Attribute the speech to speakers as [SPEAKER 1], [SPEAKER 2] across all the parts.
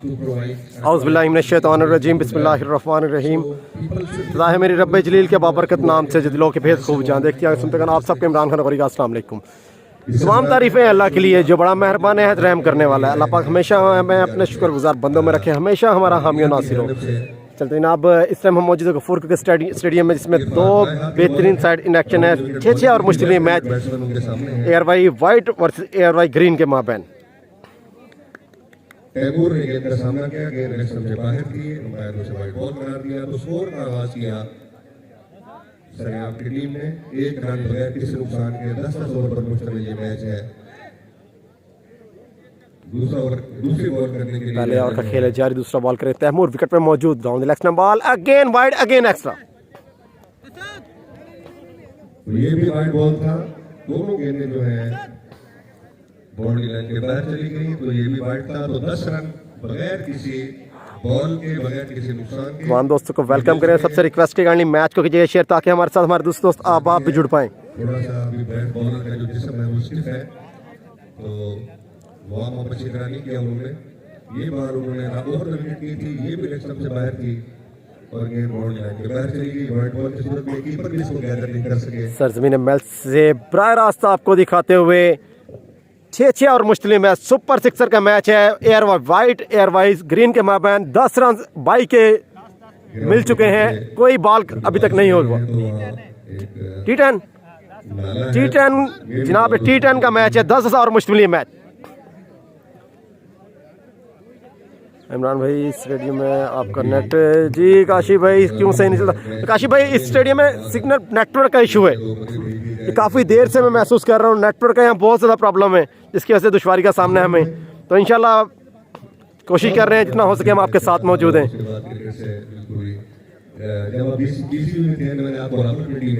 [SPEAKER 1] औज़ुबिल्लाहिमिनश्शैतानिर्रजीम बिस्मिल्लाहिर्रहमानिर्रहीम। खुदा है मेरी रब्बे जलील के बाबरकत नाम से जो दिलों के भेद खूब जान देखती हैं सुनते हैं। आप सबके इमरान खान का अस्सलाम वालेकुम। तमाम तारीफ़ें अल्लाह के लिए जो बड़ा मेहरबान है, रहम करने वाला है। अल्लाह पाक हमेशा हमें अपने शुक्रगुजार बंदों में रखे, हमेशा हमारा हामी और नासिर हो। चलते जनाब, इस टाइम हम मौजूद है गफूर क्रिकेट स्टेडियम में, जिसमें दो बेहतरीन साइड इन एक्शन है। 6 और मुश्किल match ARY white versus ARY green के माबैन।
[SPEAKER 2] टैगोर ने गेंद का सामना किया, गेंद लेग स्टंप से बाहर की, अंपायर ने उसे वाइड बॉल करार दिया। तो स्कोर का आगाज किया सरेआम की टीम ने 1 रन बगैर किसी नुकसान के। 10 ओवर पर मुश्तमिल ये मैच है। दूसरी बॉल करने के लिए
[SPEAKER 1] पहले ओवर का खेल है जारी, दूसरा बॉल करे तैमूर विकेट पे मौजूद। Down the leg stump ball again wide, again extra.
[SPEAKER 2] तो ये भी वाइड बॉल था। दोनों गेंदें जो है बाउंड्री लाइन के बाहर चली गई, तो ये भी वाइड था। तो 10 रन बगैर किसी बॉल के, बगैर किसी नुकसान के।
[SPEAKER 1] तमाम दोस्तों को वेलकम करें। सबसे रिक्वेस्ट की गाड़ी मैच को कीजिएगा शेयर, ताकि हमारे साथ हमारे दूसरे दोस्त आप भी जुड़ पाएं।
[SPEAKER 2] थोड़ा सा अभी बैट बॉलर का जो जिस्म है वो स्टिफ है, तो वार्म अप अच्छी तरह नहीं किया उन्होंने। ये बार उन्होंने ओवर विकेट की थी, ये भी लेग स्टंप से बाहर थी और गेंद बाउंड्री लाइन के बाहर चली गई। वाइड बॉल की सूरत में कीपर भी इसको गैदर नहीं कर सके।
[SPEAKER 1] सरजमीन मैल से बराह रास्ता आपको दिखाते हुए 6 और मुश्किल मैच, सुपर सिक्सर का मैच है। एयरवाई वाइट एयरवाइज ग्रीन के माबैन 10 रन बाई के मिल चुके हैं। कोई बॉल अभी तक नहीं होगा। T10 जनाब, T10 का मैच है। 10 और मुश्किल मैच। इमरान भाई स्टेडियम में आपका नेट जी, काशी भाई क्यों सही नहीं चलता? काशी भाई, इस स्टेडियम में सिग्नल नेटवर्क का इशू है। ये काफ़ी देर से मैं महसूस कर रहा हूँ, नेटवर्क का यहाँ बहुत ज़्यादा प्रॉब्लम है, जिसकी वजह से दुश्वारी का सामना है हमें। तो इंशाल्लाह कोशिश कर रहे हैं जितना हो सके हम आपके साथ मौजूद हैं।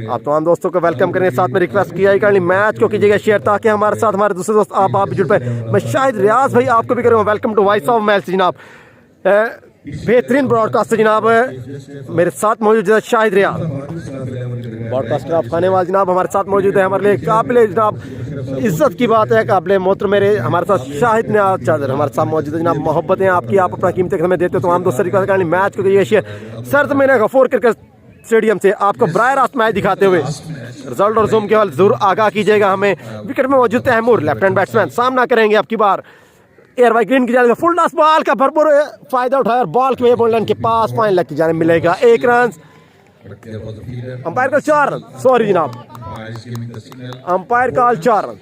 [SPEAKER 1] आप तमाम दोस्तों को वेलकम करें, साथ में रिक्वेस्ट किया है मैच को कीजिएगा शेयर, ताकि हमारे साथ हमारे दूसरे दोस्त आप भी जुड़ पाए। मैं शायद रियाज भाई आपको भी करूँगा welcome to voice of match जनाब। बेहतरीन ब्रॉडकास्टर जनाब मेरे साथ मौजूद है शाहिद रियाज, ब्रॉडकास्टर आप खाने वाले जनाब हमारे साथ मौजूद है। हमारे लिए काबिल जनाब इज्जत की बात है, काबिल मोहतरम मेरे हमारे साथ शाहिद नियाज चादर हमारे साथ मौजूद है जनाब। मोहब्बत है आपकी, आप अपना कीमती समय देते हो। तमाम दोस्तों रिक्वेस्ट करें मैच को कीजिए शेयर। सर मैंने गफूर क्रिकेट स्टेडियम से आपको बराह रास्त मैच दिखाते हुए रिजल्ट और जूम के हवाले जरूर आगाह कीजिएगा हमें। विकेट में मौजूद तैमूर लेफ्ट हैंड बैट्समैन सामना करेंगे आपकी बार एयरवाई ग्रीन की जाने फुल टॉस बॉल का भरपूर फायदा उठाया और बॉल के बॉल लाइन के पास फाइन लेग की जाने मिलेगा 1 रन। अंपायर का 4 रन, सॉरी जनाब, अंपायर का 4 रन।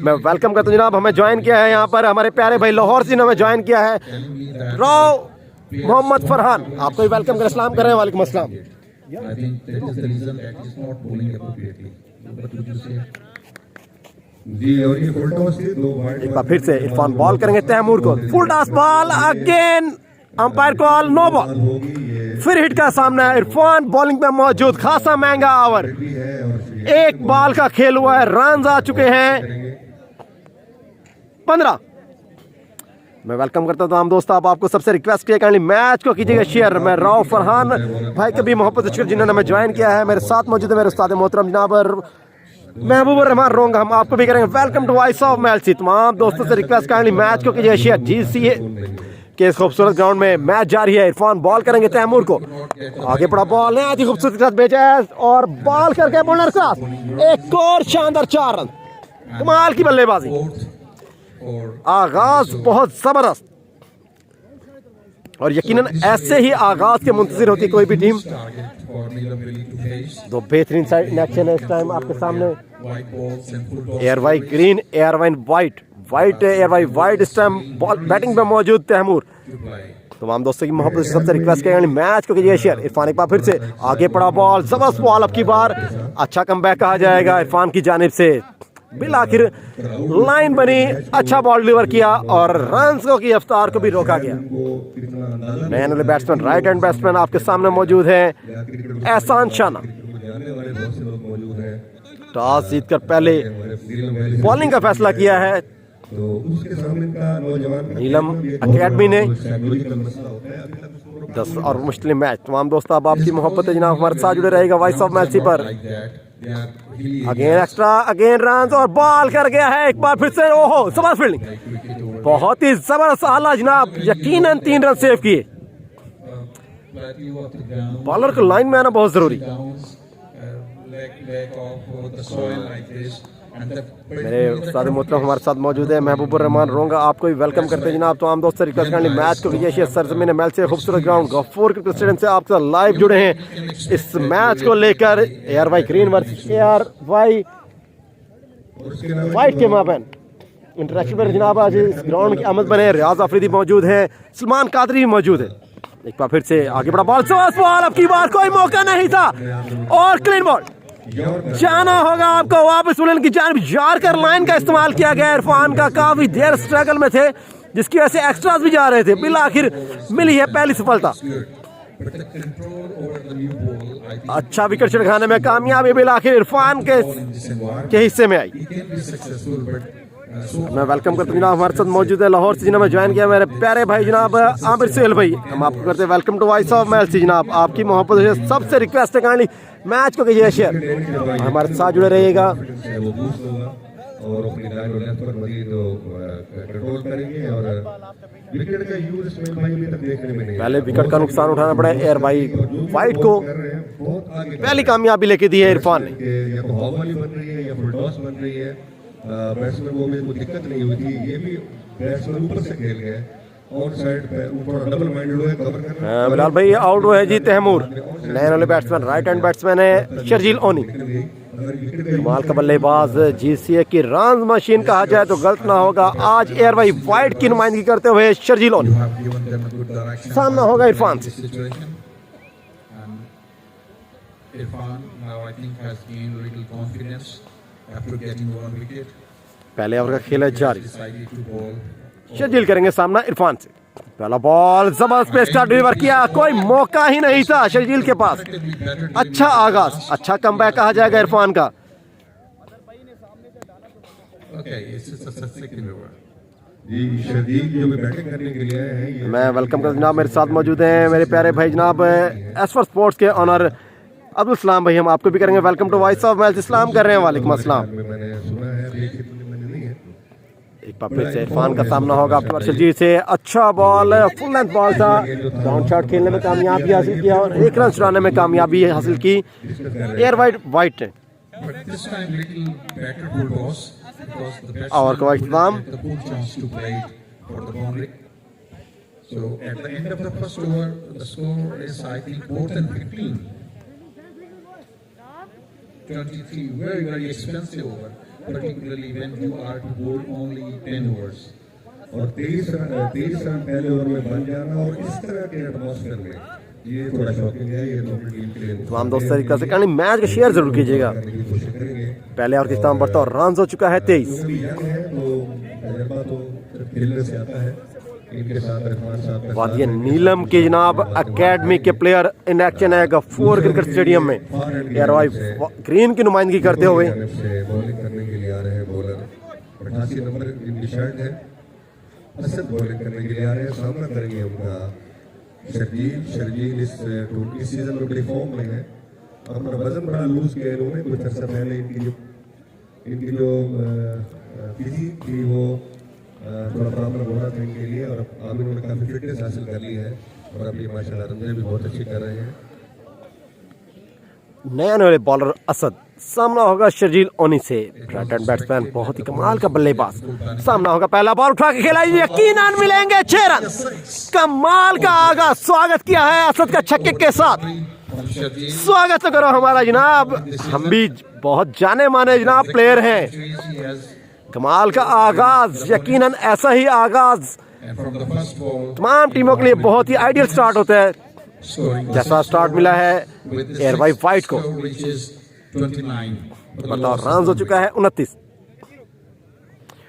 [SPEAKER 1] मैं वेलकम करता हूँ जनाब, हमें ज्वाइन किया है यहाँ पर हमारे प्यारे भाई लाहौर से हमें ज्वाइन किया है राव मोहम्मद फरहान, आपको भी वेलकम कर सलाम कर रहे हैं। वालेकुम अस्सलाम।
[SPEAKER 2] जी, और ये फुल टॉस थी, 2 वाइड।
[SPEAKER 1] एक बार फिर से इरफान बॉल करेंगे तैमूर को, full toss ball again, umpire call no ball. फिर हिट का सामना है, इरफान बॉलिंग पे मौजूद, खासा महंगा ओवर। 1 बॉल का खेल हुआ है, रन आ चुके हैं 15। मैं वेलकम करता हूँ तमाम दोस्तों, आपको सबसे रिक्वेस्ट किया कि मैच को कीजिएगा शेयर। मैं राव फरहान भाई के भी मोहब्बत शुक्र जिन्होंने हमें ज्वाइन किया है। मेरे साथ मौजूद है मेरे उस्ताद मोहतरम जनाब महबूब रहमान रोंग, हम आपको भी करेंगे welcome to voice of match. तमाम दोस्तों से रिक्वेस्ट काइंडली मैच को कीजिए शेयर। GCA के इस खूबसूरत ग्राउंड में मैच जारी है। इरफान बॉल करेंगे तैमूर को, आगे पड़ा बॉल है आधी खूबसूरत के साथ भेजा है और बॉल करके बॉलर के साथ एक और शानदार 4 रन। कमाल की बल्लेबाजी, आगाज बहुत जबरदस्त और यकीनन ऐसे ही आगाज के मुंतजिर होती कोई भी टीम। 2 बेहतरीन साइड इन एक्शन है इस टाइम आपके सामने। ARY green ARY white, white ARY white इस टाइम बॉल बैटिंग पे मौजूद तैमूर। तमाम दोस्तों की मोहब्बत से सबसे रिक्वेस्ट करेंगे मैच को कीजिए शेयर। इरफान एक बार फिर से आगे पड़ा बॉल, जबरदस्त बॉल, अब की बार अच्छा कमबैक कहा जाएगा इरफान की जानिब से। बिल आखिर लाइन बनी, अच्छा बॉल डिलीवर किया और रन्स की रफ्तार को भी रोका गया। नए वाले बैट्समैन राइट हैंड बैट्समैन आपके सामने मौजूद है एहसान शाना। टॉस जीतकर पहले बॉलिंग का फैसला किया है नीलम अकेडमी ने। 10 और मुश्किल मैच। तमाम दोस्तों अब आपकी मोहब्बत है जनाब हमारे साथ जुड़े रहेगा वॉइस ऑफ मैच पर। अगेन एक्स्ट्रा, अगेन रन और बॉल कर गया है एक बार फिर से। ओहो, जबरदस्त फील्डिंग, बहुत ही जबरदस्त आला जनाब, यकीनन 3 रन सेव किए। बॉलर को लाइन में आना बहुत जरूरी। मेरे उस्ताद मोहतरम हमारे साथ मौजूद है महबूबुर रहमान रोंगा, आपको भी वेलकम करते हैं जनाब। तो आम दोस्त से रिक्वेस्ट करनी, मैच को विजय सरजमीन मैल से खूबसूरत ग्राउंड गफूर क्रिकेट स्टेडियम से आपके साथ लाइव जुड़े हैं इस मैच को लेकर। AR Y green versus AR Y white के माबैन इंटरेक्शन पर जनाब आज इस ग्राउंड की आमद बने। रियाज अफरीदी मौजूद है, सलमान कादरी भी मौजूद है। एक बार फिर से आगे बढ़ा बॉल, अब की बार कोई मौका नहीं था और क्लीन बॉल। जाना होगा आपको वापस बुलेन की जानिब, यार्कर लाइन का इस्तेमाल किया गया। इरफान का काफी देर स्ट्रगल में थे जिसकी वजह से एक्स्ट्रास भी जा रहे थे, बिल आखिर मिली है पहली सफलता। अच्छा विकेट छिड़काने में कामयाबी बिल आखिर इरफान के हिस्से में आई। मैं वेलकम करता हूँ जनाब, हमारे साथ मौजूद है लाहौर से जिन्होंने ज्वाइन किया मेरे प्यारे भाई जनाब आमिर सुहेल भाई। हम आपको करते हैं वेलकम टू वॉइस ऑफ मैल से जनाब। आपकी मोहब्बत से सबसे रिक्वेस्ट है काइंडली मैच को कीजिए शेयर, हमारे साथ जुड़े रहिएगा।
[SPEAKER 2] और अपनी लाइन और लेफ्ट पर मजीद कंट्रोल करेंगे और विकेट का यूज इसमें भाई अभी तक देखने में नहीं।
[SPEAKER 1] पहले विकेट का नुकसान उठाना पड़ा एयर भाई वाइट को, पहली कामयाबी लेके दी है इरफान ने।
[SPEAKER 2] या तो हॉफ वाली बन रही है या फुल टॉस बन रही है, बैट्समैन को में कोई दिक्कत नहीं हुई थी। ये भी बैट्समैन ऊपर से खेल गए और साइड पे ऊपर डबल माइंडेड हुए कवर करना।
[SPEAKER 1] बिलाल भाई आउट हुए जी तैमूर, नए वाले बैट्समैन राइट हैंड बैट्समैन है शर्जील ओनी। कमाल का बल्लेबाज, जीसीए की रन मशीन कहा जाए तो गलत ना होगा। आज एयर वाई वाइट की नुमाइंदगी करते हुए शर्जील ओनी, सामना होगा इरफान से। पहले ओवर का खेल है जारी, शर्जील करेंगे सामना इरफान से। पहला बॉल जबरदस्त पे स्टार्ट डिलीवर किया, कोई मौका ही नहीं था शर्जील के पास। अच्छा आगाज, अच्छा कमबैक कहा जाएगा इरफान का।
[SPEAKER 2] जी शर्जील जो बैटिंग करने के लिए आए हैं,
[SPEAKER 1] मैं वेलकम करता हूं जनाब, मेरे साथ मौजूद हैं मेरे प्यारे भाई जनाब एसफर स्पोर्ट्स के ऑनर अब्दुल सलाम भाई। हम आपको भी करेंगे welcome to voice of match. इस्लाम कर रहे हैं, वालेकुम अस्सलाम।
[SPEAKER 2] मैंने सुना है लेकिन मैंने नहीं है।
[SPEAKER 1] एक बार फिर से इरफान का सामना होगा आपके शर्जील से। अच्छा बॉल, फुल लेंथ बॉल था, डाउन शॉट खेलने में कामयाबी हासिल किया और 1 रन चुराने में कामयाबी हासिल की एयर वाइट ने। ओवर का इख्तिताम,
[SPEAKER 3] So at the end of the first over, the score is I think more than 15. 23, very very expensive over, particularly when you are to bowl only 10 overs.
[SPEAKER 2] और 23 run पहले over में बन जाना और इस तरह के एटमॉस्फेयर में ये थोड़ा शॉकिंग है। ये तो टीम के लिए
[SPEAKER 1] तमाम दोस्त तरीका से कहनी मैच का शेयर जरूर कीजिएगा। पहले ओवर का इख्तिताम बढ़ता और रन हो चुका है 23। वादिया नीलम के जनाब अकेडमी के प्लेयर इन एक्शन है गफूर क्रिकेट स्टेडियम में एयर वाई ग्रीन की नुमाइंदगी करते हुए।
[SPEAKER 2] बॉलिंग करने के लिए आ रहे हैं बॉलर 88 नंबर इनकी शर्ट है, असद बॉलिंग करने के लिए आ रहे हैं। सामना करेंगे उनका शर्जील इस सीजन में बड़ी फॉर्म में है। अपना वजन बड़ा लूज किया इन्होंने कुछ अर्सा पहले। इनकी जो फिजिक थी वो थोड़ा प्रॉब्लम हो रहा था इनके लिए और अब इन्होंने काफी फिटनेस हासिल कर ली है और अभी माशाल्लाह रन भी बहुत अच्छी कर रहे हैं।
[SPEAKER 1] नए आने वाले बॉलर असद, सामना होगा शर्जील ओनी से। राइट हैंड बैट्समैन, बहुत ही कमाल का बल्लेबाज। सामना होगा, पहला बॉल उठा के खेला, यकीनन मिलेंगे 6 रन। कमाल का आगाज, स्वागत किया है असद का छक्के के साथ। स्वागत तो करो हमारा जनाब, हम भी बहुत जाने माने जनाब प्लेयर हैं। कमाल का आगाज, यकीनन ऐसा ही आगाज तमाम टीमों के लिए बहुत ही आइडियल स्टार्ट होता है जैसा स्टार्ट मिला है एयर वाई वाइट को। बताओ रन हो चुका है 29।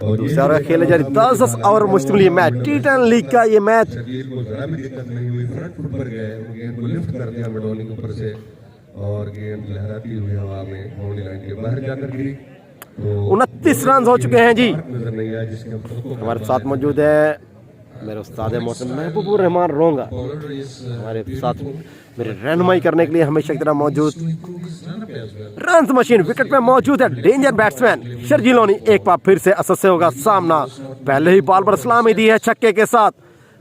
[SPEAKER 1] दूसरा ओवर खेले जा रही 10 ओवर मुश्किल ये मैच, टी10 लीग का ये मैच।
[SPEAKER 2] शर्जील को जरा भी दिक्कत नहीं हुई, फ्रंट फुट पर गए, गेंद को लिफ्ट कर दिया बॉलिंग ऊपर से और गेंद लहराती हुई हवा में बाउंड्री लाइन के बाहर जाकर गिरी।
[SPEAKER 1] 29 रन हो चुके हैं जी।
[SPEAKER 2] नजर नहीं आया जिसके
[SPEAKER 1] हमारे साथ मौजूद है मेरे उस्ताद मोहतरम महबूबुर रहमान रोंगा
[SPEAKER 3] bowler is
[SPEAKER 1] हमारे साथ मेरे रहनुमाई करने के लिए हमेशा की तरह मौजूद
[SPEAKER 3] to improve his run up as well.
[SPEAKER 1] Run machine wicket पे मौजूद है डेंजर बैट्समैन शर्जील ओनी। एक बार फिर से असद से होगा सामना, पहले ही बॉल पर सलामी दी है छक्के के साथ,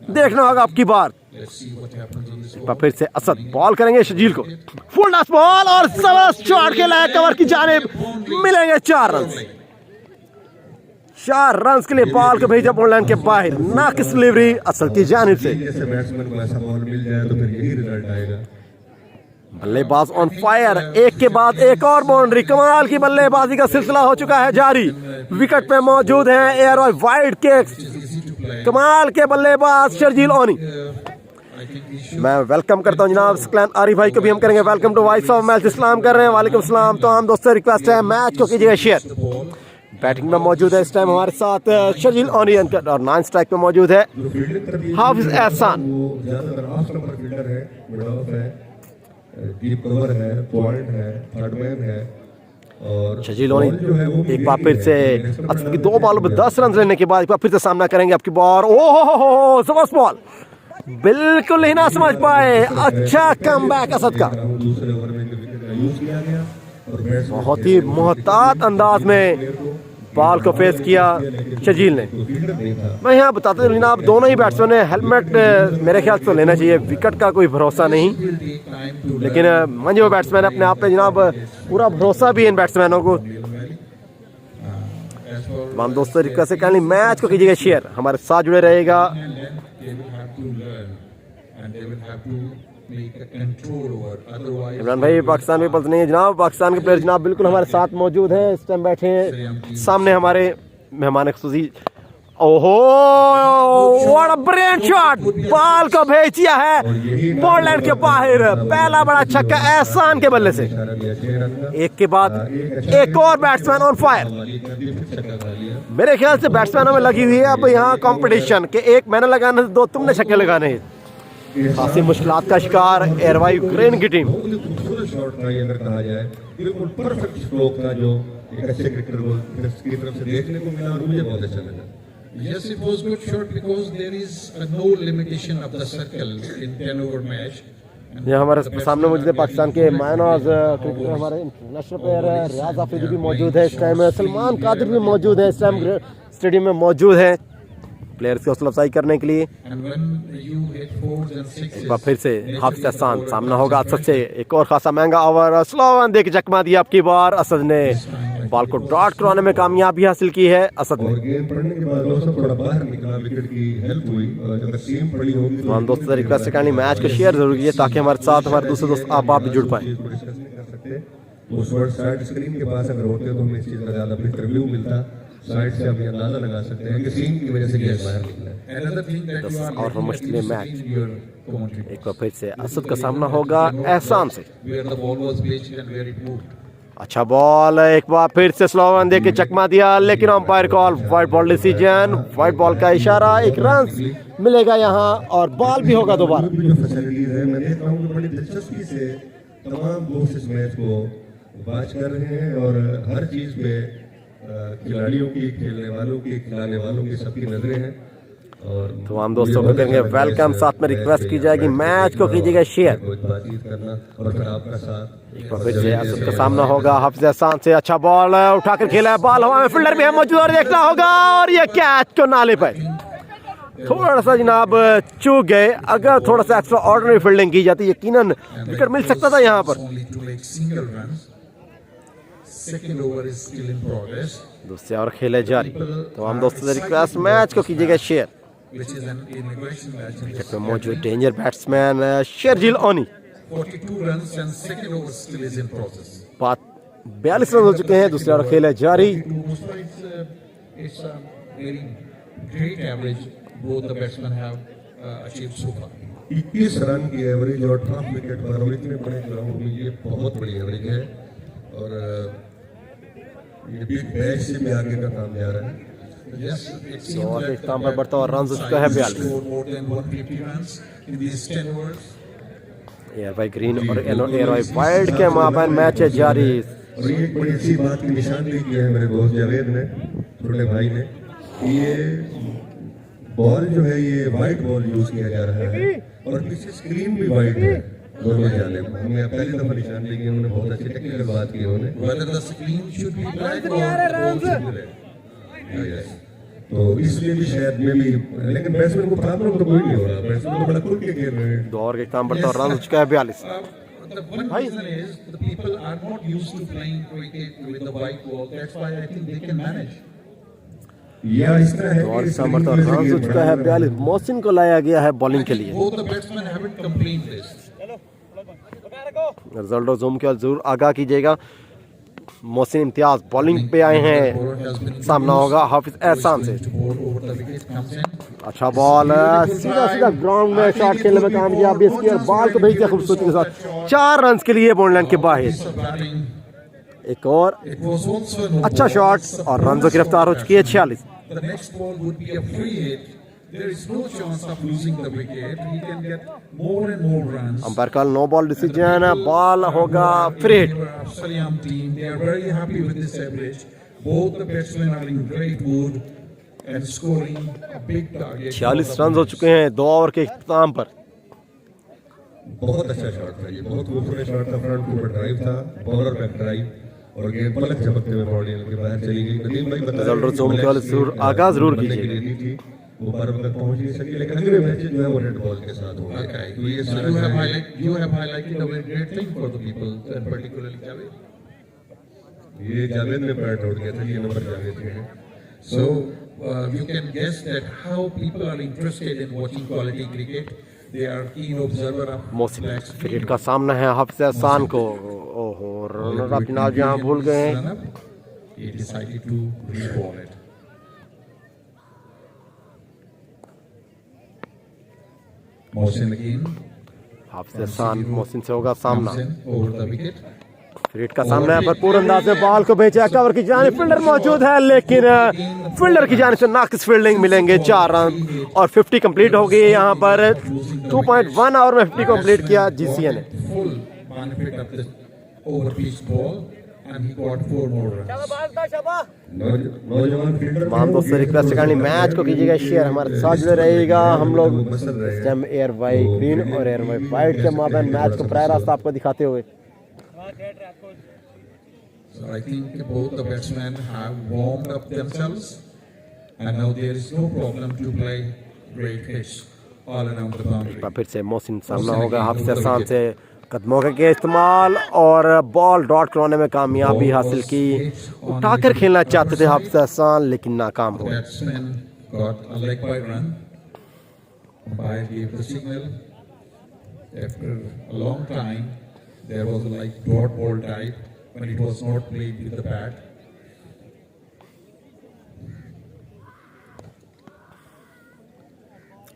[SPEAKER 1] देखना होगा आपकी बार।
[SPEAKER 3] Let's see what happens on this
[SPEAKER 1] एक बार फिर से असद बॉल करेंगे शर्जील को, फुल टॉस बॉल और जबरदस्त शॉट खेला है कवर की जानिब, मिलेंगे 4 रन। 4 रन के लिए बॉल को भेजा बॉललाइन के बाहर, नाकिस डिलीवरी असद की जानिब से।
[SPEAKER 2] जैसे बैट्समैन को ऐसा बॉल मिल जाए तो फिर यही रिजल्ट आएगा।
[SPEAKER 1] बल्लेबाज ऑन फायर, एक के बाद एक और बाउंड्री, कमाल की बल्लेबाजी का सिलसिला हो चुका है जारी। विकेट पे मौजूद हैं एयर और वाइड के कमाल के बल्लेबाज शर्जील ओनी। मैं वेलकम करता हूं जनाब सकलैन आरिफ भाई को भी हम करेंगे welcome to voice of match इस्लाम कर रहे हैं। वालेकुम सलाम। तो हम दोस्तों रिक्वेस्ट है मैच को कीजिएगा शेयर। बैटिंग में मौजूद है इस टाइम हमारे साथ शर्जील ओनी और 9 स्ट्राइक पे मौजूद है
[SPEAKER 2] जो फील्डिंग करती है
[SPEAKER 1] हाफिज एहसान।
[SPEAKER 2] वो ज्यादातर ऑफ नंबर फील्डर है, मिड ऑफ है, डीप कवर है, पॉइंट है, थर्ड मैन है। और
[SPEAKER 1] शर्जील ओनी
[SPEAKER 2] बॉल जो है वो
[SPEAKER 1] एक बार फिर से असद की 2 बॉलों पर 10 रन लेने के बाद एक बार फिर से सामना करेंगे आपकी बॉल। ओहो जबरदस्त बॉल, बिल्कुल ही ना समझ पाए, अच्छा कमबैक असद का।
[SPEAKER 2] दूसरे ओवर में विकेट का यूज किया गया और बैट्समैन
[SPEAKER 1] बहुत ही मोहतात अंदाज में बॉल को फेस किया शर्जील ने।
[SPEAKER 2] को फील्डर नहीं था।
[SPEAKER 1] मैं यहाँ बताते हूँ जनाब दोनों ही बैट्समैन ने हेलमेट मेरे ख्याल से तो लेना चाहिए, विकेट का कोई भरोसा नहीं,
[SPEAKER 3] will take time to
[SPEAKER 1] लेकिन मंजो बैट्समैन अपने आप पे जनाब पूरा भरोसा भी है इन बैट्समैनों को।
[SPEAKER 3] as for
[SPEAKER 1] हम दोस्तों रिक्वेस्ट है काइंडली मैच को कीजिएगा शेयर, हमारे साथ जुड़े रहेगा।
[SPEAKER 3] and then they will have to learn and they will have to make a control over, otherwise
[SPEAKER 1] Imran भाई पाकिस्तान में पल्स नहीं है जनाब, पाकिस्तान के प्लेयर जनाब बिल्कुल हमारे साथ मौजूद हैं, इस टाइम बैठे हैं सामने हमारे मेहमान खुसूसी। ओहो what a brilliant shot, ball को भेज दिया है बॉललाइन के बाहर, पहला बड़ा छक्का एहसान के बल्ले से।
[SPEAKER 2] इशारा दिया 6 रन का।
[SPEAKER 1] एक के बाद एक और बैट्समैन ऑन फायर।
[SPEAKER 2] छक्का खा लिया।
[SPEAKER 1] मेरे ख्याल से बैट्समैनों में लगी हुई है अब यहाँ कंपटीशन के, एक मैंने लगाने से 2 तुमने छक्के लगाने हैं। खासी मुश्किलात का शिकार एयरवाई यूक्रेन की टीम।
[SPEAKER 2] बहुत ही खूबसूरत शॉट था ये अगर कहा जाए, बिल्कुल परफेक्ट स्ट्रोक था जो एक अच्छे क्रिकेटर को की तरफ से देखने को मिला और मुझे बहुत अच्छा लगा।
[SPEAKER 3] yes, it was good shot because there is no limitation of the circle in 10 over match. And
[SPEAKER 1] यहाँ हमारे सामने मौजूद है पाकिस्तान के मायनाज क्रिकेटर हमारे इंटरनेशनल प्लेयर रियाज आफरीदी भी मौजूद है इस टाइम, सलमान कादिर भी मौजूद है इस टाइम स्टेडियम में मौजूद है प्लेयर्स की हौसला अफजाई करने के लिए।
[SPEAKER 3] and when you hit 4s and 6s,
[SPEAKER 1] एक बार फिर से हाफिज एहसान सामना होगा असद से, एक और खासा महंगा ओवर स्लो वन देके चकमा दिया आपकी बार। असद ने बॉल को डॉट करवाने में कामयाबी हासिल की है असद ने।
[SPEAKER 2] और गेंद पड़ने के बाद रोशन थोड़ा बाहर निकला, विकेट की हेल्प हुई और अगर सीम पड़ी होगी तो
[SPEAKER 1] हम दोस्तों रिक्वेस्ट करनी मैच को शेयर जरूर कीजिए ताकि हमारे साथ हमारे दूसरे दोस्त आप भी जुड़ पाए।
[SPEAKER 2] चीज को डिस्कस नहीं कर सकते। वो शॉट साइड स्क्रीन के पास अगर होते तो हमें इस चीज का ज्यादा बेहतर व्यू मिलता। साइड से आप ये अंदाजा लगा सकते हैं कि सीम की वजह से गेंद बाहर निकला है।
[SPEAKER 3] another thing that you are
[SPEAKER 1] और
[SPEAKER 3] looking
[SPEAKER 1] मुश्किल
[SPEAKER 3] at is
[SPEAKER 1] match.
[SPEAKER 3] in your commentary
[SPEAKER 1] एक बार फिर से असद का सामना होगा एहसान से।
[SPEAKER 3] where the ball was pitched and where it moved.
[SPEAKER 1] अच्छा बॉल, एक बार फिर से स्लो वन देके चकमा दिया, लेकिन umpire call white ball decision, white ball का इशारा, एक रन मिलेगा यहाँ और बॉल भी होगा दोबारा।
[SPEAKER 2] भी जो फैसिलिटीज है मैं देख रहा हूँ कि बड़ी दिलचस्पी से तमाम दोस्त इस मैच को वॉच कर रहे हैं और हर चीज पे खिलाड़ियों की, खेलने वालों की, खिलाने वालों की सबकी नजरें हैं। और
[SPEAKER 1] तो हम दोस्तों को करेंगे वेलकम, साथ में रिक्वेस्ट की जाएगी मैच को कीजिएगा शेयर।
[SPEAKER 2] बातचीत करना और फिर आपका साथ
[SPEAKER 1] एक बार फिर से असद का सामना होगा हाफिज एहसान से। अच्छा बॉल उठाकर खेला है, बॉल हवा में, फील्डर भी है मौजूद और देखना होगा और ये कैच को नाले पर थोड़ा सा जनाब चूक गए। अगर थोड़ा सा एक्स्ट्रा ऑर्डिनरी फील्डिंग की जाती यकीनन विकेट मिल सकता था यहाँ पर।
[SPEAKER 3] Only to make single runs. Second over is still in progress,
[SPEAKER 1] दूसरे और खेले जारी। तो हम दोस्तों से रिक्वेस्ट मैच को कीजिएगा share.
[SPEAKER 3] which is an elimination match in this
[SPEAKER 1] में मौजूद डेंजर बैट्समैन शर्जील ओनी।
[SPEAKER 3] 42 runs and second over still is in process.
[SPEAKER 1] 42 run हो चुके हैं, दूसरे और खेले जारी।
[SPEAKER 3] It's a very great average both the batsmen have achieved so far.
[SPEAKER 2] 21 run की एवरेज और टॉप विकेट पर और इतने बड़े ग्राउंड में ये बहुत बड़ी एवरेज है और ये बिग बैच से भी आगे का काम जा रहा है।
[SPEAKER 3] Yes, it seems
[SPEAKER 1] और
[SPEAKER 3] that
[SPEAKER 1] एक काम पर बढ़ता और रन हो चुका है 42।
[SPEAKER 3] scored more than 150 runs in these 10 overs.
[SPEAKER 1] Air भाई ग्रीन और एयर भाई वाइल्ड के माबैन मैच है जारी।
[SPEAKER 2] और ये एक बड़ी अच्छी बात की निशानदेही की है मेरे दोस्त जावेद ने, छोटे भाई ने, कि ये बॉल जो है ये वाइट बॉल यूज किया जा रहा है और पीछे स्क्रीन भी वाइट है दोनों जानिब। हमने पहली दफा निशान ली, उन्होंने बहुत अच्छी टेक्निकल बात की उन्होंने।
[SPEAKER 3] Whether the screen should be black or the ball should be red.
[SPEAKER 2] Yes. तो इसलिए भी शायद में भी, लेकिन बैट्समैन को प्रॉब्लम तो कोई नहीं हो रहा, बैट्समैन तो बड़ा खुल के खेल रहे हैं।
[SPEAKER 1] दो ओवर के काम पड़ता है और रन हो चुका है 42।
[SPEAKER 3] The one reason is the people are not used to playing cricket with the white ball. That's why I think they can manage.
[SPEAKER 2] या इस तरह है
[SPEAKER 1] और
[SPEAKER 2] कि
[SPEAKER 1] काम पड़ता है और रन हो चुका है 42। मोहसिन को लाया गया है बॉलिंग के लिए।
[SPEAKER 3] Both the batsmen haven't complained this.
[SPEAKER 1] Result और जूम के बाद जरूर आगाह कीजिएगा। मोहसिन इम्तियाज बॉलिंग पे आए हैं, सामना होगा हाफिज एहसान से। अच्छा बॉल, सीधा सीधा ग्राउंड में शॉट खेलने में कामयाबी इसकी और बॉल को भेजते खूबसूरती के साथ 4 रन के लिए बॉललाइन के बाहर। एक और अच्छा शॉट और रन की रफ्तार हो चुकी है 46।
[SPEAKER 3] The next ball would be a free hit. There is no chance of losing the wicket. He can get more and more runs.
[SPEAKER 1] Umpire का नो बॉल डिसीजन, बॉल होगा free hit.
[SPEAKER 3] Salyam team, they are very happy with this average. Both the batsmen are in great mood and scoring a big target.
[SPEAKER 1] 46 run हो चुके हैं 2 over के इख्तिताम पर।
[SPEAKER 2] बहुत अच्छा shot था ये, बहुत खूबसूरत शॉट था। फ्रंट ऊपर ड्राइव था, बॉलर बैक ड्राइव और गेंद पलक झपकते हुए बॉडी के बाहर चली गई। नदीम भाई बता
[SPEAKER 1] रिजल्ट और जूम के वाले जरूर आगाह जरूर कीजिए।
[SPEAKER 2] वो बार तक पहुंच नहीं सकी, लेकिन अगले मैच जो है वो रेड बॉल के साथ होगा।
[SPEAKER 3] Okay,
[SPEAKER 2] तो ये
[SPEAKER 3] so
[SPEAKER 2] सारा
[SPEAKER 3] you have highlighted a very great thing for the people, and particularly Javed.
[SPEAKER 2] ये जावेद ने पैट आउट किया था, ये नंबर जावेद के हैं।
[SPEAKER 3] So you can guess that how people are interested in watching quality cricket. They are keen observer of
[SPEAKER 1] Mohsin
[SPEAKER 3] black
[SPEAKER 1] free hit का सामना है हाफिज एहसान को। ओहो, रनर अप जनाब यहाँ भूल गए हैं।
[SPEAKER 3] He decided to re-ball it. Mohsin again.
[SPEAKER 1] हाफिज एहसान मोहसिन से होगा सामना।
[SPEAKER 3] Comes in over the wicket.
[SPEAKER 1] Free hit का सामना है भरपूर अंदाज में बॉल को भेजा, कवर की जानिब फील्डर मौजूद है लेकिन फील्डर की जानिब से नाकिस फील्डिंग मिलेंगे। 4 रन और 50 कंप्लीट हो गई यहाँ पर। 2.1 आवर में 50 कंप्लीट किया GCA ने।
[SPEAKER 3] Full benefit of this over-pitched ball, and he got 4 more runs.
[SPEAKER 2] नौजवान फील्डर
[SPEAKER 1] तमाम दोस्तों रिक्वेस्ट करनी मैच को कीजिएगा शेयर, हमारे साथ जुड़े रहिएगा। हम लोग इस टाइम एयर वाई ग्रीन और एयर वाई वाइट के माबैन मैच को प्राय रास्ता आपको दिखाते हुए।
[SPEAKER 3] So I think both the batsmen have warmed up themselves, and now there is no problem to play great hits all around the boundary.
[SPEAKER 1] फिर से मोहसिन सामना होगा हाफिज एहसान से। कदमों के इस्तेमाल और बॉल डॉट कराने में कामयाबी हासिल की। उठाकर खेलना चाहते थे हाफिज एहसान लेकिन नाकाम हुए।
[SPEAKER 3] Batsman got a leg by run. Umpire gave the signal. After a long time, there was a like dot ball type when it was not played with the bat.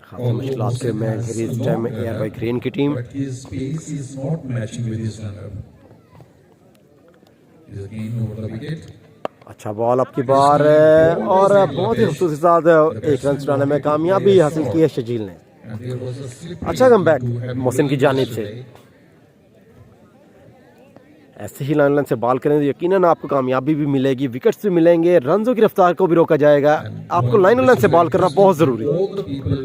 [SPEAKER 1] खासी मुश्किलात के में घिरी इस टाइम एयर वाई ग्रीन की team.
[SPEAKER 3] But his pace is not matching with his runner. He's again over the wicket.
[SPEAKER 1] अच्छा ball अब की बार और बहुत ही खूबसूरती के साथ 1 रन चुराने में कामयाबी हासिल की है शजील ने।
[SPEAKER 3] And there was a slip.
[SPEAKER 1] अच्छा कमबैक मोहसिन की जानिब से। ऐसे ही लाइन से बॉल करें तो यकीनन आपको कामयाबी भी मिलेगी, विकेट्स भी मिलेंगे, रनों की रफ्तार को भी रोका जाएगा। आपको लाइन से बॉल करना बहुत जरूरी है
[SPEAKER 3] All the people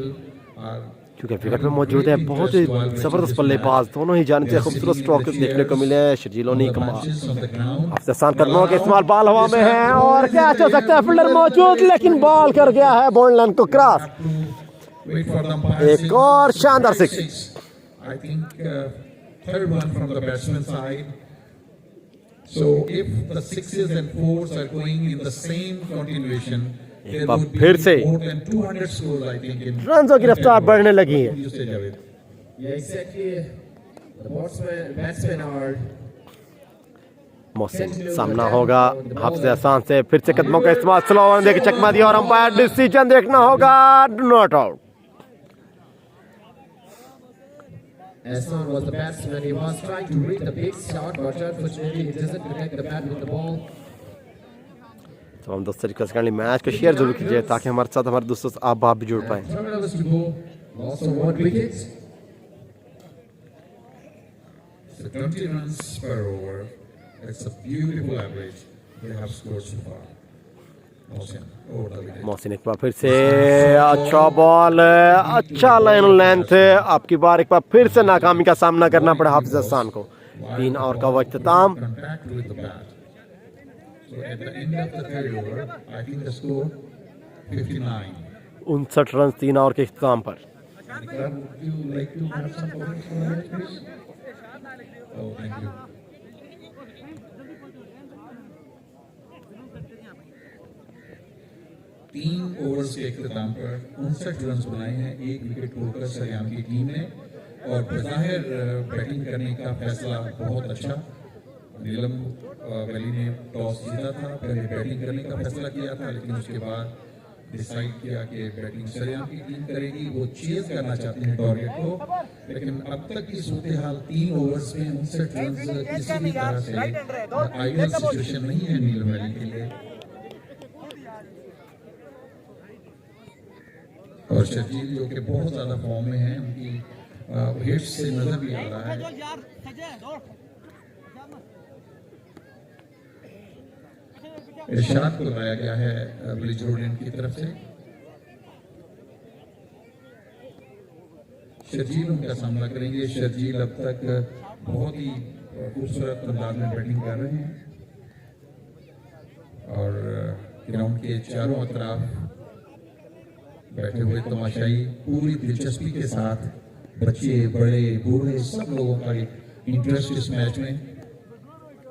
[SPEAKER 3] are
[SPEAKER 1] क्योंकि विकेट में मौजूद है बहुत ही जबरदस्त बल्लेबाज। दोनों ही जानिब से खूबसूरत स्ट्रोक देखने को मिले हैं। शर्जीलों ने कमाल,
[SPEAKER 3] matches on the ground.
[SPEAKER 1] आसान कदमों के इस्तेमाल, बॉल हवा में है और क्या हो सकता है, फील्डर मौजूद लेकिन बॉल कर गया है बॉल लाइन को cross.
[SPEAKER 3] Wait for the umpire.
[SPEAKER 1] एक और शानदार six.
[SPEAKER 3] I think third one from the batsman side. So if the 6s and 4s are going in the same continuation, there
[SPEAKER 1] bar
[SPEAKER 3] would be
[SPEAKER 1] फिर से
[SPEAKER 3] more than 200 scores, I think. In
[SPEAKER 1] रनों की रफ्तार बढ़ने लगी है।
[SPEAKER 3] You say, Javed.
[SPEAKER 4] Yeah, exactly. The batsmen are
[SPEAKER 1] Mohsin सामना होगा हाफिज एहसान से। फिर से कदमों का इस्तेमाल, स्लो वन देके चकमा दिया और अंपायर डिसीजन देखना होगा, not out.
[SPEAKER 4] Ehsan was the batsman. He was trying to read the big shot, but unfortunately he doesn't connect the bat with the ball.
[SPEAKER 1] तो हम दोस्तों रिक्वेस्ट करनी मैच को शेयर जरूर कीजिए ताकि हमारे साथ हमारे दोस्तों से आप भी जुड़ पाए।
[SPEAKER 3] Third overs to go.
[SPEAKER 4] Also 1 wicket.
[SPEAKER 3] So 20 runs per over. It's a beautiful average they have scored so far. Mohsin over the wicket.
[SPEAKER 1] Mohsin एक बार फिर से अच्छा बॉल, अच्छा लाइन लेंथ। आपकी बार एक बार फिर से नाकामी का सामना करना पड़ा हाफिज हसन को। 3 ओवर का वक्त इख्तिताम।
[SPEAKER 3] Contact with the bat. So at the end of the third over, I think the score 59.
[SPEAKER 1] 59 run 3 over के इख्तिताम पर।
[SPEAKER 3] Nikar, would you like to have some comments on that, please? Oh, thank you. तीन overs के इख्तिताम पर 59 run बनाए हैं, 1 wicket खोकर सरेआम की team ने। और बज़ाहिर बैटिंग करने का फैसला बहुत अच्छा। नीलम वैली ने टॉस जीता था, पहले बैटिंग करने का फैसला किया था, लेकिन उसके बाद डिसाइड किया कि बैटिंग सरेआम की टीम करेगी। वो चेज करना चाहते हैं टारगेट को, लेकिन अब तक की सूरत हाल 3 ओवर्स में 59 रन किसी भी तरह से आइडियल सिचुएशन नहीं है नीलम वैली के लिए। और शर्जील जो कि बहुत ज्यादा फॉर्म में है, उनकी हिट्स से नजर भी आ रहा है। इरशाद को लगाया गया है ब्लिज रोडेन की तरफ से। शर्जील उनका सामना करेंगे। शर्जील अब तक बहुत ही खूबसूरत अंदाज में बैटिंग कर रहे हैं और ग्राउंड के चारों अतराफ बैठे हुए तमाशाई पूरी दिलचस्पी के साथ, बच्चे बड़े बूढ़े सब लोगों का इंटरेस्ट इस मैच में।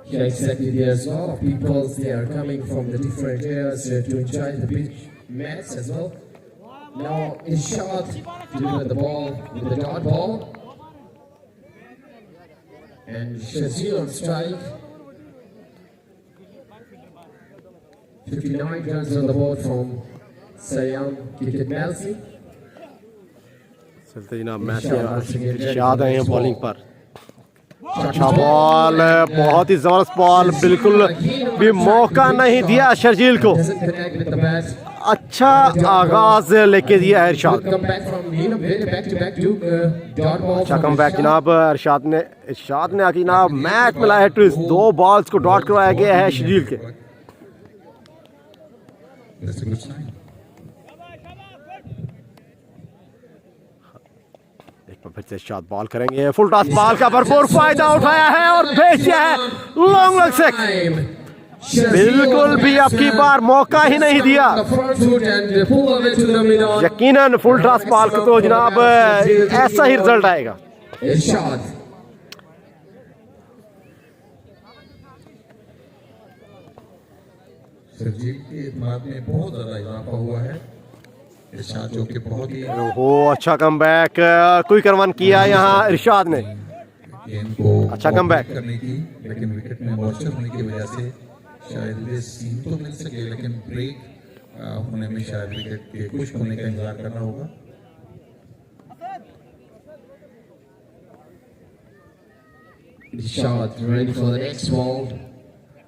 [SPEAKER 4] Yeah, exactly. There's a lot of people. They are coming from the different areas to enjoy the big match as well. Now, Irshad delivering the ball with the dot ball, and Shazil on strike. 59 runs on the board from Sayam Cricket Melsi.
[SPEAKER 1] चलते जनाब match इरशाद आए हैं bowling पर। अच्छा ball, बहुत ही जबरदस्त ball, बिल्कुल भी मौका नहीं दिया शर्जील को।
[SPEAKER 4] Doesn't connect with the bat.
[SPEAKER 1] अच्छा आगाज लेके दिया है इरशाद।
[SPEAKER 4] Good comeback from Neelam. Very back-to-back dot ball.
[SPEAKER 1] अच्छा
[SPEAKER 4] from
[SPEAKER 1] कम बैक
[SPEAKER 4] Irshad.
[SPEAKER 1] जनाब। इरशाद ने आके जनाब मैच में लाया ट्विस्ट। 2 बॉल्स को डॉट करवाया गया है शर्जील के।
[SPEAKER 3] That's a good sign.
[SPEAKER 1] फिर से इरशाद बॉल करेंगे। फुल टॉस बॉल का भरपूर फायदा उठाया है और भेज दिया है लॉन्ग लेग से। बिल्कुल भी आपकी बार मौका ही नहीं दिया। यकीनन फुल टॉस बॉल को तो जनाब ऐसा ही रिजल्ट आएगा।
[SPEAKER 4] Irshad.
[SPEAKER 3] शर्जील के एतमाद में बहुत ज्यादा इजाफा हुआ है। इरशाद जो कि बहुत ही
[SPEAKER 1] हो अच्छा कम बैक, क्विक रन किया यहाँ इरशाद ने।
[SPEAKER 3] गेंद को
[SPEAKER 1] अच्छा comeback।
[SPEAKER 3] करने की, लेकिन विकेट में मॉइस्चर होने की वजह से शायद ये सीन तो मिल सके, लेकिन ब्रेक होने में शायद विकेट के खुश्क होने का इंतजार करना होगा।
[SPEAKER 4] Irshad ready for the next ball.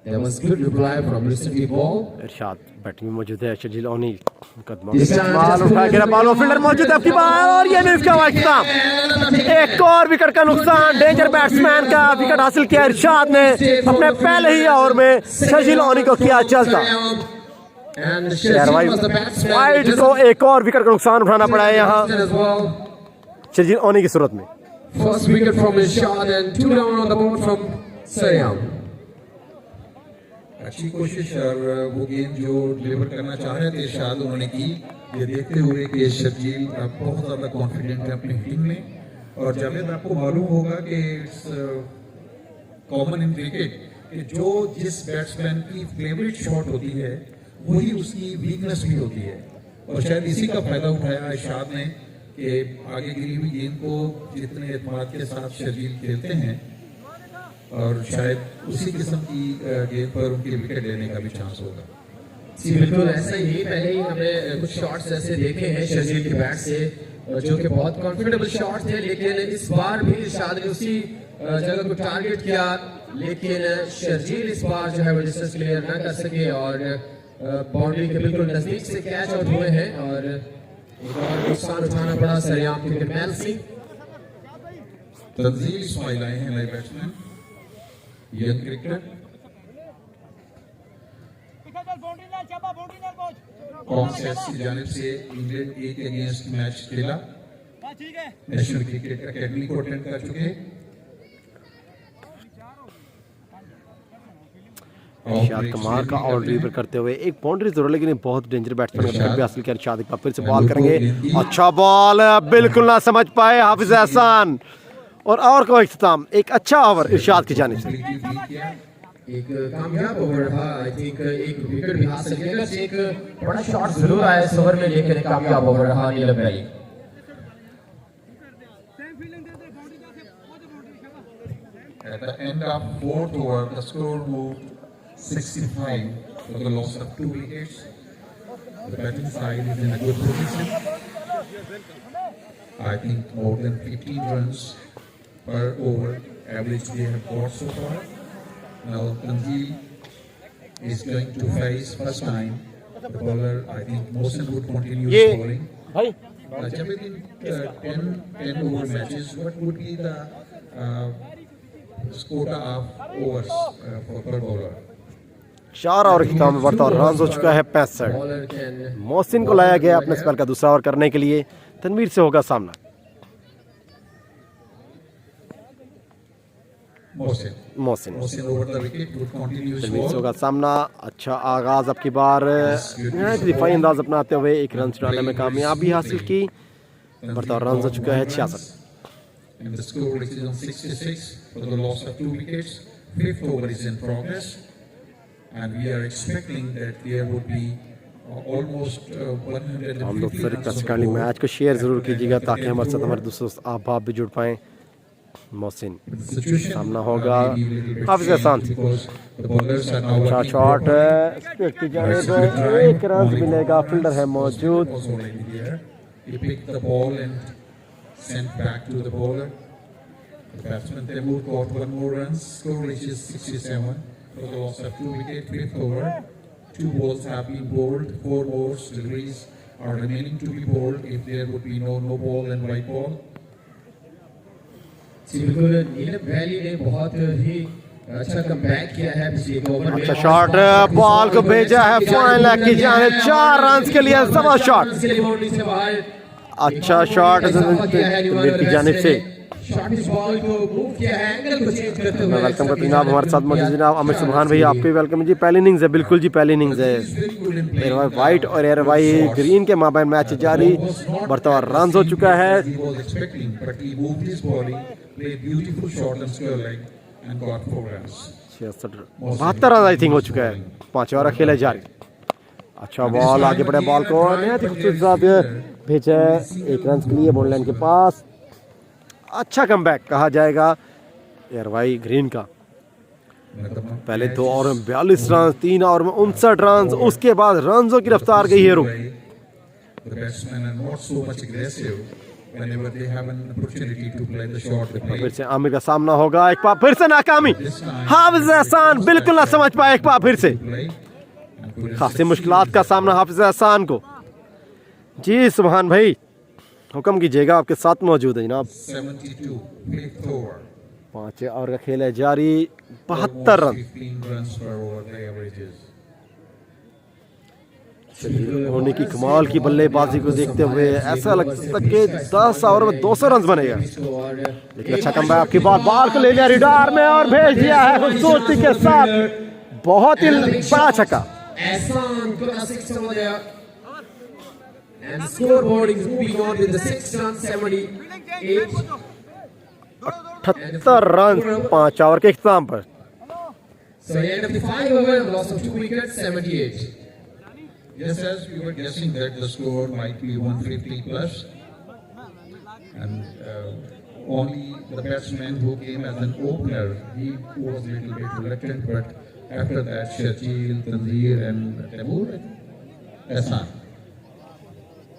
[SPEAKER 4] There was good reply from recently ball.
[SPEAKER 1] Irshad batting में मौजूद है। शर्जील ओनी मुकदमा
[SPEAKER 4] This time
[SPEAKER 1] बॉल
[SPEAKER 4] just
[SPEAKER 1] उठा के बॉल फील्डर मौजूद है आपकी बार, और ये नहीं इसका वाइड। एक और विकेट का नुकसान डेंजर बैट्समैन का विकेट हासिल किया इरशाद ने अपने पहले ही ओवर में। शर्जील ओनी को किया चलता।
[SPEAKER 4] And Shazil was the batsman.
[SPEAKER 1] Wide को एक और विकेट का नुकसान उठाना पड़ा है यहाँ
[SPEAKER 4] As well.
[SPEAKER 1] शर्जील ओनी की सूरत में।
[SPEAKER 4] First wicket from Irshad and 2 down on the board from Sayam.
[SPEAKER 3] अच्छी कोशिश और वो गेंद जो डिलीवर करना चाह रहे थे इरशाद उन्होंने की, ये देखते हुए कि शर्जील बहुत ज़्यादा कॉन्फिडेंट है अपनी हिटिंग में। और जावेद आपको मालूम होगा कि इट्स कॉमन इन क्रिकेट कि जो जिस बैट्समैन की फेवरेट शॉट होती है वही उसकी वीकनेस भी होती है, और शायद इसी का फायदा उठाया इरशाद ने कि आगे गिरी हुई गेंद को जितने एतमाद के साथ शर्जील खेलते हैं, और शायद उसी किस्म की गेंद पर उनके विकेट लेने का भी चांस होगा।
[SPEAKER 4] जी बिल्कुल ऐसा ही। पहले ही हमने कुछ शॉट्स ऐसे देखे हैं शर्जील के बैट से जो कि बहुत कॉन्फिडेंटेबल शॉट थे, लेकिन इस बार भी इरशाद ने उसी जगह को टारगेट किया, लेकिन शर्जील इस बार जो है वो डिस्टेंस क्लियर न कर सके और बाउंड्री के बिल्कुल नजदीक से कैच आउट हुए हैं और एक और नुकसान उठाना पड़ा सरेआम क्रिकेट मैच से।
[SPEAKER 3] तंजील इस्माइल आए हैं नए बैट्समैन, यंग क्रिकेटर। कॉन्सेस की जानिब से इंग्लैंड ए के अगेंस्ट मैच खेला, नेशनल क्रिकेट अकेडमी को अटेंड कर चुके हैं।
[SPEAKER 1] इरशाद कमाल का आउट ड्रीवर करते हुए एक बाउंड्री जरूर, लेकिन ये बहुत डेंजर बैट्समैन का भी हासिल किया। इरशाद एक बार फिर से बॉल करेंगे, अच्छा बॉल, बिल्कुल ना समझ पाए हाफिज एहसान, और को इख्तिताम, एक अच्छा ओवर इरशाद की जानिब से।
[SPEAKER 4] एक कामयाब ओवर था, आई थिंक एक विकेट भी हासिल किया, एक बड़ा शॉट जरूर आया इस ओवर में, लेकिन एक कामयाब ओवर रहा नीलम भाई।
[SPEAKER 3] At the end of fourth over, the score moved 65 for the loss of 2 wickets. The batting side is in a good position. I think more than 15 runs per over average they have got so far. Now Tanzil is going to face first time the bowler. I think Mohsin would continue his bowling. Jab in 10 over matches, what would be the quota of overs for per bowler?
[SPEAKER 1] 4 over की काम में बढ़ता और run हो चुका है 65। मोहसिन को लाया गया अपने स्पेल का दूसरा ओवर करने के लिए। तनवीर से होगा सामना। Mohsin
[SPEAKER 3] over the wicket would continue his
[SPEAKER 1] Tanveer से
[SPEAKER 3] ball.
[SPEAKER 1] होगा सामना। अच्छा आगाज अब की बार दिफाई अंदाज अपनाते हुए एक रन छुड़ाने में कामयाबी हासिल की। बढ़ता और रन हो चुका है 66।
[SPEAKER 3] And the score is on 66 for the loss of 2 wickets. Fifth over is in progress, and we are expecting that there would be almost 150
[SPEAKER 1] हम लोग sir
[SPEAKER 3] runs on the
[SPEAKER 1] kindly
[SPEAKER 3] board.
[SPEAKER 1] Match को share जरूर कीजिएगा ताकि हमारे साथ हमारे दूसरे आप आप भी जुड़ पाएं। मोहसिन सामना होगा हाफिज एहसान। अच्छा शॉट स्ट्रेट की जानिब, एक रन मिलेगा, फील्डर है मौजूद।
[SPEAKER 3] He picked the ball and sent back to the bowler. The batsman Temur got 1 more run. Score reaches 67 for the loss of 2 wickets. Fifth over, 2 balls have been bowled. 4 more deliveries are remaining to be bowled if there would be no ball and white ball.
[SPEAKER 4] बिल्कुल नीलम valley ने बहुत ही अच्छा comeback किया है पिछले over में।
[SPEAKER 1] अच्छा shot, ball को भेजा है फाइन लेग की जानिब, 4 रन के लिए जबरदस्त शॉट। अच्छा शॉट तनवीर की जानिब से।
[SPEAKER 4] शॉट इस बॉल को मूव किया है, एंगल को चेंज करते हुए।
[SPEAKER 1] वेलकम करते जनाब हमारे साथ मौजूद जनाब आमिर सुभान भाई, आप भी वेलकम जी। पहली इनिंग्स है, बिल्कुल जी पहली इनिंग्स है। एयरवाई वाइट और एयरवाई ग्रीन के माबैन मैच जारी। बढ़ता हुआ रन हो चुका है।
[SPEAKER 3] He was expecting, but he moved his body, played beautiful shot and square leg, and got 4 runs.
[SPEAKER 1] 72 run I think हो चुका है। 5 ओवर खेले जारी। अच्छा बॉल, आगे बढ़े बॉल को नहायत ही खूबसूरत भेजा है 1 रन के लिए बॉल लाइन के पास। अच्छा कमबैक कहा जाएगा एयरवाई ग्रीन का। पहले 2 ओवर में 42 रन, 3 ओवर में 59 रन, उसके बाद रनों की रफ्तार गई है रुक।
[SPEAKER 3] The batsmen are not so much aggressive whenever they have an opportunity to play the shot. They play.
[SPEAKER 1] फिर से आमिर का सामना होगा, एक बार फिर से नाकामी। हाफिज एहसान बिल्कुल ना समझ पाए, एक बार फिर से खासी मुश्किलात का सामना हाफिज एहसान को। जी सुभान भाई हुक्म कीजिएगा, आपके साथ मौजूद है जनाब।
[SPEAKER 3] 72, fifth over.
[SPEAKER 1] 5 ओवर का खेल है जारी, 72 run.
[SPEAKER 3] 15 runs per over the averages.
[SPEAKER 1] Dhoni की कमाल की बल्लेबाजी को देखते हुए ऐसा लगता कि 10 ओवर में 200 रन बनेगा, लेकिन अच्छा कमबैक आपकी बॉल को ले लिया रिडार में और भेज दिया है खूबसूरती के साथ। बहुत ही बड़ा छक्का।
[SPEAKER 4] एहसान क्लासिक समझ आया। And scoreboard is moving on with the 6 runs, 78.
[SPEAKER 1] 78 run 5 over के इख्तिताम पर।
[SPEAKER 4] So end of the 5 over, loss of 2 wickets, 78.
[SPEAKER 3] Just as we were guessing that the score might be 150 plus, and only the batsman who came as an opener, he was a little bit reluctant, but after that, Shakil, Tanzir and Temur, Ehsan,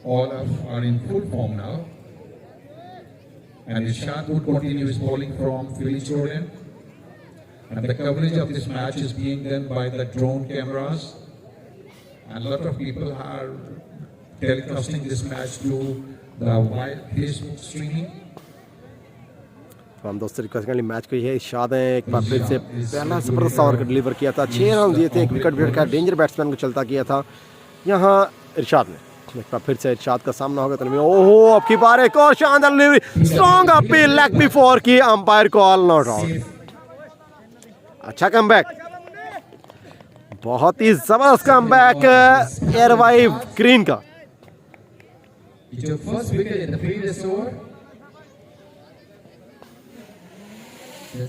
[SPEAKER 3] all are in full form now. And Irshad would continue his bowling from Philly Jordan. And the coverage of this match is being done by the drone cameras. And a lot of people are telecasting this match to the Facebook streaming.
[SPEAKER 1] तो हम दोस्तों request करेंगे match को ये इरशाद है एक बार फिर से पहला जबरदस्त ओवर का डिलीवर किया था, 6 रन दिए थे, 1 विकेट का डेंजर बैट्समैन को चलता किया था। यहाँ इरशाद ने। एक बार फिर से इरशाद का सामना होगा तनवीर। ओहो अब की बार एक और शानदार delivery, strong appeal, leg before की, अंपायर कॉल नॉट आउट। अच्छा कमबैक, बहुत ही जबरदस्त कमबैक एयरवाइव ग्रीन का।
[SPEAKER 4] He took first wicket in the previous over.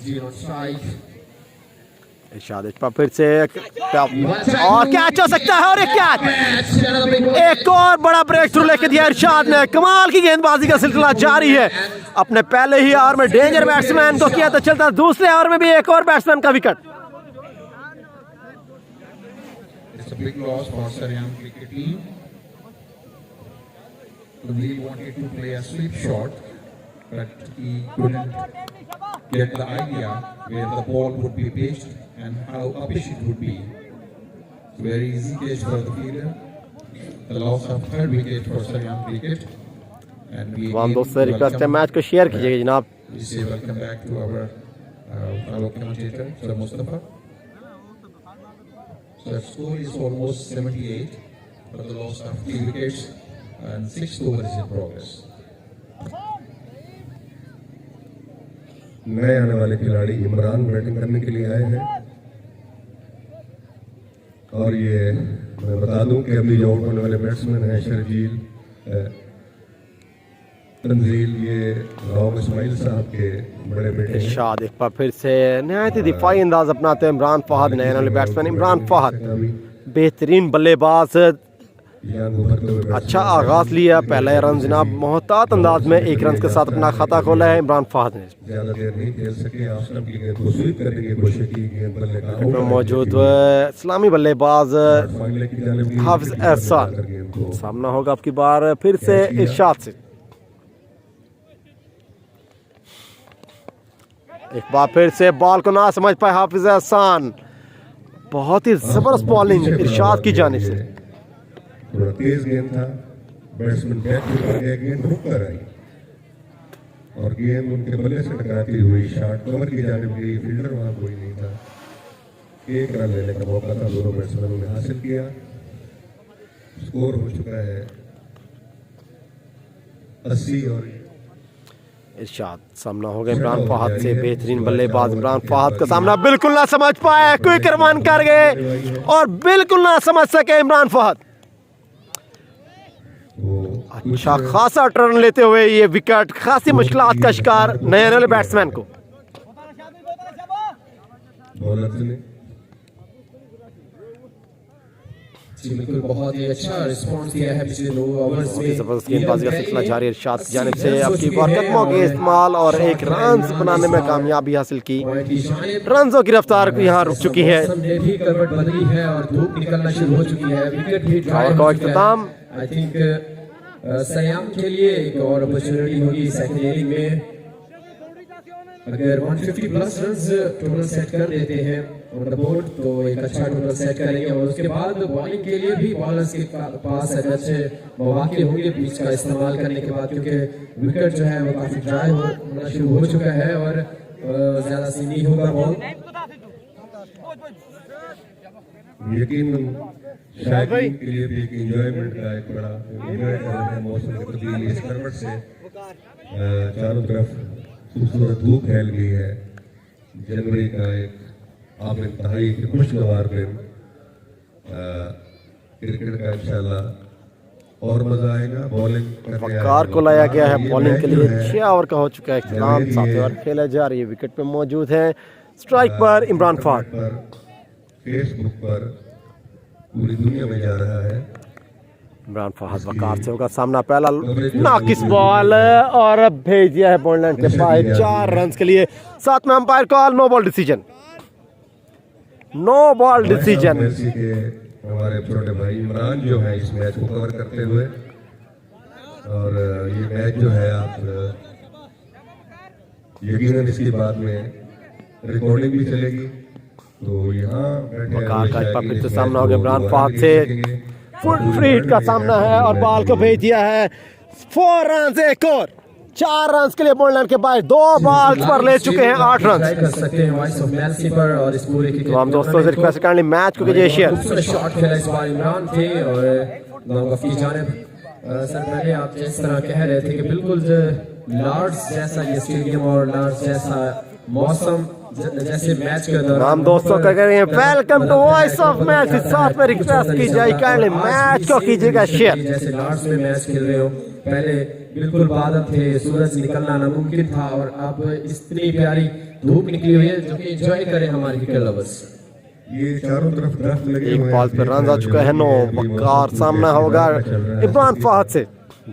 [SPEAKER 4] Zero strike.
[SPEAKER 1] इरशाद इस पर फिर से और कैच हो सकता है, और एक catch,
[SPEAKER 4] Catch, another big one.
[SPEAKER 1] एक और बड़ा ब्रेक थ्रू लेके दिया इरशाद ने। कमाल की गेंदबाजी का सिलसिला जारी है। अपने पहले ही ओवर में डेंजर बैट्समैन को किया तो चलता, दूसरे ओवर में भी एक और बैट्समैन का wicket.
[SPEAKER 3] It's a big loss for Saryam cricket team. He wanted to play a sweep shot, but he couldn't get the idea where the ball would be pitched and how uppish it would be. Very easy catch for the fielder. The loss of third wicket for Saryam cricket. And we
[SPEAKER 1] तमाम
[SPEAKER 3] again
[SPEAKER 1] दोस्तों से request है
[SPEAKER 3] welcome-
[SPEAKER 1] match को share कीजिएगा जनाब।
[SPEAKER 3] We say welcome back to our fellow commentator, Sir Mustafa. So the score is almost 78 for the loss of 3 wickets and 6th over is in progress.
[SPEAKER 2] नए आने वाले खिलाड़ी इमरान बैटिंग करने के लिए आए हैं, और ये मैं बता दूं कि अभी जो आउट होने वाले बैट्समैन हैं शर्जील तंजील, ये राव इस्माइल साहब के बड़े बेटे हैं।
[SPEAKER 1] इरशाद एक बार फिर से नहायत ही दिफाई अंदाज अपनाते हैं इमरान फहद, नए वाले बैट्समैन इमरान फहद, बेहतरीन बल्लेबाज। अच्छा आगाज लिया, पहले रन जनाब मोहतात अंदाज में 1 रन के साथ अपना खाता खोला है इमरान फहद ने।
[SPEAKER 2] ज्यादा देर नहीं खेल सके, आसनम की गेंद को स्वीप करने की कोशिश की, गेंद बल्ले का
[SPEAKER 1] में मौजूद इस्लामी बल्लेबाज
[SPEAKER 2] फाइनल की जानिब की
[SPEAKER 1] हाफिज एहसान।
[SPEAKER 2] गेंद को
[SPEAKER 1] सामना होगा आपकी बार फिर से इरशाद से। एक बार फिर से बॉल को ना समझ पाए हाफिज एहसान, बहुत ही जबरदस्त बॉलिंग इरशाद की जानिब से।
[SPEAKER 2] थोड़ा तेज गेंद था, बैट्समैन बैक कर गया, गेंद रुक कर आई और गेंद उनके बल्ले से टकराती हुई शॉट कवर की जानिब गई। फील्डर वहां कोई नहीं था, 1 रन लेने का मौका था, दोनों बैट्समैनों ने हासिल किया। स्कोर हो चुका है 80 और
[SPEAKER 1] इरशाद। सामना होगा इमरान फहद से, बेहतरीन बल्लेबाज इमरान फहद का सामना बिल्कुल ना समझ पाए, क्विक रन कर गए और बिल्कुल ना समझ सके इमरान फहद। अच्छा खासा टर्न लेते हुए ये विकेट खासी मुश्किलात का शिकार नए वाले बैट्समैन को।
[SPEAKER 2] बॉलर ने
[SPEAKER 4] बिल्कुल बहुत ही अच्छा रिस्पॉन्स दिया है पिछले 2 ओवर्स में।
[SPEAKER 1] जबरदस्त गेंदबाजी का सिलसिला जारी है इरशाद की जानिब से। आपकी बार कदमों के इस्तेमाल और 1 रन बनाने में कामयाबी हासिल की। रनों की रफ्तार यहाँ रुक चुकी है।
[SPEAKER 4] मौसम ने भी करवट बदली है और धूप निकलना शुरू हो चुकी है, विकेट भी ड्राई हो चुका है। आई थिंक सयाम के लिए एक और अपॉर्चुनिटी होगी सेकंड इनिंग में। अगर 150 प्लस रन्स टोटल सेट कर देते हैं ऑन द बोर्ड तो एक अच्छा टोटल सेट करेंगे, और उसके बाद बॉलिंग के लिए भी बॉलर्स के पास अच्छे मौके होंगे पिच का इस्तेमाल करने के बाद, क्योंकि विकेट जो है वो काफी ड्राई होना शुरू हो चुका है और ज्यादा सी नहीं होगा बॉल।
[SPEAKER 2] यकीन शायकीन के लिए भी एक एंजॉयमेंट का एक बड़ा एंजॉय कर रहे हैं मौसम की तब्दीली इस करवट से। चारों तरफ खूबसूरत धूप फैल गई है। जनवरी का एक आप इंतहाई खुशगवार दिन, क्रिकेट का इंशाल्लाह और मजा आएगा। बॉलिंग
[SPEAKER 1] वकार को लाया गया है बॉलिंग के लिए। 6 ओवर का हो चुका है इख्तिताम, 7 ओवर खेला जा रही है। विकेट पे मौजूद है स्ट्राइक पर इमरान फहद।
[SPEAKER 2] फेसबुक पर पूरी दुनिया में जा रहा है।
[SPEAKER 1] इमरान फहद वकार से होगा सामना, पहला नाकिस बॉल और अब भेज दिया है बॉललैंड के बाहर 4 रन के लिए। साथ में umpire call no ball decision, no ball decision.
[SPEAKER 2] हमारे छोटे भाई इमरान जो है इस मैच को कवर करते हुए, और ये मैच जो है आप यकीनन इसके बाद में रिकॉर्डिंग भी चलेगी। तो यहाँ
[SPEAKER 1] वकार का फिर से सामना हो गया इमरान फहद से। फुल फ्री हिट का सामना है और बॉल को भेज दिया है 4 रन। एक और 4 रन के लिए बॉललैंड के बाहर 2 बॉल्स पर ले चुके हैं 8 रन। तमाम दोस्तों से रिक्वेस्ट करनी मैच को कीजिए शेयर।
[SPEAKER 4] शॉट खेला इस बार इमरान थे और वफ की जानिब। सर पहले आप जिस तरह कह रहे थे कि बिल्कुल लॉर्ड्स जैसा ये स्टेडियम और लॉर्ड्स जैसा मौसम जैसे मैच के दौरान
[SPEAKER 1] हम दोस्तों का करेंगे welcome to voice of match. साथ में रिक्वेस्ट की जाए काइंडली मैच को कीजिएगा शेयर।
[SPEAKER 4] जैसे लॉर्ड्स में मैच खेल रहे हो, पहले बिल्कुल बादल थे, सूरज निकलना नामुमकिन था और अब इतनी प्यारी धूप निकली हुई है जो कि एंजॉय करें हमारे क्रिकेट लवर्स।
[SPEAKER 2] ये चारों तरफ दरख्त लगे
[SPEAKER 1] एक
[SPEAKER 2] हुए
[SPEAKER 1] बॉल पे रन आ चुका है 9। वकार सामना होगा इमरान फहद से।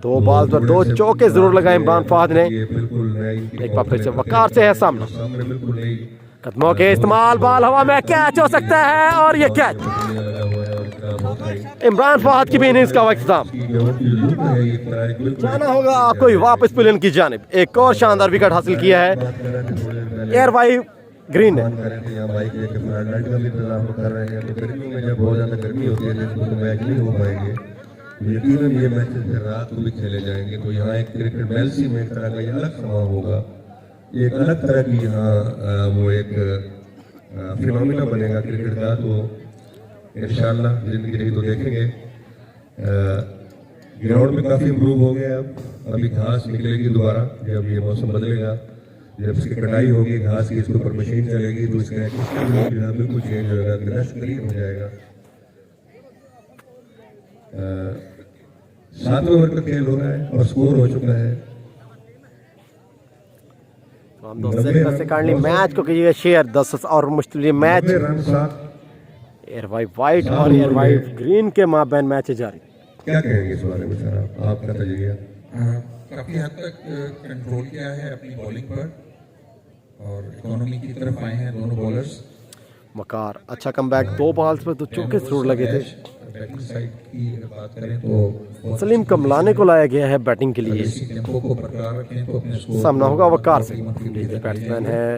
[SPEAKER 1] 2 बॉल पर 2 चौके जरूर लगाए इमरान फहद ने।
[SPEAKER 2] ये बिल्कुल नई
[SPEAKER 1] एक बार फिर से वकार से है सामना।
[SPEAKER 2] सामने बिल्कुल नई
[SPEAKER 1] कदमों के इस्तेमाल, बॉल हवा में कैच हो सकता है और ये कैच।
[SPEAKER 2] लगा हुआ है और इतना बहुत है
[SPEAKER 1] इमरान फहद की भी इनिंग्स का इख्तिताम।
[SPEAKER 2] ये लुक है, ये प्राइस बिल्कुल
[SPEAKER 1] जाना होगा आपको ही वापस पुलिन की जानिब। एक और शानदार विकेट हासिल किया है एयर वाई ग्रीन ने।
[SPEAKER 2] कर रहे थे यहाँ बाइक लेके फ्लड का भी इंतजाम कर रहे हैं। तो गर्मियों में जब बहुत ज्यादा गर्मी होती है तो मैच नहीं हो पाएंगे। यकीनन ये मैच फिर रात को भी खेले जाएंगे। तो यहाँ एक क्रिकेट मेलसी में एक तरह का ये अलग समा होगा, एक अलग तरह की यहाँ वो एक फिनोमिना बनेगा क्रिकेट का। तो इंशाल्लाह जिंदगी रही तो देखेंगे। ग्राउंड में काफी इम्प्रूव हो गया। अब अभी घास निकलेगी दोबारा जब ये मौसम बदलेगा, जब इसकी कटाई होगी घास की, इसके ऊपर मशीन चलेगी तो इसका बिल्कुल चेंज होगा, ग्रास क्लीन हो जाएगा। 7वें ओवर का खेल हो रहा है और स्कोर हो चुका है।
[SPEAKER 1] हम दोस्तों से काइंडली मैच को कीजिएगा शेयर। 10 और मुश्किल match
[SPEAKER 2] 90 run 7।
[SPEAKER 1] AR Y white और एयर वाई ग्रीन के माबैन मैच जारी।
[SPEAKER 2] क्या कहेंगे इस बारे में सर, आपका तजरिया?
[SPEAKER 3] काफी हद तक कंट्रोल किया है अपनी बॉलिंग पर और इकोनॉमी की तरफ आए हैं दोनों बॉलर्स।
[SPEAKER 1] वकार अच्छा कमबैक। 2 बॉल्स पर 2 चौके जरूर लगे थे।
[SPEAKER 3] बैटिंग साइड की अगर बात करें तो
[SPEAKER 1] सलीम कमलाने को लाया गया है बैटिंग के लिए।
[SPEAKER 3] इसी टेम्पो को बरकरार रखें तो अपने स्कोर
[SPEAKER 1] सामना होगा वकार से। बैट्समैन है।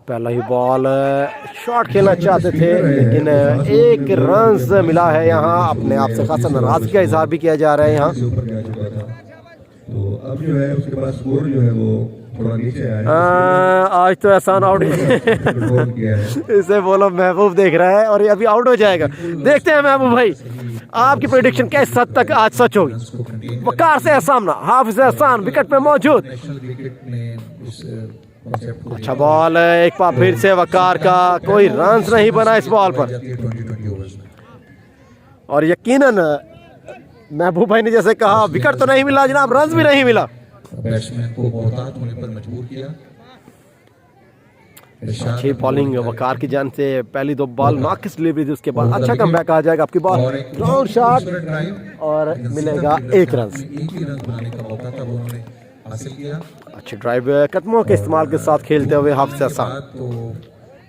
[SPEAKER 1] पहला ही बॉल शॉट खेलना चाहते थे लेकिन 1 रन मिला है। यहाँ अपने आप से खासा नाराजगी का इजहार भी किया जा रहा है यहाँ।
[SPEAKER 2] से ऊपर जा चुका था तो अब जो है उसके बाद स्कोर जो है वो थोड़ा नीचे आया
[SPEAKER 1] आज तो एहसान आउट
[SPEAKER 2] कंट्रोल किया है।
[SPEAKER 1] इसे बोलो महबूब देख रहा है और ये अभी आउट हो जाएगा। देखते हैं महबूब भाई आपकी प्रेडिक्शन किस हद तक आज सच होगी। वकार से है सामना, हाफिज एहसान विकेट पे मौजूद।
[SPEAKER 3] नेशनल क्रिकेट में इस कॉन्सेप्ट को
[SPEAKER 1] अच्छा बॉल है, एक बार फिर से वकार का। कोई रन नहीं बना इस बॉल पर
[SPEAKER 3] 20-20 ओवर्स में।
[SPEAKER 1] और यकीनन महबूब भाई ने जैसे कहा विकेट तो नहीं मिला जनाब, रन भी नहीं मिला।
[SPEAKER 3] बैट्समैन को मोहतात होने पर मजबूर किया।
[SPEAKER 1] अच्छी बॉलिंग वकार की जान से। पहली 2 बॉल नाकिस डिलीवरी थी, उसके बाद अच्छा कमबैक आ जाएगा आपकी बॉल। ग्राउंड शॉट और मिलेगा 1 रन।
[SPEAKER 3] एक ही रन बनाने का मौका था वो उन्होंने हासिल किया।
[SPEAKER 1] अच्छी ड्राइव कदमों के इस्तेमाल के साथ खेलते हुए हाफिज एहसान।
[SPEAKER 3] तो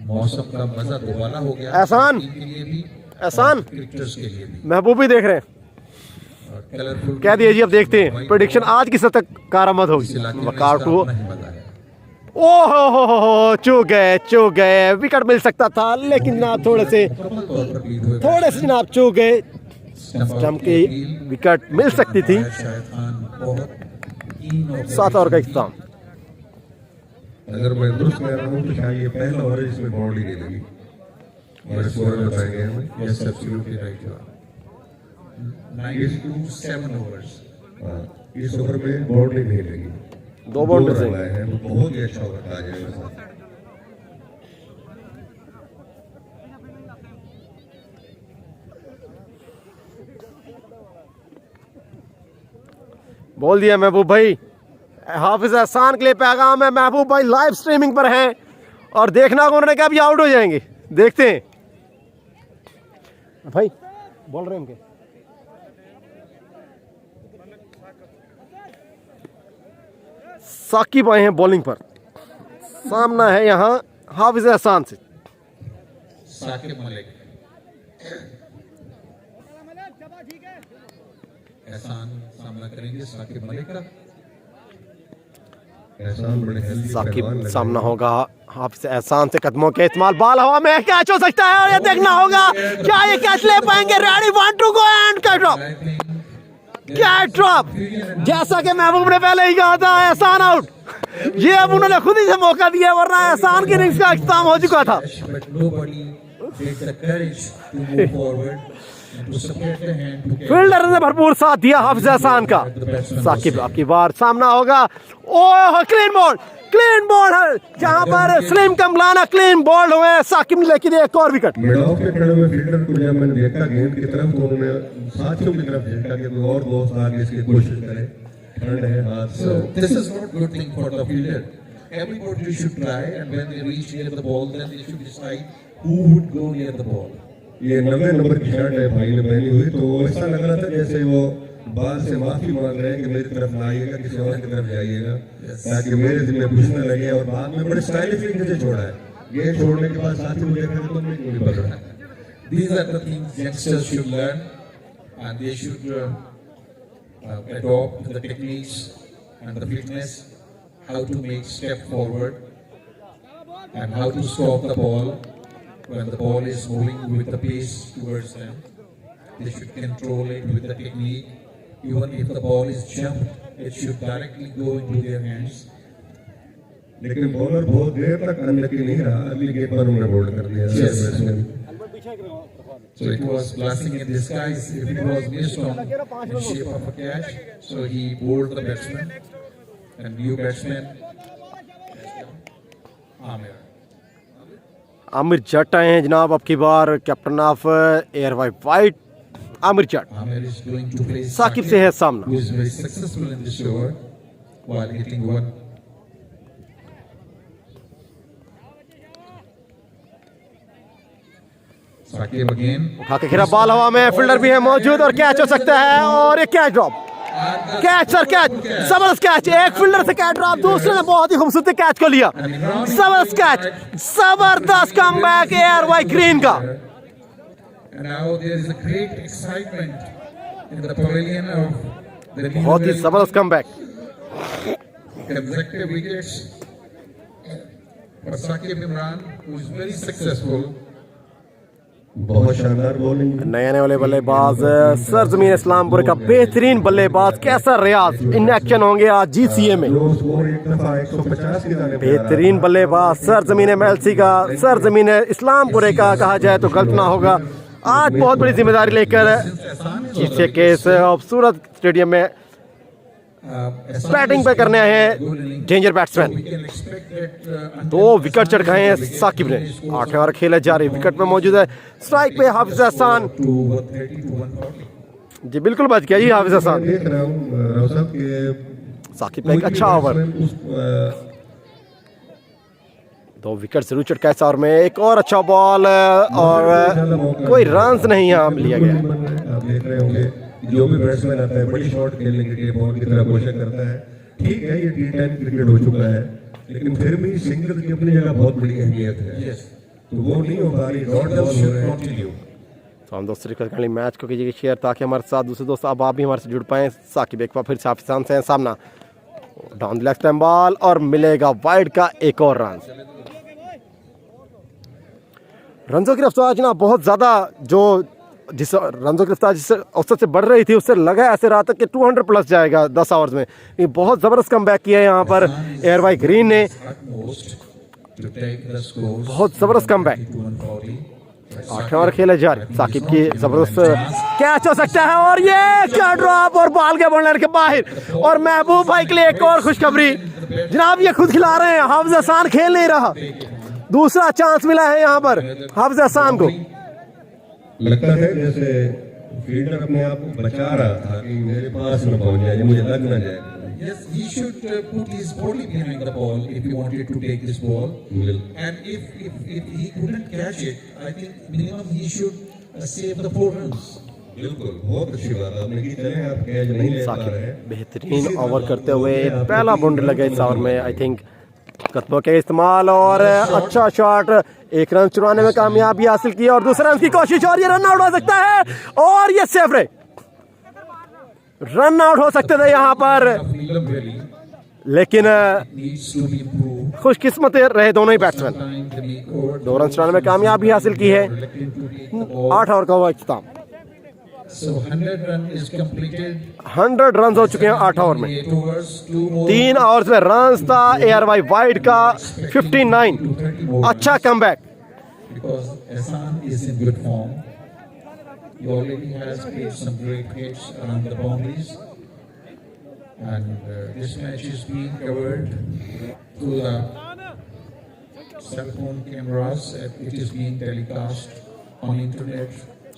[SPEAKER 3] मौसम का मजा दोबारा हो गया
[SPEAKER 1] एहसान
[SPEAKER 3] टीम के लिए भी,
[SPEAKER 1] एहसान
[SPEAKER 3] क्रिकेटर्स के लिए भी।
[SPEAKER 1] महबूब भी देख रहे हैं।
[SPEAKER 3] और कलरफुल
[SPEAKER 1] कह दिए जी, अब देखते हैं प्रेडिक्शन आज की सतक कारामद होगी। वकार को ओहो चूक गए। विकेट मिल सकता था लेकिन जनाब थोड़े से जनाब चूक गए। स्टंप की विकेट मिल सकती थी। 7 ओवर का इख्तिताम।
[SPEAKER 2] अगर मैं दुरुस्त कह रहा हूँ तो शायद ये पहला ओवर है जिसमें बाउंड्री नहीं लगी और स्कोर में बताएंगे हमें।
[SPEAKER 3] Yes, absolutely right. 9 to 7 overs.
[SPEAKER 2] इस ओवर में बाउंड्री नहीं लगी।
[SPEAKER 1] 2 बाउंड्री से
[SPEAKER 2] आए हैं तो बहुत ही अच्छा ओवर था आज मेरे साथ।
[SPEAKER 1] बोल दिया महबूब भाई। हाफिज एहसान के लिए पैगाम है, महबूब भाई लाइव स्ट्रीमिंग पर हैं और देखना होगा उन्होंने कहा अभी आउट हो जाएंगे। देखते हैं भाई बोल रहे हैं उनके। साकिब आए हैं बॉलिंग पर। सामना है यहाँ हाफिज एहसान से।
[SPEAKER 3] साकिब मलिक एहसान सामना करेंगे साकिब मलिक का।
[SPEAKER 1] साकिब सामना होगा हाफिज एहसान से। कदमों के इस्तेमाल, बॉल हवा में कैच हो सकता है और ये देखना होगा क्या ये कैच ले पाएंगे। Ready 1 to go and catch drop. जैसा कि महबूब ने पहले ही कहा था एहसान आउट। ये अब उन्होंने खुद ही से मौका दिया वरना एहसान की इनिंग्स का इख्तिताम हो चुका था।
[SPEAKER 3] to separate the hand to catch.
[SPEAKER 1] Fielder ने भरपूर साथ दिया हाफिज एहसान का। साकिब आपकी बार सामना होगा। ओह क्लीन बॉल है जहां पर सलीम कमलाना क्लीन बॉल हुए हैं। साकिब ने लेके दिया एक और विकेट।
[SPEAKER 2] मिड ऑफ पे खड़े हुए फील्डर को जब मैंने देखा गेंद की तरफ तो उन्होंने साथियों की तरफ देखा कि कोई और दोस्त आगे इसकी कोशिश करे। ठंड है हाथ
[SPEAKER 3] So this is not good thing for the fielder. Everybody should try, and when they reach near the ball, then they should decide who would go near the ball.
[SPEAKER 2] ये 90 नंबर की शर्ट है भाई ने पहनी हुई तो ऐसा लग रहा था जैसे वो बाल से माफी मांग रहे हैं कि मेरी तरफ ना आइएगा किसी और की तरफ जाइएगा ताकि मेरे दिल में कुछ न लगे। और बाद में बड़े स्टाइलिश तरीके से छोड़ा है। ये छोड़ने के बाद साथी मुझे कहते तो मैं क्यों नहीं पकड़ रहा।
[SPEAKER 3] These are the things youngsters should learn, and they should adopt the techniques and the fitness, how to make step forward, and how to stop the ball when the ball is moving with the pace towards them. They should control it with the technique. Even if the ball is jumped, it should directly go into their hands.
[SPEAKER 2] लेकिन bowler बहुत देर तक unlucky नहीं रहा। अगली गेंद पर उन्होंने bold कर दिया।
[SPEAKER 3] So it was blessing in disguise. If it was missed on in shape of a catch, so he bowled the batsman, and new batsman, Amir.
[SPEAKER 1] Aamir जट आए हैं जनाब अब की बार captain of air white Amir Jat.
[SPEAKER 3] Amir is going to play
[SPEAKER 1] Saqib से है सामना।
[SPEAKER 3] who is very successful in this over while hitting one. Sakib again.
[SPEAKER 1] उठा के खेला बॉल हवा में। फील्डर भी है मौजूद और कैच हो सकता है और एक catch drop. Catch sir catch जबरदस्त कैच। एक फील्डर से कैच ड्रॉप दूसरे ने बहुत ही खूबसूरती कैच को लिया। जबरदस्त कैच जबरदस्त कमबैक एयर वाइट ग्रीन का।
[SPEAKER 3] And now there is a great excitement in the pavilion of the new
[SPEAKER 1] बहुत ही जबरदस्त comeback.
[SPEAKER 3] consecutive wickets for Sakib Imran, who is very successful.
[SPEAKER 2] बहुत शानदार बॉलिंग।
[SPEAKER 1] नए आने वाले बल्लेबाज सरजमीन इस्लामपुर का बेहतरीन बल्लेबाज कैसर रियाज इन एक्शन होंगे आज जीसीए में।
[SPEAKER 2] जो स्कोर एक दफा 150 की दाने पे
[SPEAKER 1] बेहतरीन बल्लेबाज सरजमीन एमएलसी का सरजमीन इस्लामपुर का कहा जाए तो गलत ना होगा। आज बहुत बड़ी जिम्मेदारी लेकर जीसीए के इस खूबसूरत स्टेडियम में बैटिंग पे करने आए हैं danger batsman.
[SPEAKER 3] We can expect that
[SPEAKER 1] 2 wicket चढ़काए हैं साकिब ने। 8 ओवर खेले जा रही विकेट पे मौजूद है। स्ट्राइक पे हाफिज एहसान।
[SPEAKER 3] to 130 to 140.
[SPEAKER 1] जी बिल्कुल बच गया जी हाफिज एहसान।
[SPEAKER 2] देख रहा हूँ राव साहब के
[SPEAKER 1] साकिब का एक अच्छा ओवर। 2 विकेट जरूर चटका इस ओवर में। एक और अच्छा बॉल और कोई रन नहीं यहाँ लिया गया।
[SPEAKER 2] आप देख रहे होंगे जो भी बैट्समैन आता है बड़ी शॉट खेलने के लिए बॉल की तरह कोशिश करता है। ठीक है ये T10 क्रिकेट हो चुका है लेकिन फिर भी सिंगल की अपनी जगह बहुत बड़ी अहमियत है। तो वो नहीं हो पा रही। डॉट बॉल हो रहे हैं।
[SPEAKER 1] तो हम दोस्तों रिक्वेस्ट करेंगे मैच को कीजिए शेयर ताकि हमारे साथ दूसरे दोस्त अब आप भी हमारे से जुड़ पाएँ। साकिब एक बार फिर से हाफिज एहसान से सामना डाउन लेफ्ट टाइम बॉल और मिलेगा वाइड का एक और रन। रनों की रफ्तार जनाब बहुत ज़्यादा जो जिस रनों की रफ्तार जिससे औसत से बढ़ रही थी उससे लगा ऐसे रहा था कि 200 प्लस जाएगा 10 ओवर्स में। ये बहुत ज़बरदस्त कमबैक किया है यहाँ पर एयर वाइट ग्रीन ने।
[SPEAKER 3] Utmost to take the scores
[SPEAKER 1] बहुत ज़बरदस्त कमबैक।
[SPEAKER 3] 140.
[SPEAKER 1] 8 ओवर खेले जा रहे। साकिब की जबरदस्त कैच हो सकता है और ये क्या ड्रॉप और बॉल के बॉलर के बाहर। और महबूब भाई के लिए एक और खुशखबरी जनाब ये खुद खिला रहे हैं। हाफिज एहसान खेल नहीं रहा। दूसरा चांस मिला है यहाँ पर हाफिज एहसान को।
[SPEAKER 2] लगता है जैसे फील्डर अपने आप को बचा रहा था कि मेरे पास न पहुंच जाए मुझे लग न जाए।
[SPEAKER 3] Yes, he should put his body behind the ball if he wanted to take this ball. And if he couldn't catch it, I think minimum he should save the 4 runs.
[SPEAKER 2] बिल्कुल बहुत अच्छी बात आपने की। चले आप कैच नहीं ले पा रहे हैं।
[SPEAKER 1] बेहतरीन ओवर करते हुए पहला बाउंड्री लगा इस ओवर में। आई थिंक कदमों के इस्तेमाल और अच्छा शॉट। एक रन चुराने में कामयाबी हासिल की और दूसरे रन की कोशिश और ये रन आउट हो सकता है और ये सेफ रहे। रन आउट हो सकते थे यहाँ पर
[SPEAKER 3] Neelam Valley
[SPEAKER 1] लेकिन
[SPEAKER 3] needs to be improved.
[SPEAKER 1] खुशकिस्मत रहे दोनों ही batsman.
[SPEAKER 3] Time to make over
[SPEAKER 1] 2 run चुराने में कामयाबी हासिल की है।
[SPEAKER 3] reluctant to take the ball.
[SPEAKER 1] 8 over का हुआ इख्तिताम।
[SPEAKER 3] So 100 run is completed.
[SPEAKER 1] 100 run हो चुके हैं 8 ओवर में।
[SPEAKER 3] 8 overs, 2 more.
[SPEAKER 1] 3 ओवर्स में रन था एयर वाइड का 59। अच्छा comeback.
[SPEAKER 3] Because Ehsan is in good form. He already has played some great hits around the boundaries. And this match is being covered through the cell phone cameras. It is being telecast on internet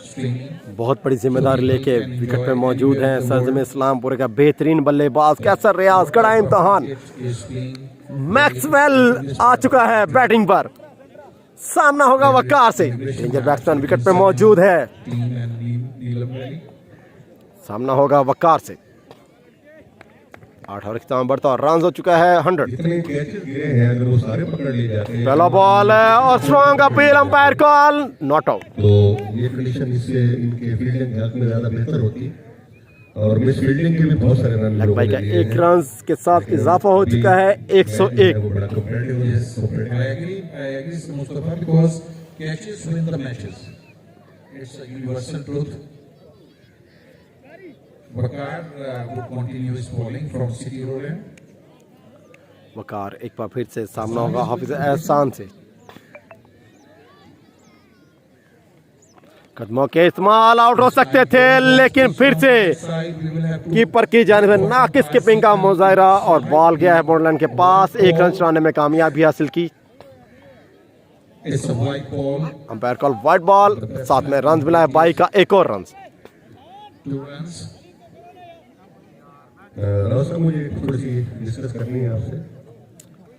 [SPEAKER 3] streaming.
[SPEAKER 1] बहुत बड़ी जिम्मेदारी लेके wicket पे मौजूद हैं सरजम इस्लामपुर का बेहतरीन बल्लेबाज कैसर रियाज। कड़ा इम्तहान,
[SPEAKER 3] It is being
[SPEAKER 1] मैक्सवेल आ चुका है बैटिंग पर, सामना होगा वकार से। डेंजर बैट्समैन विकेट पे मौजूद है,
[SPEAKER 3] team and Neelam Valley.
[SPEAKER 1] सामना होगा वकार से। 8 ओवर खिताब बढ़ता और रन हो चुका है 100।
[SPEAKER 2] इतने कैचेस गिरे हैं, अगर वो सारे पकड़ लिए जाते हैं
[SPEAKER 1] पहला बॉल है और strong appeal, umpire call, not out.
[SPEAKER 2] तो ये कंडीशन इससे इनके फील्डिंग के हक में ज्यादा बेहतर होती और मिस फील्डिंग के भी बहुत सारे रन
[SPEAKER 1] लग भाई का 1 रन के साथ इजाफा हो चुका है 101।
[SPEAKER 2] वो बड़ा competitive है,
[SPEAKER 3] Yes, I agree, Mustafa, because catches win the matches. It's a universal truth. Bakar would continue his bowling from City Road.
[SPEAKER 1] वकार एक बार फिर से सामना होगा हाफिज एहसान से। कदमों के इस्तेमाल आउट हो सकते थे, लेकिन फिर से
[SPEAKER 3] Side we will have to.
[SPEAKER 1] Keeper की जानिब से नाकिस कीपिंग का मुजाहरा और बॉल गया है बॉर्डरलाइन के पास। 1 रन चुराने में कामयाबी हासिल की।
[SPEAKER 3] It's a white ball,
[SPEAKER 1] umpire call wide ball, साथ में रन मिला है 22 का 1 और रन।
[SPEAKER 3] 2 runs.
[SPEAKER 2] राव साहब, मुझे थोड़ी सी डिस्कस करनी है आपसे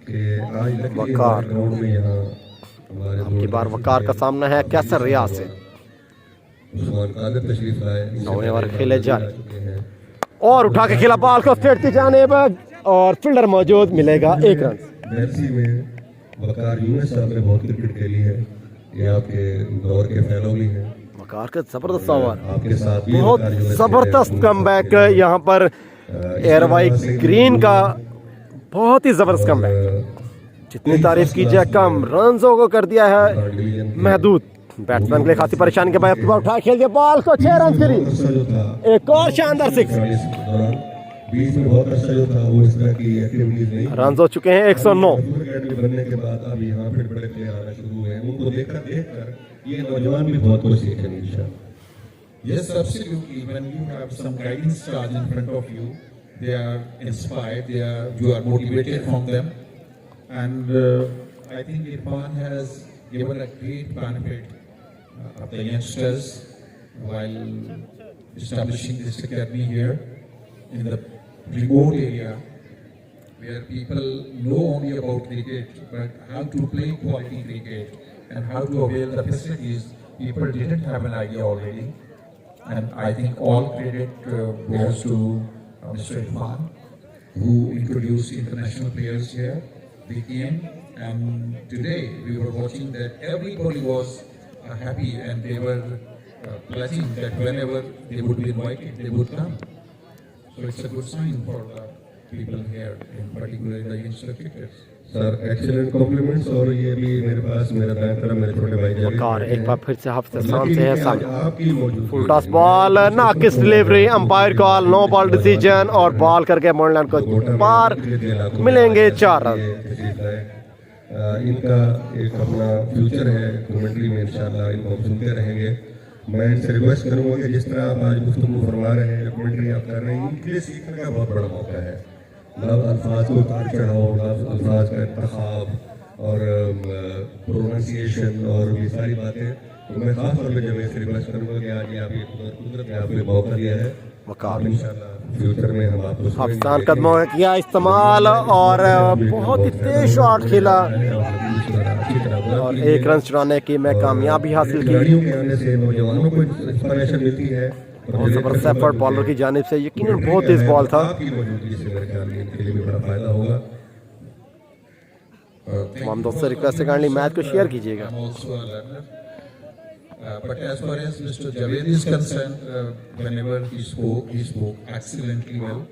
[SPEAKER 2] कि आज लकीली
[SPEAKER 1] वकार।
[SPEAKER 2] ग्राउंड में यहाँ हमारे
[SPEAKER 1] अब की बार वकार का सामना है कैसर रियाज से।
[SPEAKER 2] उस्मान कादिर तशरीफ लाए,
[SPEAKER 1] 9 ओवर खेले जा रहे
[SPEAKER 2] चुके हैं।
[SPEAKER 1] और उठा के खेला बॉल को स्ट्रेट की जानिब और फील्डर मौजूद, मिलेगा 1 रन।
[SPEAKER 2] मेलसी में वकार यूनुस साहब ने बहुत क्रिकेट खेली है, ये आपके दौर के फेलो भी हैं।
[SPEAKER 1] वकार का जबरदस्त ओवर,
[SPEAKER 2] आपके साथ भी
[SPEAKER 1] बहुत
[SPEAKER 2] वकार यूनुस
[SPEAKER 1] जबरदस्त
[SPEAKER 2] खेले हैं।
[SPEAKER 1] कमबैक यहाँ पर एयरवाई ग्रीन का, बहुत ही जबरदस्त कमबैक। जितनी तारीफ की जाए कम, रनों को कर दिया है महदूद। बैट्समैन के लिए खासी परेशानी के बाद उठा खेल दिया बॉल को, 6 रन करी,
[SPEAKER 2] अरसा जो था
[SPEAKER 1] एक और शानदार 6।
[SPEAKER 2] इस दौरान बीच में बहुत अरसा जो था वो इस तरह की एक्टिविटीज नहीं।
[SPEAKER 1] रन हो चुके हैं 109।
[SPEAKER 2] अकेडमी बनने के बाद अब यहाँ फिर बड़े प्लेयर आना शुरू हुए हैं, उनको देखकर ये नौजवान भी बहुत कुछ सीखेंगे इंशाल्लाह।
[SPEAKER 3] Yes, absolutely. When you have some guiding stars in front of you, they are inspired. You are motivated from them, and I think Irfan has given a great benefit of the youngsters while establishing this academy here in the remote area where people know only about cricket, but how to play quality cricket and how to avail the facilities. People didn't have an idea already. And I think all credit goes to Mr. Irfan, who introduced international players here. They came, and today we were watching that everybody was happy, and they were pledging that whenever they would be invited, they would come. So it's a good sign for the people here, in particular the youngster cricketers.
[SPEAKER 2] Sir excellent compliments. और ये भी मेरे पास मेरा bank तरफ मेरे छोटे भाई जलील
[SPEAKER 1] वकार एक बार फिर से हाफिज एहसान से है सामने।
[SPEAKER 2] आपकी मौजूदगी
[SPEAKER 1] फुल टॉस बॉल, नाकिस delivery, umpire call, no ball decision और बॉल करके बॉर्डरलाइन को पार, मिलेंगे 4 रन।
[SPEAKER 2] इनका एक अपना फ्यूचर है कमेंट्री में, इंशाल्लाह इनको हम सुनते रहेंगे। मैं इनसे रिक्वेस्ट करूंगा कि जिस तरह आप आज गुफ्तगू फरमा रहे हैं, कमेंट्री आप कर रहे हैं, इनके लिए सीखने का बहुत बड़ा मौका है। लफ्ज़ अल्फाज को उतार चढ़ाओ, अल्फाज का इंतखाब और प्रोनाउंसिएशन और ये सारी बातें, तो मैं खास तौर पर जब इनसे रिक्वेस्ट करूंगा कि आज ये आप कुदरत ने आपको मौका दिया है,
[SPEAKER 1] वकार
[SPEAKER 2] इंशाल्लाह फ्यूचर में हम आपको
[SPEAKER 1] पाकिस्तान कदमों में किया इस्तेमाल और बहुत ही तेज शॉट खेला और 1 रन चुराने की मैं कामयाबी हासिल की।
[SPEAKER 2] खिलाड़ियों के आने से नौजवानों को इंस्पिरेशन मिलती है।
[SPEAKER 1] बहुत जबरदस्त एफर्ट बॉलर की जानिब से, यकीनन बहुत तेज बॉल था।
[SPEAKER 2] आपकी मौजूदगी से मेरे ख्याल में इनके लिए भी बड़ा फायदा होगा।
[SPEAKER 1] तमाम दोस्तों रिक्वेस्ट करने मैच को शेयर कीजिएगा।
[SPEAKER 3] I'm also a learner. But as far as Mr. Javed is concerned, whenever he spoke excellently well.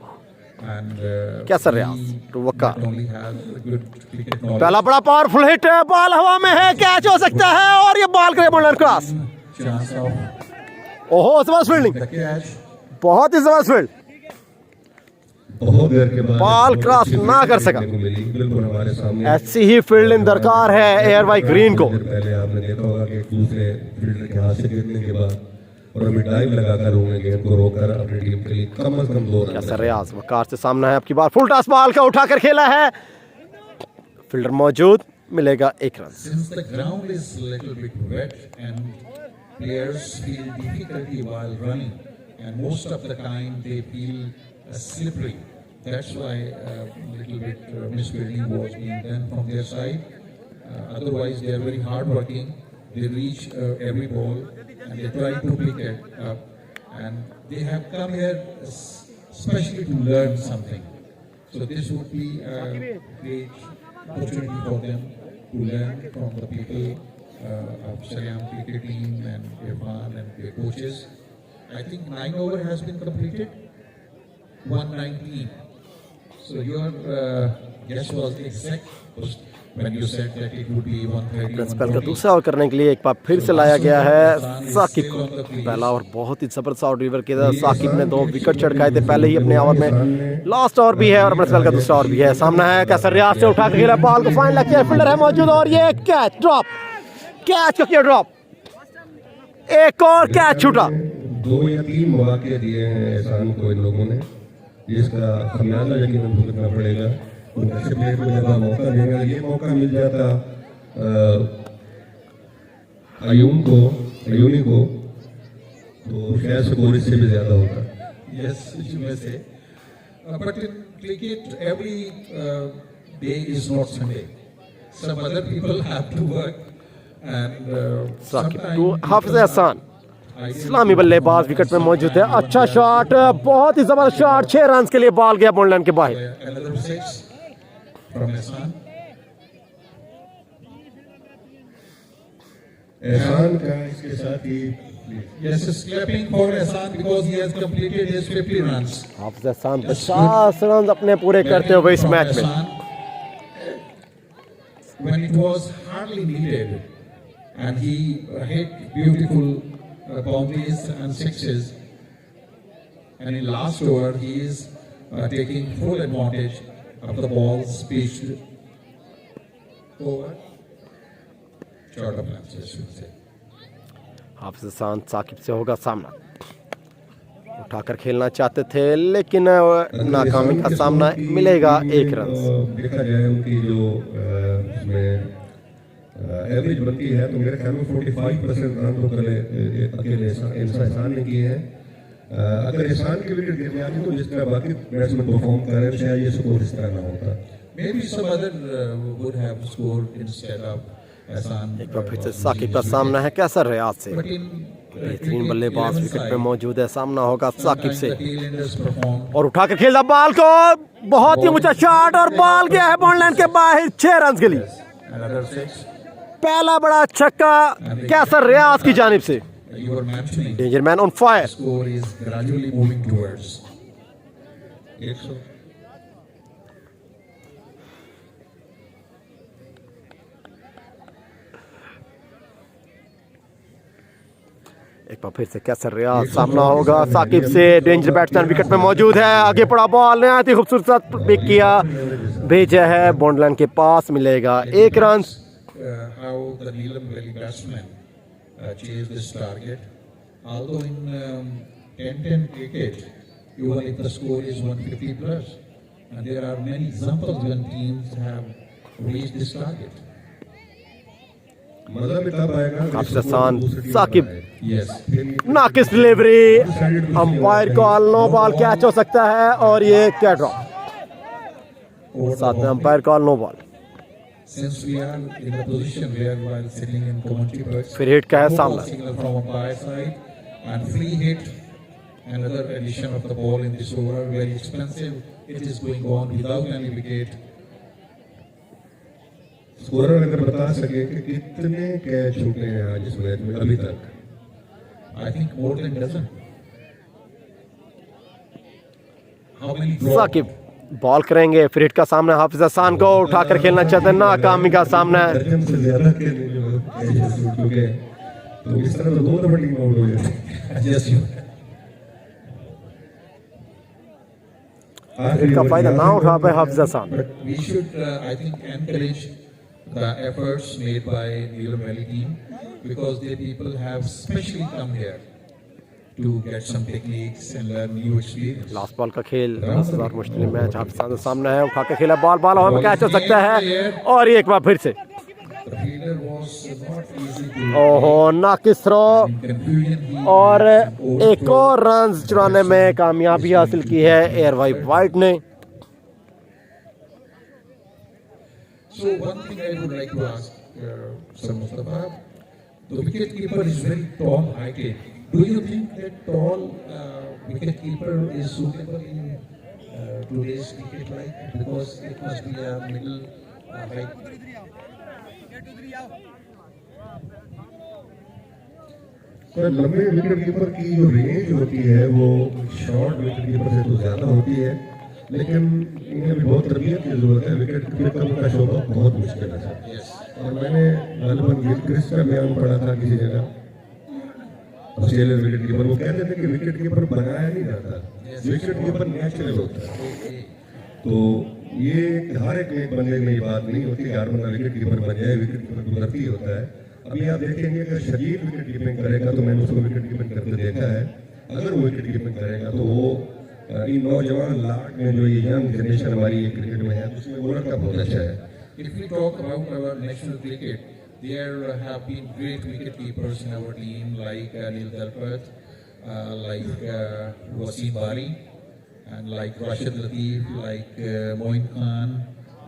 [SPEAKER 3] And
[SPEAKER 1] Qaiser Riaz to Waqar,
[SPEAKER 3] not only has a good cricket knowledge,
[SPEAKER 1] पहला बड़ा पावरफुल हिट है, ball हवा में है, catch हो सकता है और ये बॉल करे बॉलर क्रॉस।
[SPEAKER 3] chance of
[SPEAKER 1] ओहो जबरदस्त फील्डिंग,
[SPEAKER 3] the catch.
[SPEAKER 1] बहुत ही जबरदस्त फील्ड,
[SPEAKER 2] बहुत देर के बाद
[SPEAKER 1] बॉल क्रॉस ना कर सका।
[SPEAKER 2] बिल्कुल हमारे सामने
[SPEAKER 1] ऐसी ही फील्डिंग दरकार है एयरवाई ग्रीन को।
[SPEAKER 2] पहले आपने देखा होगा कि एक दूसरे फील्डर के हाथ से गिरने के बाद और अभी डाइव लगाकर उन्होंने गेंद को रोककर अपनी टीम के लिए कम से कम 2 रन
[SPEAKER 1] कैसर रियाज वकार से सामना है, आपकी बार फुल टॉस बॉल का उठाकर खेला है, फील्डर मौजूद, मिलेगा 1 run.
[SPEAKER 3] Since the ground is little bit wet and players feel difficulty while running, and most of the time they feel slippery. That's why little bit misfielding was being done from their side. Otherwise, they are very hard working. They reach every ball and they try to pick it up. And they have come here especially to learn something. So this would be a great opportunity for them to learn from the people of Siam cricket team and Irfan and their coaches. I think 9 over has been completed. 119. So your guess was exact when you said that it would be 130.
[SPEAKER 1] Principal का दूसरा over करने के लिए एक बार फिर से लाया गया है साकिब को। पहला ओवर बहुत ही जबरदस्त आउट रिवर के साकिब ने 2 विकेट चटकाए थे पहले ही अपने ओवर में। लास्ट ओवर भी है और प्रिंसिपल का दूसरा ओवर भी है। सामना है कैसर रियाज से उठा के खेला, बॉल को फाइन लग गया, फील्डर है मौजूद और ये कैच ड्रॉप, कैच का किया ड्रॉप, एक और कैच छूटा।
[SPEAKER 2] 2 या 3 मौके दिए हैं एहसान को इन लोगों ने, जिसका खमियाजा यकीनन भुगतना पड़ेगा। उनके अच्छे प्लेयर को जब मौका देगा, ये मौका मिल जाता अयूनी को तो शायद स्कोर इससे भी ज्यादा होता।
[SPEAKER 3] Yes, you may say. But in cricket, every day is not Sunday. Some other people have to work, and
[SPEAKER 1] Saqib
[SPEAKER 3] sometimes
[SPEAKER 1] to Hafiz Ehsan इस्लामी बल्लेबाज विकेट पे मौजूद है। अच्छा शॉट, बहुत ही जबरदस्त शॉट, 6 रन के लिए बॉल गया बॉल लाइन के बाहर।
[SPEAKER 3] another 6 from Hassan.
[SPEAKER 2] एहसान का इसके साथ ही
[SPEAKER 3] Yes, is clapping for Hassan because he has completed his 50 runs.
[SPEAKER 1] हाफिज एहसान 50 रन अपने पूरे करते हुए इस मैच में।
[SPEAKER 3] When it was hardly needed, and he hit beautiful boundaries and sixes, and in last over he is taking full advantage of the balls pitched over short of length, I should say.
[SPEAKER 1] हाफिज एहसान साकिब से होगा सामना, उठाकर खेलना चाहते थे लेकिन नाकामी का सामना, मिलेगा 1 रन।
[SPEAKER 2] देखा जाए उनकी जो उसमें एवरेज बनती है तो मेरे ख्याल में 45% रन तो अकेले एहसान ने किए हैं। अगर एहसान की विकेट गिर जाती तो जिस तरह बाकी बैट्समैन परफॉर्म कर रहे थे शायद ये स्कोर इस तरह ना होता।
[SPEAKER 3] Maybe some other would have scored instead of Hassan.
[SPEAKER 1] एक बार फिर से साकिब का सामना है कैसर रियाज से,
[SPEAKER 3] But in
[SPEAKER 1] बेहतरीन बल्लेबाज विकेट पे मौजूद है। सामना होगा साकिब से
[SPEAKER 3] the tail-enders performed.
[SPEAKER 1] और उठा के खेला बॉल को, बहुत ही ऊंचा शॉट और बॉल गया है बॉल लाइन के बाहर 6 रन के लिए।
[SPEAKER 3] Another 6.
[SPEAKER 1] पहला बड़ा छक्का कैसर रियाज की जानिब से।
[SPEAKER 3] You were mentioning
[SPEAKER 1] danger man on fire.
[SPEAKER 3] score is gradually moving towards
[SPEAKER 2] 100
[SPEAKER 1] एक बार फिर से कैसर रियाज, सामना होगा साकिब से, डेंजर बैट्समैन विकेट पे मौजूद है, आगे पड़ा बॉल नहायत ही खूबसूरत पिक किया, भेजा है बॉन्ड लाइन के पास, मिलेगा 1 run.
[SPEAKER 3] how the Neelam Valley batsmen chase this target. Although in 10-10 cricket, even if the score is 150 plus, and there are many examples when teams have reached this target.
[SPEAKER 2] मजा भी तब आएगा
[SPEAKER 1] Hafiz Ehsan, Saqib,
[SPEAKER 3] Yes.
[SPEAKER 1] नाकिस delivery, umpire call, no ball catch हो सकता है और ये क्या ड्रॉप, साथ में umpire call no ball.
[SPEAKER 3] Since we are in the position where while sitting in commentary box,
[SPEAKER 1] फिर हिट का है
[SPEAKER 3] no
[SPEAKER 1] सामना।
[SPEAKER 3] ball signal from umpire side and free hit, another addition of the ball in this over, very expensive. It is going on without any wicket.
[SPEAKER 2] Scorer अगर बता सके कि कितने catch छूटे हैं आज इस मैच में अभी तक।
[SPEAKER 3] I think more than dozen. How many drops?
[SPEAKER 1] Saqib ball करेंगे, फिर हिट का सामना, हाफिज एहसान को उठाकर खेलना चाहते हैं, नाकामी का सामना है।
[SPEAKER 2] दर्जन से ज्यादा के जो कैचेस छूट चुके हैं तो इस तरह तो 2 नंबर टीम आउट हो जाती।
[SPEAKER 3] Yes, you.
[SPEAKER 1] हिट का फायदा ना उठा पाए हाफिज एहसान।
[SPEAKER 3] But we should, I think, encourage the efforts made by Neelam Valley team because the people have specially come here to get some techniques and learn new experience.
[SPEAKER 1] Last ball का खेल 10,000 मुश्किल match हाफिज साहब सामने है, उठा के खेला ball, ball हवा में कैच हो सकता है और ये एक बार फिर से
[SPEAKER 3] The fielder was not easy to
[SPEAKER 1] ओहो नाकिस थ्रो
[SPEAKER 3] confusion. He
[SPEAKER 1] और एक और रन चुराने में कामयाबी हासिल की है एयर वाइट ने।
[SPEAKER 3] So one thing I would like to ask Sir Mustafa, the wicket keeper is very tall, heighted. Do you think that tall wicket keeper is suitable in today's cricket life? Because it must be a middle height.
[SPEAKER 2] तो लंबे wicket keeper की जो range होती है वो short wicket keeper से तो ज्यादा होती है, लेकिन इन्हें भी बहुत तरबियत की जरूरत है। विकेट कीपर का शोबा बहुत मुश्किल है सर। और मैंने गालिबन गिलक्रिस्ट का बयान पढ़ा था किसी जगह, ऑस्ट्रेलियन विकेट कीपर, वो कहते थे कि विकेट कीपर बनाया नहीं जाता, विकेट कीपर नेचुरल होता है। तो ये हर एक बंदे में ये बात नहीं होती हर बंदा विकेट कीपर बन जाए, विकेट कीपर कुदरती होता है। अभी आप देखेंगे अगर शरीर विकेट कीपिंग करेगा तो मैंने उसको विकेट कीपिंग करते देखा है, अगर वो विकेट कीपिंग करेगा तो वो इन नौजवान लाट में जो ये यंग जनरेशन हमारी ये क्रिकेट में है उसमें वो लड़का बहुत अच्छा है।
[SPEAKER 3] If we talk about our national cricket, there have been great wicket keepers in our team like Anil Darpat, like Wasim Bari, and like Rashid Latif, like Moin Khan,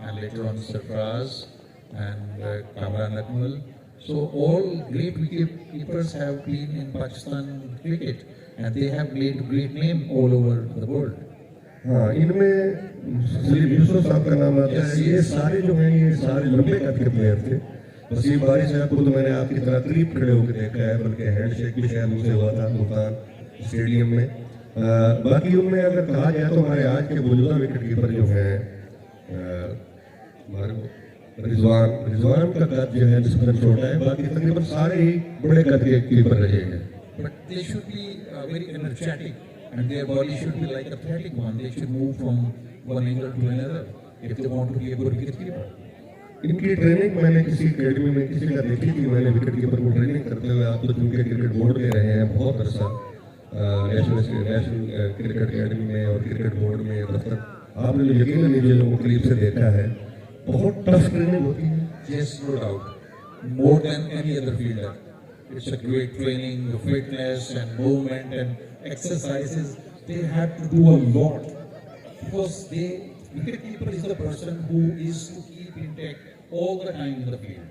[SPEAKER 3] and later on Sarfraz and Kamran Akmal. So all great wicket keepers have been in Pakistan cricket, and they have made great name all over the world.
[SPEAKER 2] हाँ, इनमें सलीम यूसुफ साहब का नाम आता है। ये सारे जो हैं ये सारे लंबे कद के प्लेयर थे। वसीम बारी साहब को तो मैंने आपकी तरह करीब खड़े होकर देखा है, बल्कि हैंडशेक भी शायद उनसे हुआ था मुल्तान स्टेडियम में। बाकी उनमें अगर कहा जाए तो हमारे आज के मौजूदा विकेट कीपर जो हैं हमारे रिजवान का कद जो है निस्बतन छोटा है, बाकी तकरीबन सारे ही बड़े कद के कीपर रहे हैं।
[SPEAKER 3] But they should be very energetic, and their body should be like a athletic one. They should move from one angle to another if they want to be a good wicket keeper.
[SPEAKER 2] इनकी training मैंने किसी academy में किसी का देखी थी, मैंने wicket keeper को ट्रेनिंग करते हुए। आप तो चूंकि क्रिकेट बोर्ड में रहे हैं बहुत अरसा, नेशनल क्रिकेट एकेडमी में और क्रिकेट बोर्ड में दफ्तर, आपने जो यकीन नहीं चीज़ों को करीब से देखा है, बहुत टफ ट्रेनिंग होती है।
[SPEAKER 3] Yes, no doubt. More than any other fielder. It's a great training, fitness and movement and exercises. They have to do a lot because wicketkeeper is the person who is to keep intact all the time in the field.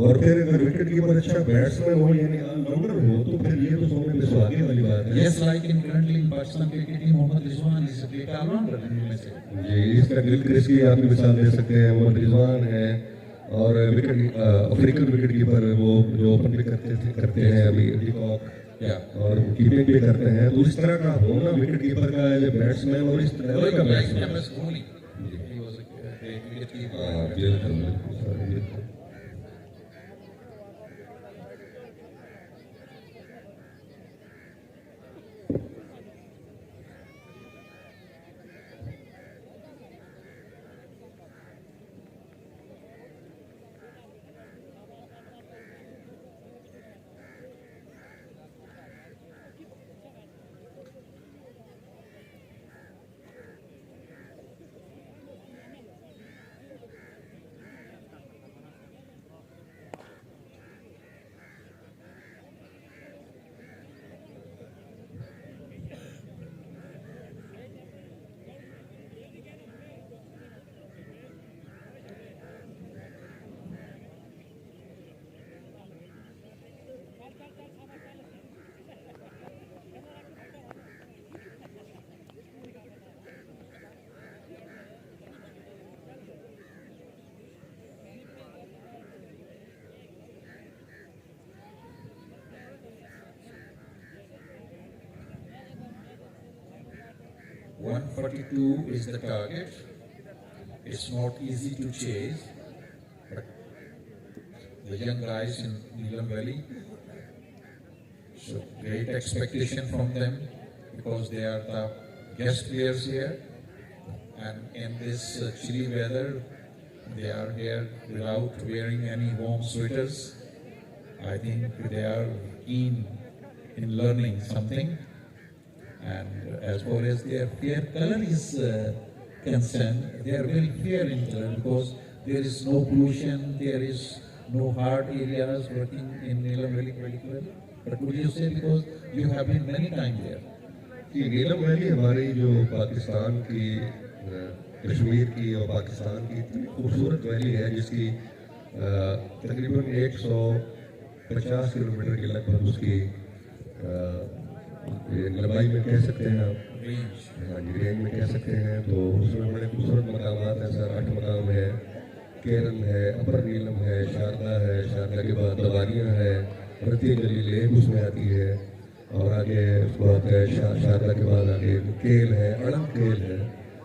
[SPEAKER 2] और फिर अगर wicket keeper अच्छा batsman हो यानी allrounder हो तो फिर ये तो सोने पे सुहागे वाली बात है।
[SPEAKER 3] Yes, like in currently in Pakistan cricket team, Mohammad Rizwan is a great all-rounder.
[SPEAKER 2] जी, इसका गिलक्रिस्ट की आप मिसाल दे सकते हैं, मोहम्मद रिजवान है, और विकेट अफ्रीकन विकेट कीपर वो जो ओपन भी करते हैं अभी डिकॉक और कीपिंग भी करते हैं। तो इस तरह का होना विकेट कीपर का एज ए बैट्समैन और इस तरह का बैट्समैन। बिल्कुल
[SPEAKER 3] 142 is the target. It's not easy to chase, but the young guys in Neelam Valley, so great expectation from them because they are the guest players here, and in this chilly weather, they are here without wearing any warm sweaters. I think they are keen in learning something. And as far as their fair color is concerned, they are very fair in color because there is no pollution, there is no hard areas working in Neelam Valley particularly. But would you say because you have been many times there?
[SPEAKER 2] कि नीलम valley हमारी जो पाकिस्तान की कश्मीर की और पाकिस्तान की इतनी खूबसूरत valley है जिसकी तकरीबन 150 किलोमीटर की लगभग उसकी लंबाई में कह सकते हैं आप, हाँ जी रेंज में कह सकते हैं। तो उसमें बड़े खूबसूरत मकामात हैं सर, 8 मकाम है, केरन है, अपर नीलम है, शारदा के बाद दवानियाँ है, रतिया गली लेक उसमें आती है, और आगे उसके बाद शारदा के बाद आगे केल है, अड़म केल है,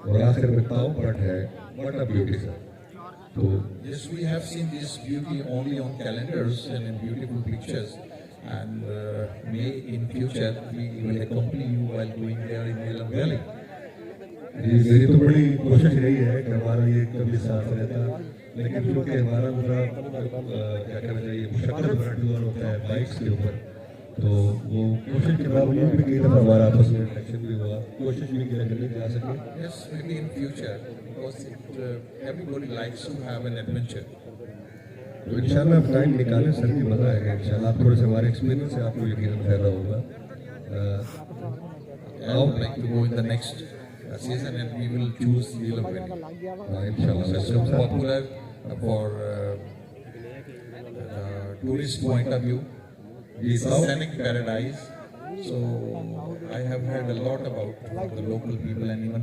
[SPEAKER 2] और आखिर में ताव पट है। What a beauty sir. तो
[SPEAKER 3] Yes, we have seen this beauty only on calendars and in beautiful pictures. And may in future we will accompany you while going there in Neelam Valley.
[SPEAKER 2] जी मेरी तो बड़ी कोशिश रही है कि हमारा ये कभी साथ रहता, लेकिन क्योंकि हमारा पूरा क्या कहना चाहिए मुशक्कत भरा टूर होता है बाइक्स के ऊपर, तो वो कोशिश के बावजूद भी कई दफ़ा हमारा आपस में इंटरेक्शन भी हुआ, कोशिश भी किया करने जा सके।
[SPEAKER 3] Yes, maybe in future because everybody likes to have an adventure.
[SPEAKER 2] तो इंशाल्लाह आप टाइम निकालें सर, की मज़ा आएगा इंशाल्लाह। आप थोड़े से हमारे एक्सपीरियंस से आपको यकीनन फायदा होगा।
[SPEAKER 3] I would like to go in the next season and we will choose Neelam Valley.
[SPEAKER 2] इंशाल्लाह
[SPEAKER 3] It's so popular for tourist point of view. It's a scenic paradise. So I have heard a lot about the local people and even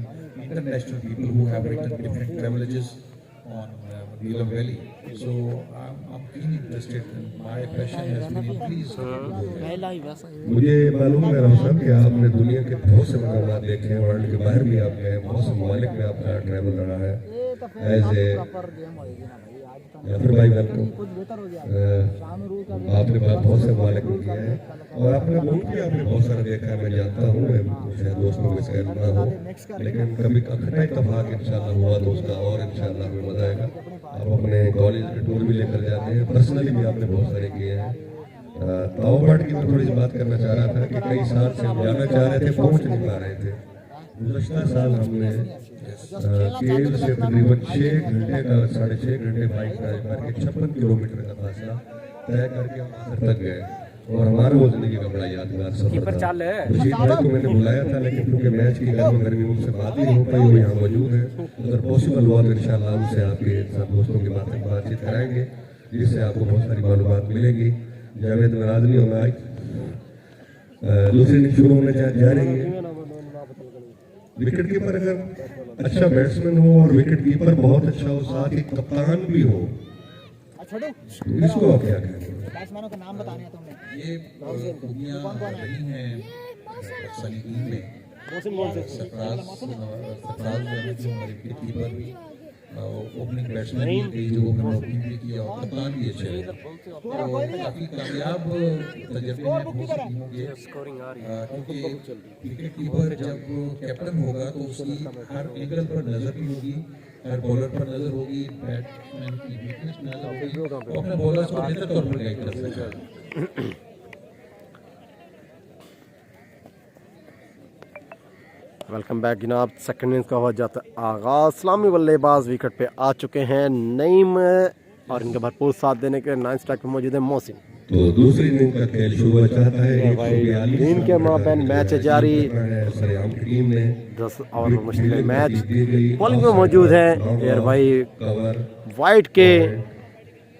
[SPEAKER 3] international people who have written different travelages on Neelam Valley. So I'm keenly interested. My passion has been increased.
[SPEAKER 2] मुझे मालूम है राव साहब कि आपने दुनिया के बहुत से मकामात देखे हैं, वर्ल्ड के बाहर भी आप गए, बहुत से ममालिक में आपका ट्रैवल रहा है। एज ए फिर भाई वेलकम, आपने बहुत से ममालिक में किया है और आपने मुल्क भी आपने बहुत सारा देखा है। मैं जानता हूँ, मैं शायद दोस्तों में शायद ना हो, लेकिन कभी इकट्ठा इत्तेफाक इंशाल्लाह हुआ तो उसका और इंशाल्लाह हमें मजा आएगा। आप अपने कॉलेज के टूर भी लेकर जाते हैं, पर्सनली भी आपने बहुत सारे किए हैं। तावबाट की मैं थोड़ी सी बात करना चाह रहा था कि कई साल से हम जाना चाह रहे थे, पहुंच नहीं पा रहे थे। गुज़श्ता साल हमने केल से तकरीबन 6 घंटे का 6.5 घंटे बाइक ड्राइव करके 56 किलोमीटर का फासला तय करके हम आखिर तक गए और हमारा वो जिंदगी का बड़ा यादगार सफर था। रशीद भाई को मैंने बुलाया था, लेकिन क्योंकि मैच की गर्मी उनसे बात ही नहीं हो पाई, वो यहाँ मौजूद है। अगर पॉसिबल हुआ तो इंशाल्लाह उनसे आपके सब दोस्तों की बातचीत कराएंगे, जिससे आपको बहुत सारी मालूमात मिलेगी। जावेद नाराज नहीं होना, दूसरी इनिंग शुरू होने जा रही है। विकेट कीपर अगर अच्छा बैट्समैन हो और विकेट कीपर बहुत अच्छा हो, साथ ही कप्तान भी हो, तो इसको आप क्या कहेंगे?
[SPEAKER 5] बैट्समैनों के नाम बताने हैं तुमने।
[SPEAKER 3] ये खूबियाँ रही हैं पाकिस्तानी टीम में। सरफराज हमारे विकेट कीपर भी, ओपनिंग बैट्समैन भी थे जो ओपनिंग भी किया और कप्तान भी अच्छे रहे। तो काफ़ी कामयाब तजर्बे हैं बहुत सी टीमों के, क्योंकि विकेट कीपर जब कैप्टन होगा तो उसकी हर एंगल पर नज़र भी होगी, हर बॉलर पर नज़र होगी, बैट्समैन की वीकनेस नज़र होगी, तो अपने बॉलर्स को बेहतर तौर पर गाइड कर सकेगा।
[SPEAKER 1] वेलकम बैक जनाब। सेकंड इनिंग्स का हो जाता है आगाज़। इस्लामी बल्लेबाज विकेट पे आ चुके हैं नईम और इनके भरपूर साथ देने के 9 स्ट्राइक पे मौजूद है मोहसिन।
[SPEAKER 2] तो दूसरी इनिंग का खेल शुरू हो चाहता है।
[SPEAKER 1] इनके माबैन मैच जारी,
[SPEAKER 2] सरेआम की टीम ने
[SPEAKER 1] 10 ओवर में मुश्किल मैच। बॉलिंग में मौजूद है एयर भाई वाइट के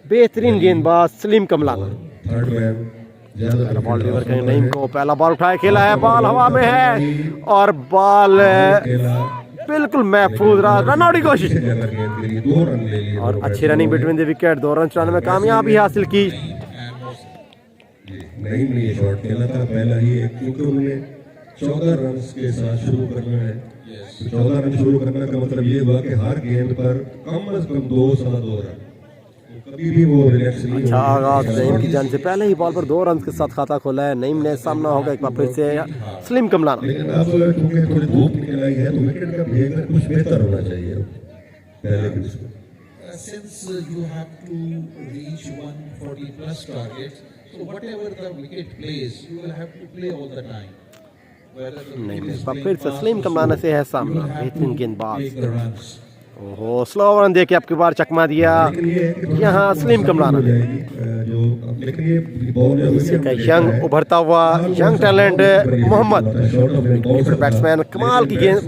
[SPEAKER 1] बेहतरीन गेंदबाज सलीम कमलान।
[SPEAKER 2] थर्ड मैन
[SPEAKER 1] पहला बॉल डिलीवर करेंगे नईम को, पहला बॉल उठाया, खेला है, बॉल हवा में है और बॉल बिल्कुल महफूज रहा, रन आउट की कोशिश
[SPEAKER 2] 2 रन ले लिए
[SPEAKER 1] और अच्छी running between the wicket, 2 run चुराने में कामयाबी हासिल की।
[SPEAKER 2] नईम ने ये शॉट खेला था पहला ही, क्योंकि उन्होंने 14 रन के साथ शुरू करना है। 14 रन शुरू करने का मतलब ये हुआ कि हर गेंद पर कम से कम 2-2.25 रन, कभी भी वो रिलैक्स नहीं।
[SPEAKER 1] अच्छा आगाज नईम की जान से पहले ही बॉल पर 2 रन के साथ खाता खोला है। नईम ने सामना होगा एक बार फिर से सलीम कमलान।
[SPEAKER 2] लेकिन अब क्योंकि थोड़ी धूप निकल आई है तो विकेट का बिहेवियर कुछ बेहतर होना चाहिए पहले की उसमें।
[SPEAKER 3] Since you have to reach 140 plus targets, So whatever the wicket plays, you will have to play all the time. Whether the
[SPEAKER 1] नहीं
[SPEAKER 3] wicket is
[SPEAKER 1] मिल पा
[SPEAKER 3] playing
[SPEAKER 1] फिर
[SPEAKER 3] fast
[SPEAKER 1] सलीम
[SPEAKER 3] or
[SPEAKER 1] कमराना
[SPEAKER 3] slow,
[SPEAKER 1] से है
[SPEAKER 3] you
[SPEAKER 1] सामना
[SPEAKER 3] will have
[SPEAKER 1] बेहतरीन
[SPEAKER 3] to
[SPEAKER 1] गेंदबाज
[SPEAKER 3] take the runs.
[SPEAKER 1] ओहो slow run देके आपकी बार चकमा दिया
[SPEAKER 2] लेकिन ये है कि थोड़ा
[SPEAKER 1] यहाँ
[SPEAKER 2] सा
[SPEAKER 1] सलीम कमराना
[SPEAKER 2] हो जाएगी, जो लेकिन ये बॉल जो
[SPEAKER 1] इसी का
[SPEAKER 2] है
[SPEAKER 1] यंग उभरता हुआ यंग टैलेंट मोहम्मद बैट्समैन कमाल की गेंद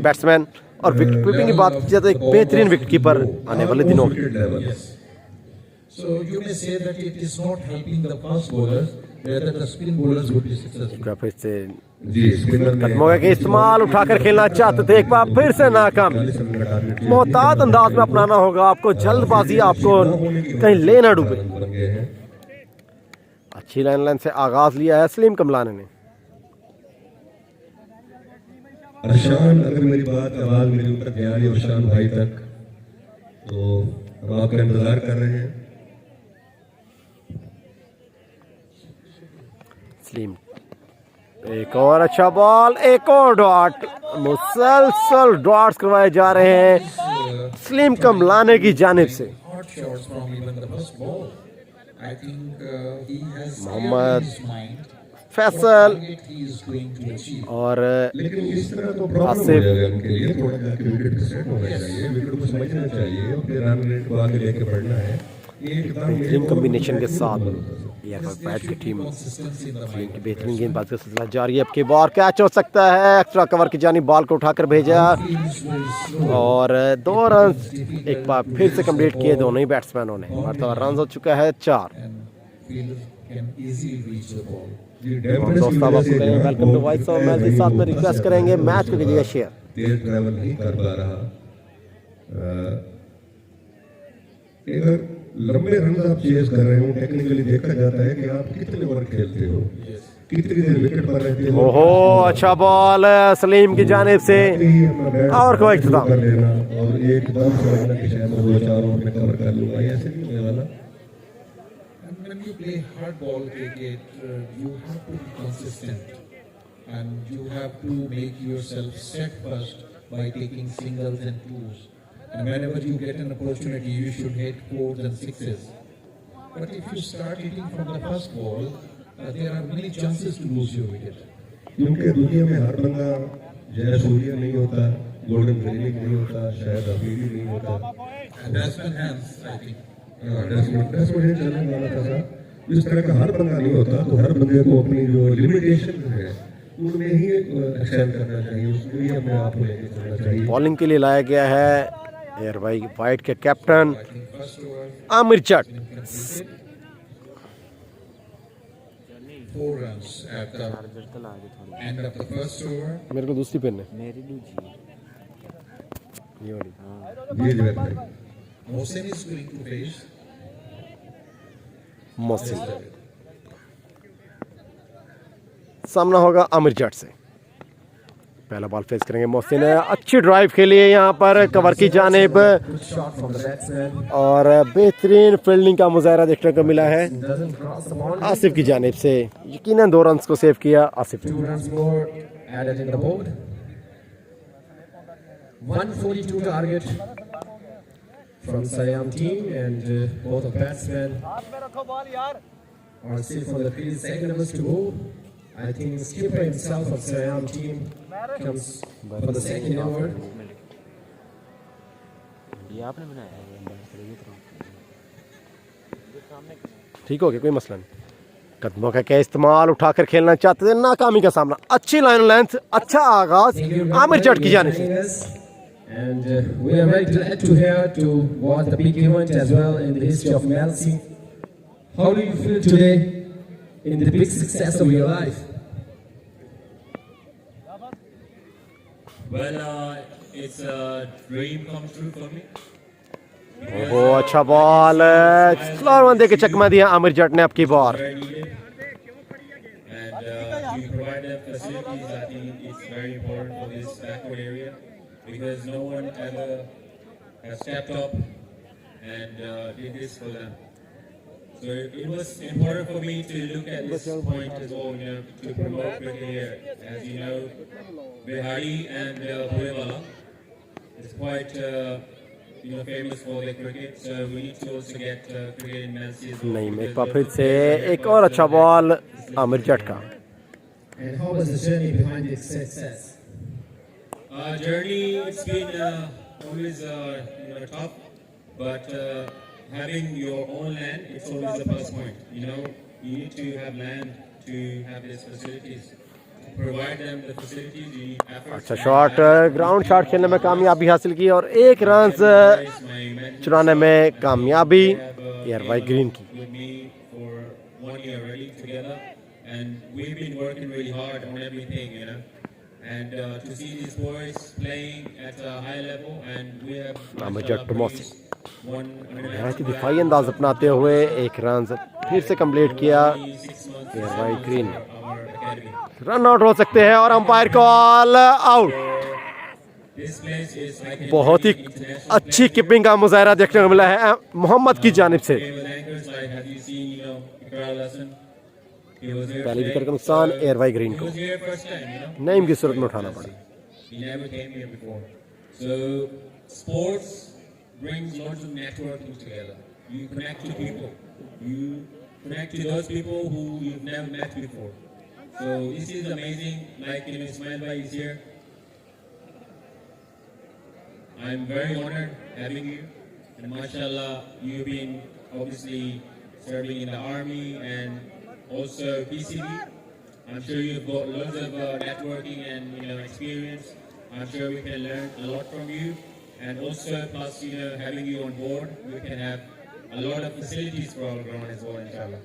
[SPEAKER 1] बैट्समैन और विकेट कीपिंग की बात की जाए तो एक बेहतरीन विकेट कीपर आने वाले दिनों में
[SPEAKER 3] Yes. So you may say that it is not helping the fast bowlers, rather the spin bowlers would be successful.
[SPEAKER 1] फिर से
[SPEAKER 2] जी स्पिनर ने
[SPEAKER 1] कदमों के इस्तेमाल उठाकर खेलना चाहते थे एक बार फिर से नाकाम
[SPEAKER 2] 40 रन का टारगेट लिया।
[SPEAKER 1] मोहतात अंदाज में अपनाना होगा आपको जल्दबाजी आपको कहीं ले ना डूबे
[SPEAKER 2] रन बन गए हैं।
[SPEAKER 1] अच्छी लाइन से आगाज लिया है सलीम कमलाने ने
[SPEAKER 2] अरशान अगर मेरी बात आवाज मेरे ऊपर गया नहीं अरशान भाई तक तो हम आपका इंतजार कर रहे हैं।
[SPEAKER 1] सलीम एक और अच्छा बॉल एक और डॉट मुसलसल डॉट्स करवाए जा रहे हैं सलीम कमलाने की जानिब से
[SPEAKER 3] Hot shots from even the first ball. I think he has
[SPEAKER 1] Mohammad
[SPEAKER 3] in his mind
[SPEAKER 1] Faisal
[SPEAKER 3] what target he is going to achieve.
[SPEAKER 1] और
[SPEAKER 2] लेकिन इस तरह तो प्रॉब्लम हो
[SPEAKER 1] आसिफ।
[SPEAKER 2] जाएगा उनके लिए, थोड़ा जाके विकेट पे सेट होना चाहिए, विकेट को समझना चाहिए और फिर रन रेट को आगे लेके बढ़ना है। ये एकदम
[SPEAKER 1] बेहतरीन कॉम्बिनेशन के साथ एयर बैट की team
[SPEAKER 3] Consistency in the
[SPEAKER 1] Salim
[SPEAKER 3] mind.
[SPEAKER 1] की बेहतरीन गेंदबाजी का सिलसिला जारी है अब की बार कैच हो सकता है एक्स्ट्रा कवर की जानी बॉल को उठाकर भेजा
[SPEAKER 3] Feels very slow.
[SPEAKER 1] और 2 रन एक बार फिर से कंप्लीट किए दोनों ही बैट्समैनों ने मरतबा रन हो चुका है 4
[SPEAKER 3] And fielder can easily reach the ball.
[SPEAKER 2] ये डेफिनेटली
[SPEAKER 1] दोस्त साहब आपको कहेंगे welcome to voice of match के साथ में रिक्वेस्ट करेंगे मैच को कीजिएगा शेयर
[SPEAKER 2] तेज ट्रैवल नहीं कर पा रहा। अगर लंबे रन आप चेज कर रहे हो टेक्निकली देखा जाता है कि आप कितने ओवर खेलते हो, कितनी देर विकेट पर रहते हो।
[SPEAKER 1] ओहो अच्छा बॉल सलीम की जानिब से
[SPEAKER 2] ही अपना बैट
[SPEAKER 1] और कोई इख्तिताम।
[SPEAKER 2] कर लेना और एकदम समझना कि शायद मैं 2-4 ओवर में कवर कर लूंगा, ये ऐसे नहीं होने वाला।
[SPEAKER 3] And when you play hard ball cricket, you have to be consistent and you have to make yourself set first by taking singles and twos. And whenever you get an opportunity, you should hit 4s and 6s. But if you start hitting from the first ball, there are many chances to lose your wicket.
[SPEAKER 2] क्योंकि दुनिया में हर बंदा जय सूर्य नहीं होता, golden ग्रेनिक नहीं होता, शायद अफीली नहीं होता।
[SPEAKER 3] And batsman hands, I think.
[SPEAKER 2] 10 minute चलने वाला था सर। इस तरह का हर बंदा नहीं होता, तो हर बंदे को अपनी जो लिमिटेशन है उनमें ही एक्सेल करना चाहिए, उसमें ही अपने आप को लेके चलना चाहिए।
[SPEAKER 1] बॉलिंग के लिए लाया गया है एयर वाइट के captain
[SPEAKER 3] I think first over,
[SPEAKER 1] Aamir चट
[SPEAKER 3] completed. 4 runs at the end of the first over.
[SPEAKER 1] मेरे को दूसरी पेन है
[SPEAKER 5] मेरी दूजी
[SPEAKER 1] ये वाली
[SPEAKER 2] जी जी भाई।
[SPEAKER 3] Mohsin is going to face.
[SPEAKER 1] Mohsin सामना होगा आमिर जट से पहला बॉल फेस करेंगे मोहसिन अच्छी ड्राइव खेली है यहाँ पर कवर की जानिब
[SPEAKER 4] Good shot from the batsman.
[SPEAKER 1] और बेहतरीन फील्डिंग का मुजाहरा देखने को मिला है
[SPEAKER 4] Doesn't cross the boundary.
[SPEAKER 1] Asif की जानिब से यकीनन 2 रन को सेव किया Asif
[SPEAKER 4] 2 runs more added in the board. 142 target from Siam team, and both the batsmen are still for the crease. 7 overs to go. I think skipper himself of Siam team comes for the second over.
[SPEAKER 5] ये आपने बनाया है
[SPEAKER 1] ठीक हो गया कोई मसला नहीं कदमों का क्या इस्तेमाल उठाकर खेलना चाहते थे नाकामी का सामना अच्छी लाइन लेंथ अच्छा आगाज
[SPEAKER 4] Thank you very
[SPEAKER 1] Aamir
[SPEAKER 4] much
[SPEAKER 1] जट की
[SPEAKER 4] for
[SPEAKER 1] जानिब से
[SPEAKER 4] joining us. And we are very glad to hear to watch the big event as well in the history of Melsi. How do you feel today in the big success of your life?
[SPEAKER 6] Well, it's a dream come true for me.
[SPEAKER 1] ओहो अच्छा ball slow one देके चकमा दिया आमिर जट ने आपकी ball
[SPEAKER 6] Very needed. And to provide the facilities, I think it's very important for this backward area because no one ever has stepped up and did this for them. So it was important for me to look at this point as well, to promote cricket here. As you know, Bihari and Purewala is quite famous for their cricket. So we need to also get cricket in Man City as well.
[SPEAKER 1] नहीं, एक
[SPEAKER 6] because
[SPEAKER 1] बार फिर से एक और अच्छा ball Aamir जट का।
[SPEAKER 4] And how was the journey behind its success?
[SPEAKER 6] Journey, it's been always tough, but having your own land, it's always a plus point. You need to have land to have these facilities. To provide them the facilities, you need efforts.
[SPEAKER 1] अच्छा shot, ground shot खेलने में कामयाबी हासिल की और एक run चुराने में कामयाबी एयरवाई ग्रीन की।
[SPEAKER 6] With me for 1 year already together, and we've been working really hard on everything, And to see these boys playing at a high level, and we have
[SPEAKER 1] Aamir Jatt
[SPEAKER 6] produced
[SPEAKER 1] नहायत दिफाई अंदाज अपनाते हुए एक run फिर से complete किया
[SPEAKER 6] 6 months
[SPEAKER 1] ARY green.
[SPEAKER 6] our academy.
[SPEAKER 1] Run out हो सकते हैं और umpire call out.
[SPEAKER 6] This place is like
[SPEAKER 1] बहुत ही अच्छी कीपिंग का मुजाहरा देखने को मिला है मोहम्मद की जानिब से।
[SPEAKER 6] with anchors like have you seen Iqbal Hasan? He was here
[SPEAKER 1] पहली
[SPEAKER 6] today.
[SPEAKER 1] विकेट का नुकसान एयरवाई ग्रीन
[SPEAKER 6] He
[SPEAKER 1] को
[SPEAKER 6] was here first time,
[SPEAKER 1] Naeem की सूरत में उठाना पड़ा।
[SPEAKER 6] He never came here before. So sports brings lots of networking together. You connect to people. You connect to those people who you've never met before. So this is amazing. Like Ismail Bhai is here. I'm very honored having you. And mashallah, you've been obviously serving in the army and also PCB. I'm sure you've got lots of networking and experience. I'm sure we can learn a lot from you. And also, plus having you on board, we can have a lot of facilities for our ground as well, inshallah.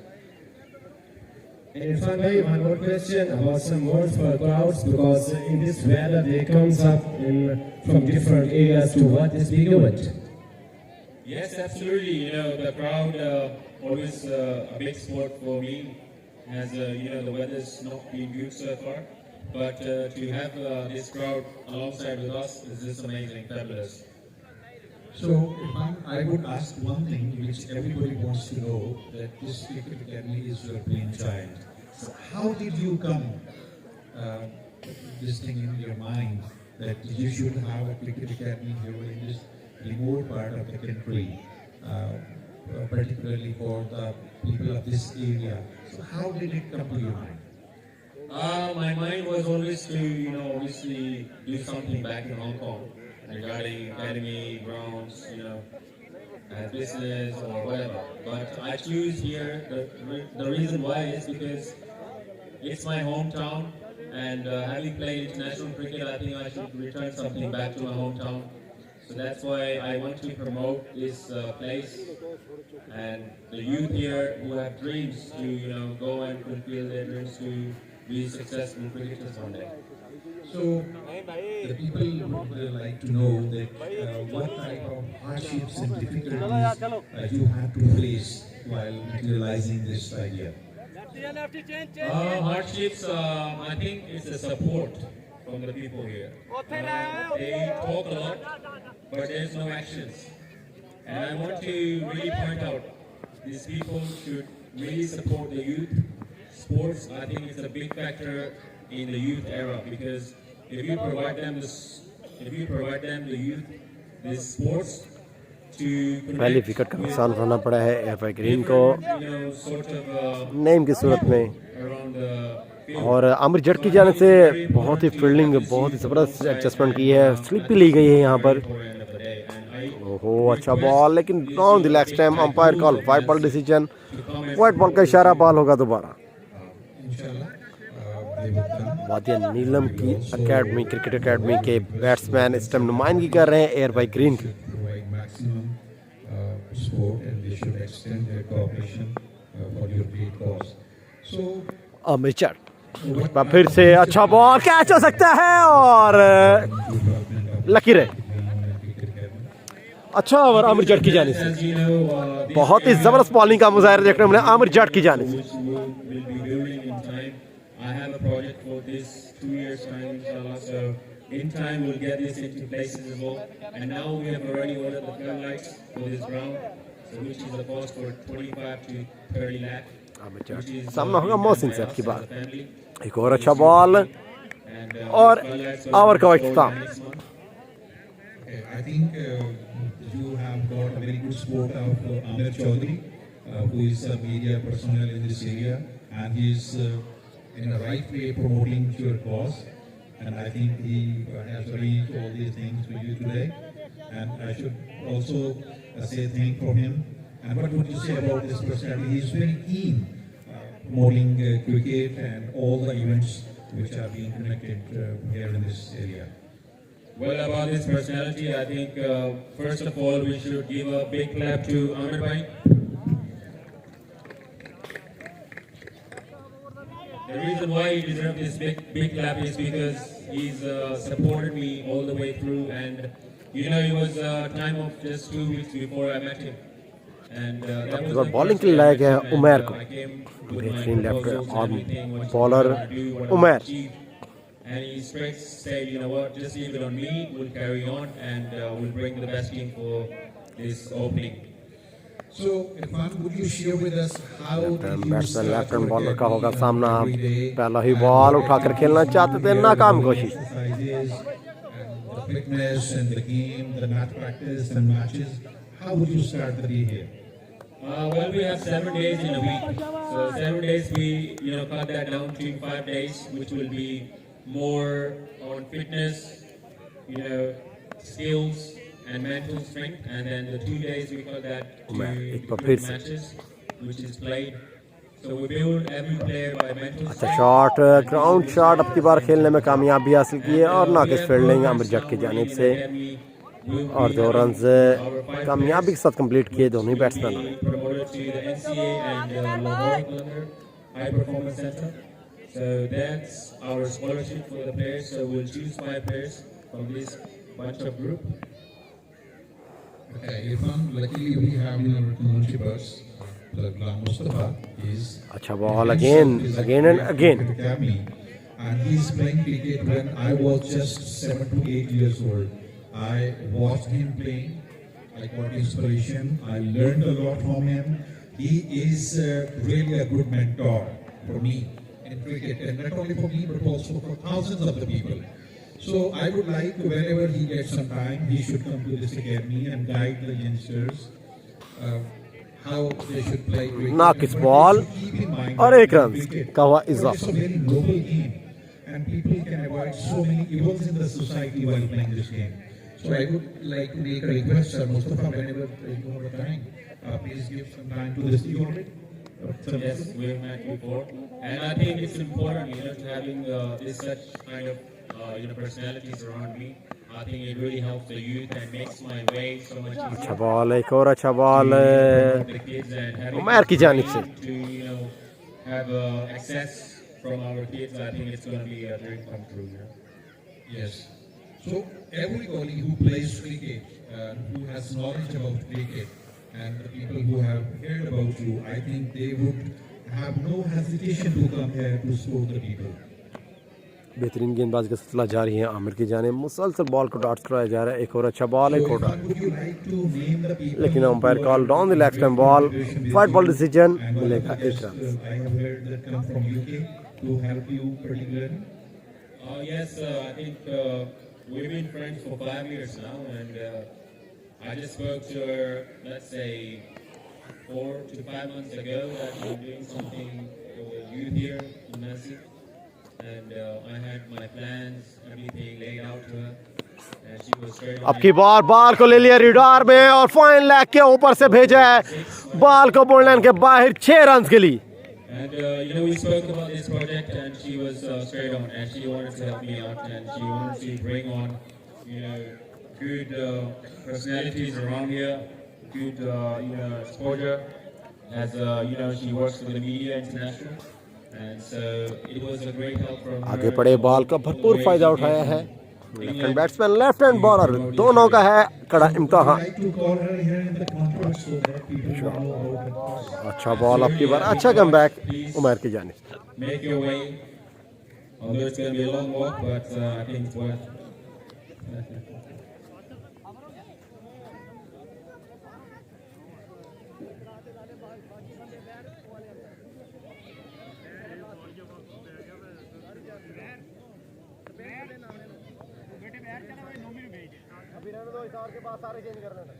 [SPEAKER 4] And Irfan bhai, one more question about some words for crowds, because in this weather they comes up from different areas to watch this big event.
[SPEAKER 6] Yes, absolutely. The crowd always a big sport for me. As the weather's not been good so far, but to have this crowd alongside with us is just amazing, fabulous.
[SPEAKER 3] So, I would ask one thing which everybody wants to know, that this cricket academy is your brainchild. So how did you come this thing in your mind that you should have a cricket academy here in this remote part of the country, particularly for the people of this area? So how did it come to your mind?
[SPEAKER 6] My mind was always to, obviously do something back in Hong Kong regarding academy, grounds, business or whatever. But I choose here, the reason why is because it's my hometown, and having played international cricket, I think I should return something back to my hometown. So that's why I want to promote this place and the youth here who have dreams to go and fulfill their dreams to be successful cricketers one day.
[SPEAKER 3] So the people would like to know that what type of hardships and difficulties you have to face while materializing this idea.
[SPEAKER 6] Hardships, I think it's a support from the people here. They talk a lot, but there's no actions. And I want to really point out, these people should really support the youth. Sports, I think it's a big factor in the youth era, because if you provide them the youth, this sports to
[SPEAKER 1] पहली wicket का नुकसान उठाना पड़ा है ARY green को
[SPEAKER 6] sort of
[SPEAKER 1] name की सूरत में।
[SPEAKER 6] around the field.
[SPEAKER 1] और आमिर जट की जाने से बहुत ही फील्डिंग बहुत ही ज़बरदस्त एडजस्टमेंट की है, स्लिप भी ली गई है यहाँ पर।
[SPEAKER 6] End of the day, and I
[SPEAKER 1] ओहो अच्छा बॉल, लेकिन on the leg stamp umpire call white ball decision, white ball का इशारा, बॉल होगा दोबारा।
[SPEAKER 3] Inshallah, they will come.
[SPEAKER 1] वादिया नीलम की एकेडमी क्रिकेट एकेडमी के बैट्समैन इस टाइम नुमाइंदगी कर रहे हैं एयरवाई ग्रीन की।
[SPEAKER 3] Provide maximum support, and they should extend their cooperation for your great cause. So,
[SPEAKER 1] Amir Jat फिर से अच्छा बॉल, कैच हो सकता है और लकी रहे। अच्छा ओवर आमिर जट की जाने से,
[SPEAKER 6] as you know,
[SPEAKER 1] बहुत ही जबरदस्त बॉलिंग का मुजाहरा देखने को मिला आमिर जट की जाने से।
[SPEAKER 6] which will be building in time. I have a project for this 2 years time, inshallah. So in time we'll get this into places as well. And now we have already ordered the floodlights for this ground, so which is a cost for 25 to 30 lakh.
[SPEAKER 1] Aamir
[SPEAKER 6] Which
[SPEAKER 1] Jatt
[SPEAKER 6] is
[SPEAKER 1] सामना होगा मोहसिन से
[SPEAKER 6] by
[SPEAKER 1] आपकी
[SPEAKER 6] us as
[SPEAKER 1] बात।
[SPEAKER 6] a family.
[SPEAKER 1] एक और अच्छा ball
[SPEAKER 6] And
[SPEAKER 1] और
[SPEAKER 6] floodlights
[SPEAKER 1] over का
[SPEAKER 6] will be
[SPEAKER 1] इख्तिताम।
[SPEAKER 6] installed next month.
[SPEAKER 3] Okay, I think you have got a very good support of Amir Chaudhary, who is a media personnel in this area, and he is in the right way promoting your cause. And I think he has arranged all these things for you today. And I should also say thank for him. And what would you say about this personality? He is very keen promoting cricket and all the events which are being connected here in this area.
[SPEAKER 6] Well, about his personality, I think first of all we should give a big clap to Amir Bhai. The reason why he deserves this big clap is because he's supported me all the way through, and it was a time of just 2 weeks before I met him. And that was the
[SPEAKER 1] bowling
[SPEAKER 6] first
[SPEAKER 1] के लिए
[SPEAKER 6] time
[SPEAKER 1] लाया
[SPEAKER 6] I
[SPEAKER 1] गया
[SPEAKER 6] met him,
[SPEAKER 1] Umair
[SPEAKER 6] and,
[SPEAKER 1] को
[SPEAKER 6] I came with my
[SPEAKER 1] बेहतरीन left
[SPEAKER 6] proposals,
[SPEAKER 1] arm
[SPEAKER 6] everything, what
[SPEAKER 1] bowler
[SPEAKER 6] I wanna do, what I wanna
[SPEAKER 1] Umair
[SPEAKER 6] achieve. And he straight said, you know what, just leave it on me, we'll carry on, and we'll bring the best team for this opening.
[SPEAKER 3] So, Irfan, would you share with us how did you
[SPEAKER 1] batsman
[SPEAKER 3] start
[SPEAKER 1] left hand
[SPEAKER 3] your
[SPEAKER 1] bowler का होगा
[SPEAKER 3] academy
[SPEAKER 1] सामना
[SPEAKER 3] every day?
[SPEAKER 1] पहला ही ball उठाकर खेलना चाहते थे नाकाम कोशिश
[SPEAKER 3] Exercises and the fitness and the game, the match practice and matches. How would you start the day here?
[SPEAKER 6] Well, we have 7 days in a week. So 7 days we, cut that down to 5 days, which will be more on fitness, skills and mental strength. And then the 2 days we cut that to include matches, which is played. So we build every player by mental
[SPEAKER 1] अच्छा
[SPEAKER 6] strength.
[SPEAKER 1] Shot ground shot अब की बार खेलने में कामयाबी हासिल की है और नाकिस फील्डिंग आमिर जट की जानिब से और 2 रन कामयाबी के साथ कंप्लीट किए दोनों ही बैट्समैनों ने
[SPEAKER 6] Promoted to the NCA and Lahore Clunder High Performance Center. So that's our scholarship for the players. So we'll choose 5 players from this bunch of group.
[SPEAKER 3] Okay, Irfan, luckily we have in our community bus, the Ghulam Mustafa is
[SPEAKER 1] अच्छा ball again and again
[SPEAKER 3] academy, and he's playing cricket when I was just 7 to 8 years old. I watched him playing. I got inspiration. I learned a lot from him. He is really a good mentor for me in cricket, and not only for me but also for thousands of the people. So I would like, whenever he gets some time, he should come to this academy and guide the youngsters how they should play cricket.
[SPEAKER 1] नाकिस
[SPEAKER 3] And
[SPEAKER 1] ball
[SPEAKER 3] what they should keep in mind
[SPEAKER 1] और
[SPEAKER 3] when
[SPEAKER 1] 1
[SPEAKER 3] they
[SPEAKER 1] run
[SPEAKER 3] play cricket.
[SPEAKER 1] का हुआ
[SPEAKER 3] It's
[SPEAKER 1] इजाफा
[SPEAKER 3] a very noble game, and people can avoid so many evils in the society while playing this game. So I would like to make a request, Sir Mustafa, whenever you have a time, please give some time to this. You already?
[SPEAKER 6] Yes, we've met before, and I think it's important, to having this such kind of personalities around me. I think it really helps the youth and makes my way so much
[SPEAKER 1] अच्छा
[SPEAKER 6] easier.
[SPEAKER 1] Ball एक और अच्छा ball
[SPEAKER 6] The kids and having
[SPEAKER 1] Umair की जानिब से
[SPEAKER 6] to have access from our kids. I think it's going to be a dream come true.
[SPEAKER 3] Yes. So everybody who plays cricket, who has knowledge about cricket, and the people who have heard about you, I think they would have no hesitation to come here to support the people.
[SPEAKER 1] बेहतरीन गेंदबाजी का सिलसिला जारी है आमिर की जानिब मुसलसल ball को डॉट्स कराया जा रहा है एक और अच्छा बॉल एक
[SPEAKER 3] So,
[SPEAKER 1] और
[SPEAKER 3] Irfan, would you like to name the people
[SPEAKER 1] लेकिन
[SPEAKER 3] who
[SPEAKER 1] umpire
[SPEAKER 3] were
[SPEAKER 1] call down the leg stump ball fight ball decision
[SPEAKER 3] and one of
[SPEAKER 1] मिलेगा
[SPEAKER 3] the
[SPEAKER 1] 1
[SPEAKER 3] guests,
[SPEAKER 1] run
[SPEAKER 3] I have heard that come from UK to help you particularly?
[SPEAKER 6] Yes, I think we've been friends for 5 years now, and I just spoke to her, let's say, 4 to 5 months ago that we're doing something for the youth here in Nasi. And I had my plans, everything laid out to her, and she was straight on
[SPEAKER 1] अब की बार ball को ले लिया radar में और fine leg के ऊपर से भेजा है बॉल को बुलडन के बाहर 6 रन के लिए
[SPEAKER 6] And we spoke about this project, and she was straight on, and she wanted to help me out, and she wanted to bring on, good personalities around here, good, exposure, as she works for the Media International, and so it was a great help from her.
[SPEAKER 1] आगे पड़े ball का भरपूर फायदा उठाया है left hand batsman left hand bowler दोनों का है कड़ा
[SPEAKER 3] I
[SPEAKER 1] इम्तिहान
[SPEAKER 3] like to call her here in the conference so that people will know about the cause.
[SPEAKER 1] अच्छा बॉल अब की बार अच्छा कमबैक उमैर की जानिब
[SPEAKER 6] Make your way, although it's going to be a long walk, but I think it's worth.
[SPEAKER 1] अभी रहने दो, इशार के बाद सारे चेंज कर देना।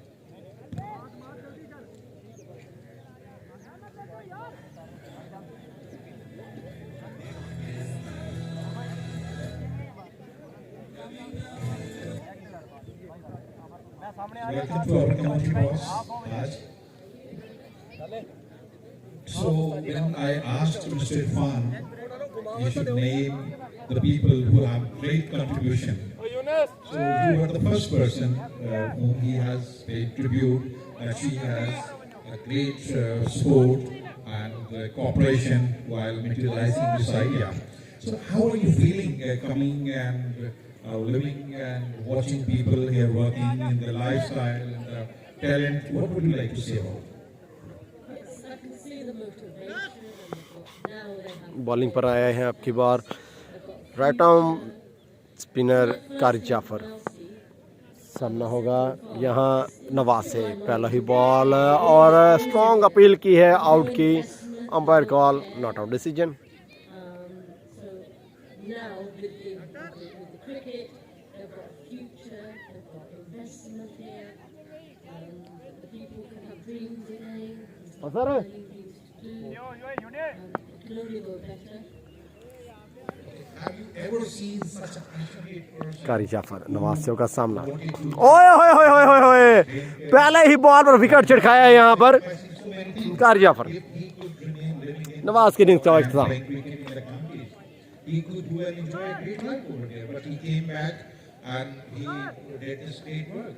[SPEAKER 3] Welcome to our community boss, Raj. So when I asked Mr. Irfan, he should name the people who have great contribution. So you are the first person whom he has paid tribute, and she has a great support and cooperation while materializing this idea. So how are you feeling coming and living and watching people here working in the lifestyle and the talent? What would you like to say about it?
[SPEAKER 7] Yes, I can see the motivation and now they have
[SPEAKER 1] bowling पर आए हैं आपकी बार right arm spinner कारी जाफर। सामना होगा यहाँ नवाज से। पहला ही बॉल और स्ट्रॉन्ग अपील की है आउट की। Umpire call not out decision.
[SPEAKER 7] so now with the cricket, they've got a future, they've got investment here, the people can have dreams again,
[SPEAKER 1] sir
[SPEAKER 7] it can only go better.
[SPEAKER 3] Have you ever seen such a passionate person?
[SPEAKER 1] कारी जाफर नवासियों का सामना। ओए होए होए होए होए होए, पहले ही बॉल पर विकेट छिड़काया है यहाँ पर कारी जाफर। नवाज की इनिंग्स का इख्तिताम।
[SPEAKER 3] He could do and enjoy a great life over there, but he came back and he did this great work.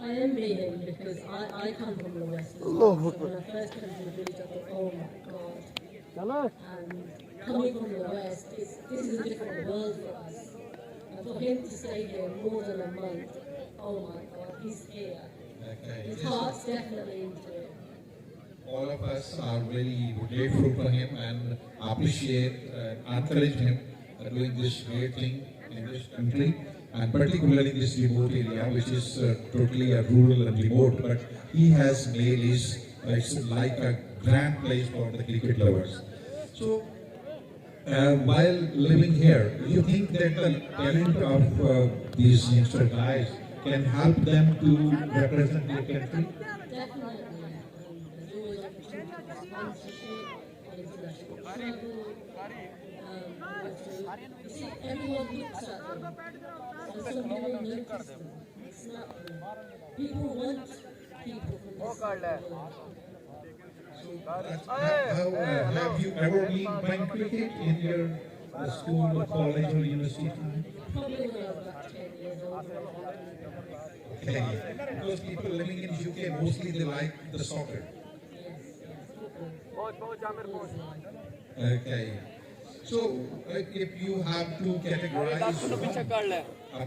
[SPEAKER 7] I envy him because I come from the West. as
[SPEAKER 1] Allah
[SPEAKER 7] well. So
[SPEAKER 1] Akbar.
[SPEAKER 7] when I first came to the village, I thought, oh my God. And coming from the West, this is a different world for us. And for him to stay here more than a month, oh my God, he's here. His heart's definitely into it.
[SPEAKER 3] All of us are really grateful for him and appreciate and encourage him doing this great thing in this country, and particularly in this remote area, which is totally a rural and remote, but he has made his, it's like a grand place for the cricket lovers. So while living here, do you think that the talent of these youngster guys can help them to represent their country?
[SPEAKER 7] Definitely. There's always opportunity for sponsorship, international travel. You see, everyone looks at them. So some people notice them. It's not people want people from this side of the world.
[SPEAKER 3] Have you ever been playing cricket in your school or college or university time?
[SPEAKER 7] Probably when I was about 10 years old.
[SPEAKER 3] Okay. Because people living in UK mostly they like the soccer. Okay. So if you have to categorize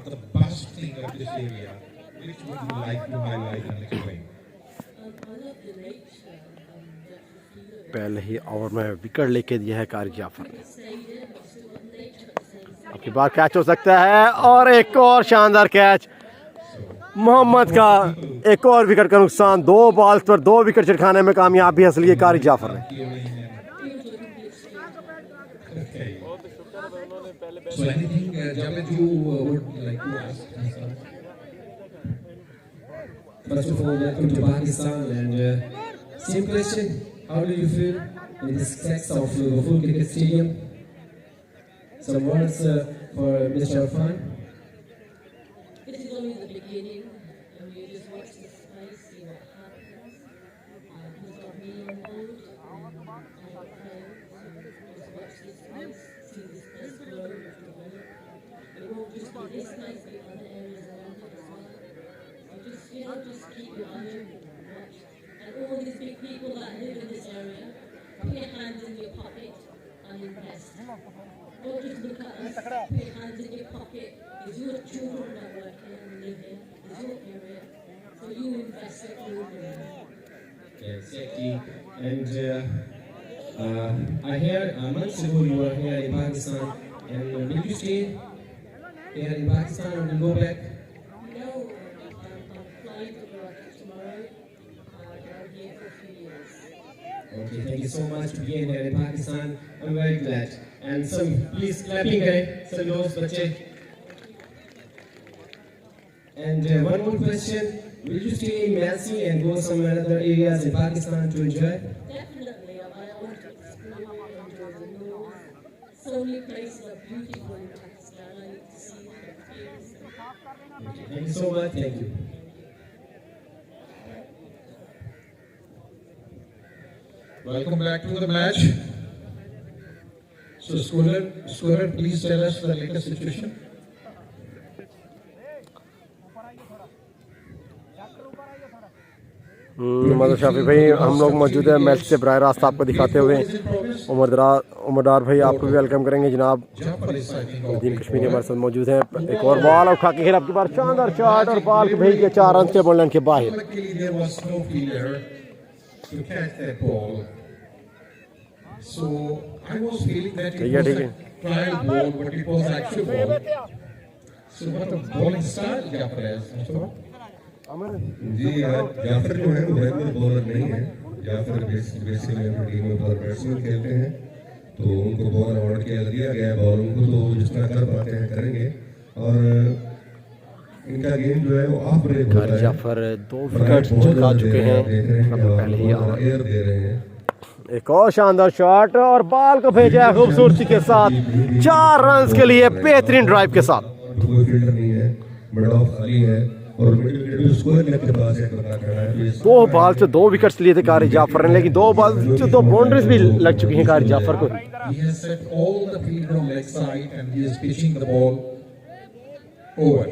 [SPEAKER 3] the best thing of this area, which would you like to highlight and explain?
[SPEAKER 7] I love the nature that you feel.
[SPEAKER 1] पहले ही over में wicket लेके दिया है कारी जाफर ने।
[SPEAKER 7] Stayed in, but still got nature at the same time.
[SPEAKER 1] आपकी बार catch हो सकता है और एक और शानदार कैच मोहम्मद का। एक और विकेट का नुकसान। 2 बॉल्स पर 2 विकेट छिड़काने में कामयाबी हासिल की कारी जाफर ने।
[SPEAKER 3] Okay. So anything, Javed, you would like to ask?
[SPEAKER 8] First of all, welcome to Pakistan, and same question, how do you feel in this success of full cricket stadium? Some words for Mr. Irfan?
[SPEAKER 7] This is only the beginning, and we just watch the space, see what happens. He's got me on board, and I'm okay. So just watch this space, see this place grow, develop. It won't just be this place, but other areas around it as well. So just keep your eye open and watch. And all these big people that live in this area, put your hands in your pocket and invest. Don't just look at us, put your hands in your pocket. It's your children that work here and live here. It's your area. So you invest it all in it.
[SPEAKER 8] Exactly. And I hear months ago you were here in Pakistan, and will you stay here in Pakistan or will you go back?
[SPEAKER 7] No, I'm flying to Karachi tomorrow. I'm here for a few years.
[SPEAKER 8] Okay, thank you so much for being here in Pakistan. I'm very glad. And some please clapping करें सब लोग बच्चे. And one more question: will you stay in Melsi and go some other areas in Pakistan to enjoy?
[SPEAKER 7] Definitely, I want to explore and enjoy the north. So many places are beautiful in Pakistan. I need to see them, experience them.
[SPEAKER 8] Okay, thank you so much. Thank you.
[SPEAKER 3] Welcome back to the match. So, scorer, please tell us the latest situation.
[SPEAKER 1] Mother Shafi भाई हम लोग मौजूद है match से बराह रास्त आपको दिखाते हुए उमरदार भाई आपको भी वेलकम करेंगे जनाब। दीन कश्मीरी हमारे साथ मौजूद हैं। एक और बॉल उठा के खेल आपके बार शानदार शॉट और बॉल को भेज दिया 4 रन के बॉल के बाहर।
[SPEAKER 3] So I was feeling that it
[SPEAKER 1] Yeah,
[SPEAKER 3] was
[SPEAKER 1] take
[SPEAKER 3] a
[SPEAKER 1] it.
[SPEAKER 3] trial ball, but it was actual ball. So what a bowling style Jafar has, Mustafa.
[SPEAKER 2] जी जाफर जो है वो रेगुलर बॉलर नहीं है। जाफर बेसिकली अपनी team में bowler batsman खेलते हैं, तो उनको बॉल अवार्ड दिया गया है बॉलरों को, तो जिस तरह कर पाते हैं करेंगे। और इनका गेम जो है वो ऑफ ब्रेक होता है।
[SPEAKER 1] जाफर 2 विकेट चुका चुके हैं, पहले ही
[SPEAKER 2] एयर दे रहे हैं।
[SPEAKER 1] एक और शानदार शॉट और बॉल को भेजा खूबसूरती के साथ 4 रन के लिए बेहतरीन ड्राइव के साथ।
[SPEAKER 2] कोई फील्डर नहीं है, मिड ऑफ खाली है और मिडिल विकेट भी स्कोर के पास एक बंदा खड़ा है।
[SPEAKER 1] 2 बॉल से 2 विकेट्स लिए थे कारी जाफर ने, लेकिन 2 बॉल से 2 बाउंड्रीज भी लग चुकी हैं कारी जाफर को।
[SPEAKER 3] He has set all the field on leg side and he is pitching the ball over.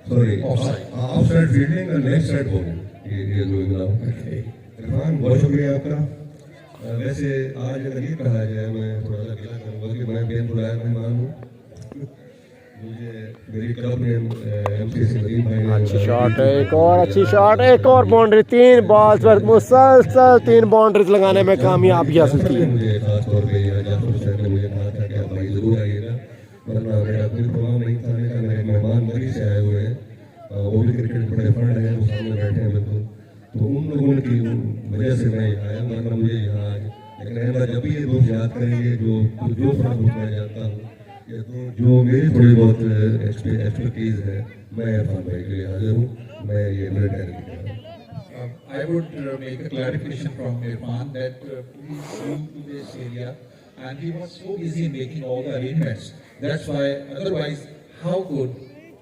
[SPEAKER 2] Sorry
[SPEAKER 3] Offside.
[SPEAKER 2] Offside fielding और लेग साइड बॉलिंग ये डूइंग नाउ। इरफान बहुत शुक्रिया आपका। वैसे आज अगर ये कहा जाए, मैं थोड़ा सा गिला करूँगा कि मैं बेनबुलाया मेहमान हूँ। मुझे मेरी क्लब ने एमसीसी नदीम भाई ने
[SPEAKER 1] अच्छी शॉट है, एक और अच्छी शॉट, एक और बाउंड्री। 3 बॉल्स पर मुसलसल 3 बाउंड्रीज लगाने में कामयाबी हासिल की है।
[SPEAKER 2] मुझे खास तौर पे जाफर हुसैन ने मुझे कहा था कि आप भाई जरूर आइएगा, वरना मेरा कोई प्रोग्राम नहीं था। मैंने कहा मेरे मेहमान मरी से आए हुए हैं, वो भी क्रिकेट बड़े फंड हैं, वो सामने बैठे हैं बिल्कुल, तो उन लोगों की वजह से मैं यहाँ आया, वरना मुझे यहाँ आज। लेकिन रहमत जब भी ये दोस्त याद करेंगे जो थोड़ा बहुत मैं जानता हूँ, ये तो जो मेरी थोड़ी बहुत एक्सपर्टीज है, मैं इरफान भाई के लिए हाजिर हूँ। मैं ये मिलिट्री की तरह
[SPEAKER 3] I would make a clarification from Irfan that he came to this area and he was so busy in making all the arrangements. That's why, otherwise, how could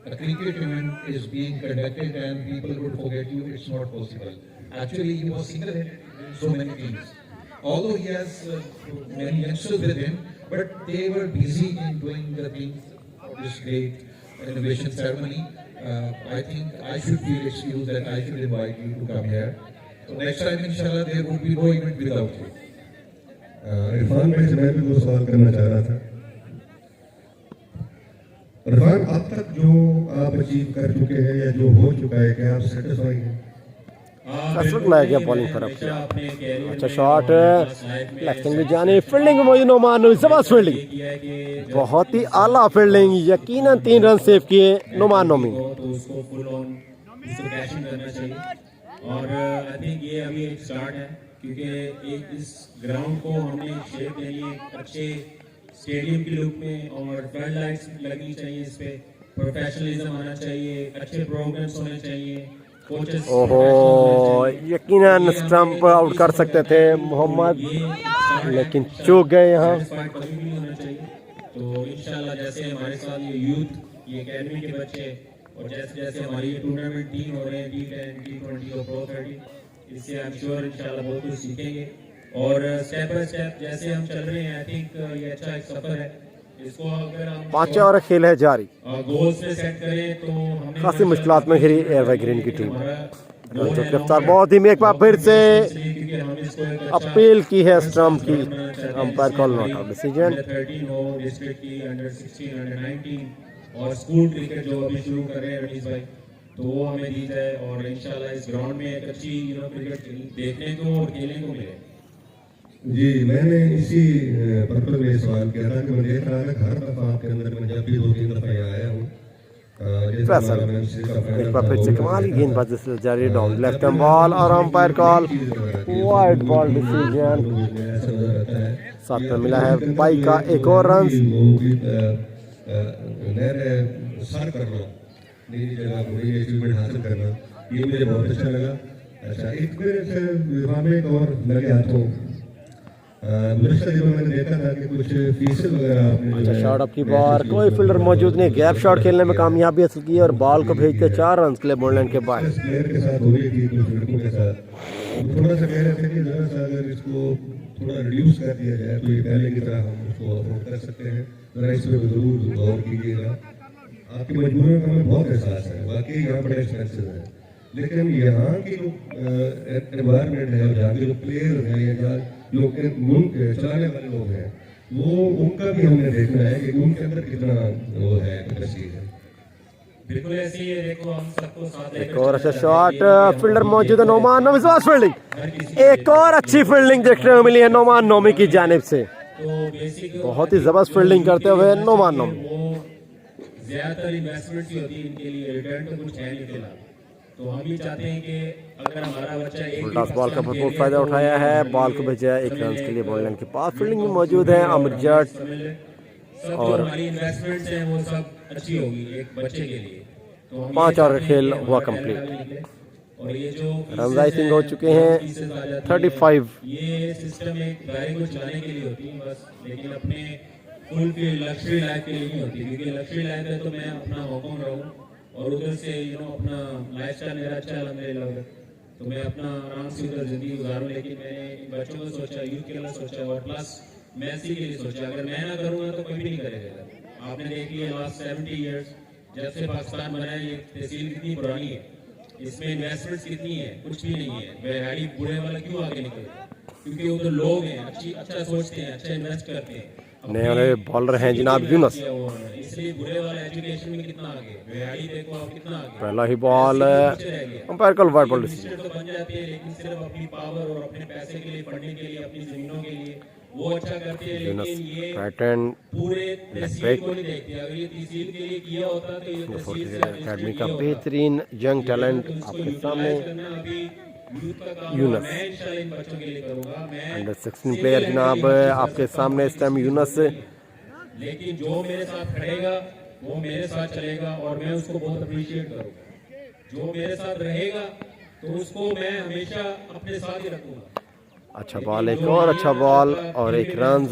[SPEAKER 3] a cricket event is being conducted and people would forget you? It's not possible. Actually, he was single-handed in so many things. Although he has many youngsters with him, but they were busy in doing the things for this great innovation ceremony. I think I should feel excused that I should invite you to come here. So next time, inshallah, there would be no event without you.
[SPEAKER 2] Irfan भाई से मैं भी 2 सवाल करना चाह रहा था। इरफान, अब तक जो आप अचीव कर चुके हैं या जो हो चुका है, क्या आप सेटिस्फाई हैं?
[SPEAKER 1] कसरत में गया बॉलिंग पर अब। अच्छा शॉट, लेफ्टिंग में जाने, फील्डिंग में मौजूद नोमान, जबरदस्त फील्डिंग, बहुत ही आला फील्डिंग, यकीनन 3 रन सेव किए नोमान नोमी।
[SPEAKER 6] तो उसको फुल ऑन उसको कैशिंग करना चाहिए। और आई थिंक ये अभी एक स्टार्ट है, क्योंकि एक इस ग्राउंड को हमने शेप देनी है अच्छे स्टेडियम की लुक में, और फ्लड लाइट्स लगनी चाहिए, इस पे प्रोफेशनलिज्म आना चाहिए, अच्छे प्रोग्राम्स होने चाहिए, कोचेस।
[SPEAKER 1] ओहो, यकीनन स्टंप आउट कर सकते थे मोहम्मद, लेकिन चूक गए यहाँ।
[SPEAKER 6] कभी भी होना चाहिए। तो इंशाल्लाह जैसे हमारे साथ ये यूथ, ये एकेडमी के बच्चे, और जैसे जैसे हमारी ये टूर्नामेंट टीम हो रहे हैं, T10, T20 और Pro 30, इससे आई एम श्योर इंशाल्लाह बहुत कुछ सीखेंगे। और स्टेप बाय स्टेप जैसे हम चल रहे हैं, आई थिंक ये अच्छा एक सफर है। इसको अगर हम
[SPEAKER 1] 5 और खेल है जारी।
[SPEAKER 6] गोल्स पे सेट करें तो हमें
[SPEAKER 1] खासी मुश्किलात में घिरी एवरग्रीन की टीम। गिरफ्तार बहुत ही में एक बार फिर से अपील की है स्टंप की, umpire call not out decision.
[SPEAKER 6] 13 हो, डिस्ट्रिक्ट की अंडर 16, अंडर 19 और स्कूल क्रिकेट जो अभी शुरू कर रहे हैं रनीस भाई, तो वो हमें दी जाए और इंशाल्लाह इस ग्राउंड में एक अच्छी क्रिकेट देखने को और खेलने को मिले।
[SPEAKER 2] जी, मैंने इसी पर्पल में सवाल किया था कि मैं देख रहा था हर दफा आपके अंदर, मैं जब भी 2-3 दफा यहाँ आया हूँ,
[SPEAKER 1] एक बार फिर से कमाल की गेंदबाजी से जारी, डाउन लेफ्ट हैंड बॉल और umpire call wide ball decision. साथ में मिला है बाई का एक और रन।
[SPEAKER 2] सर कर लो नई नई जगह को नई अचीवमेंट हासिल करना, ये मुझे बहुत अच्छा लगा। अच्छा, एक मेरे वहाँ में एक और लगे हाथों गुज़श्ता दिनों मैंने देखा था कि कुछ फीसें वगैरह आपने
[SPEAKER 1] अच्छा शॉट अप की बार, कोई फील्डर मौजूद नहीं, गैप शॉट खेलने में कामयाबी हासिल की और बॉल को भेजते 4 रन के लिए बॉललैंड के बाहर।
[SPEAKER 2] प्लेयर के साथ हो रही थी, कुछ लड़कों के साथ, तो थोड़ा सा कह रहे थे कि जरा सा अगर इसको थोड़ा रिड्यूस कर दिया जाए तो ये पहले की तरह हम उसको अफोर्ड कर सकते हैं। जरा इस पर जरूर गौर कीजिएगा। आपकी मजबूरियों का हमें बहुत एहसास है, वाकई यहाँ बड़े एक्सपेंसिव है, लेकिन यहाँ की जो एनवायरनमेंट है, जहाँ के जो प्लेयर हैं या जहाँ जो मुल्क चलाने वाले लोग हैं, वो उनका भी हमने देखना है कि उनके अंदर कितना वो है कैपेसिटी है।
[SPEAKER 6] बिल्कुल ऐसे ही है, देखो हम सबको साथ
[SPEAKER 1] एक और अच्छा शॉट, फील्डर मौजूद है नोमान नोमी, फील्डिंग, एक और अच्छी फील्डिंग देखने को मिली है नोमान नोमी की जानिब से।
[SPEAKER 6] तो बेसिक
[SPEAKER 1] बहुत ही जबरदस्त फील्डिंग करते हुए नोमान नोमी।
[SPEAKER 6] वो ज्यादातर इन्वेस्टमेंट ही होती है इनके लिए, रिटर्न तो कुछ है नहीं फिलहाल। तो हम भी चाहते हैं कि अगर हमारा बच्चा एक
[SPEAKER 1] उल्टास बॉल का भरपूर फायदा उठाया है, बॉल को भेजा 1 रन के लिए बॉललैंड के पास। फील्डिंग में मौजूद है आमिर जट
[SPEAKER 6] और हमारी इन्वेस्टमेंट्स हैं वो सब अच्छी होगी एक बच्चे के लिए। तो हम
[SPEAKER 1] 5 ओवर खेल हुआ कंप्लीट
[SPEAKER 6] और ये जो
[SPEAKER 1] रन राइसिंग हो चुके हैं 35।
[SPEAKER 6] ये सिस्टम एक गाड़ी को चलाने के लिए होती है बस, लेकिन अपने फुल की लग्जरी लाइफ के लिए नहीं होती, क्योंकि लग्जरी लाइफ है तो मैं अपना हांगकांग रहूँ और उधर से अपना लाइफस्टाइल मेरा अच्छा अलहमदुलिल्लाह, तो मैं अपना आराम से उधर जिंदगी गुजारूँ। लेकिन मैंने बच्चों को सोचा, यूथ के लिए सोचा और प्लस मैसी के लिए सोचा। अगर मैं ना करूँगा तो कोई भी नहीं करेगा। आपने देख लिया लास्ट 70 ईयर्स जब से पाकिस्तान बना है, ये तहसील कितनी पुरानी है, इसमें इन्वेस्टमेंट्स कितनी है, कुछ भी नहीं है। बेहाड़ी बूढ़े वाला क्यों आगे निकले? क्योंकि उधर लोग हैं अच्छा सोचते हैं, अच्छा इन्वेस्ट करते हैं।
[SPEAKER 1] नए बॉलर हैं जनाब यूनुस,
[SPEAKER 6] इसलिए बुरे वाला एजुकेशन में कितना आगे, बेहाड़ी देखो आप कितना आगे।
[SPEAKER 1] पहला ही बॉल अंपायर कल वाइड बॉल डिसीजन
[SPEAKER 6] तो बन जाते हैं, लेकिन सिर्फ अपनी पावर और अपने पैसे के लिए, पढ़ने के लिए, अपनी जमीनों के लिए वो अच्छा करते हैं, लेकिन ये
[SPEAKER 1] पैटर्न
[SPEAKER 6] पूरे तहसील को नहीं देखते। अगर ये तहसील के लिए किया होता तो ये तहसील से
[SPEAKER 1] अकेडमी का बेहतरीन यंग टैलेंट आपके सामने यूनुस, अंडर 16 प्लेयर जनाब आपके सामने इस टाइम यूनुस।
[SPEAKER 6] लेकिन जो मेरे साथ खड़ेगा वो मेरे साथ चलेगा और मैं उसको बहुत अप्रिशिएट करूँगा। जो मेरे साथ रहेगा तो उसको मैं हमेशा अपने साथ ही रखूँगा।
[SPEAKER 1] अच्छा बॉल, एक और अच्छा बॉल और 1 रन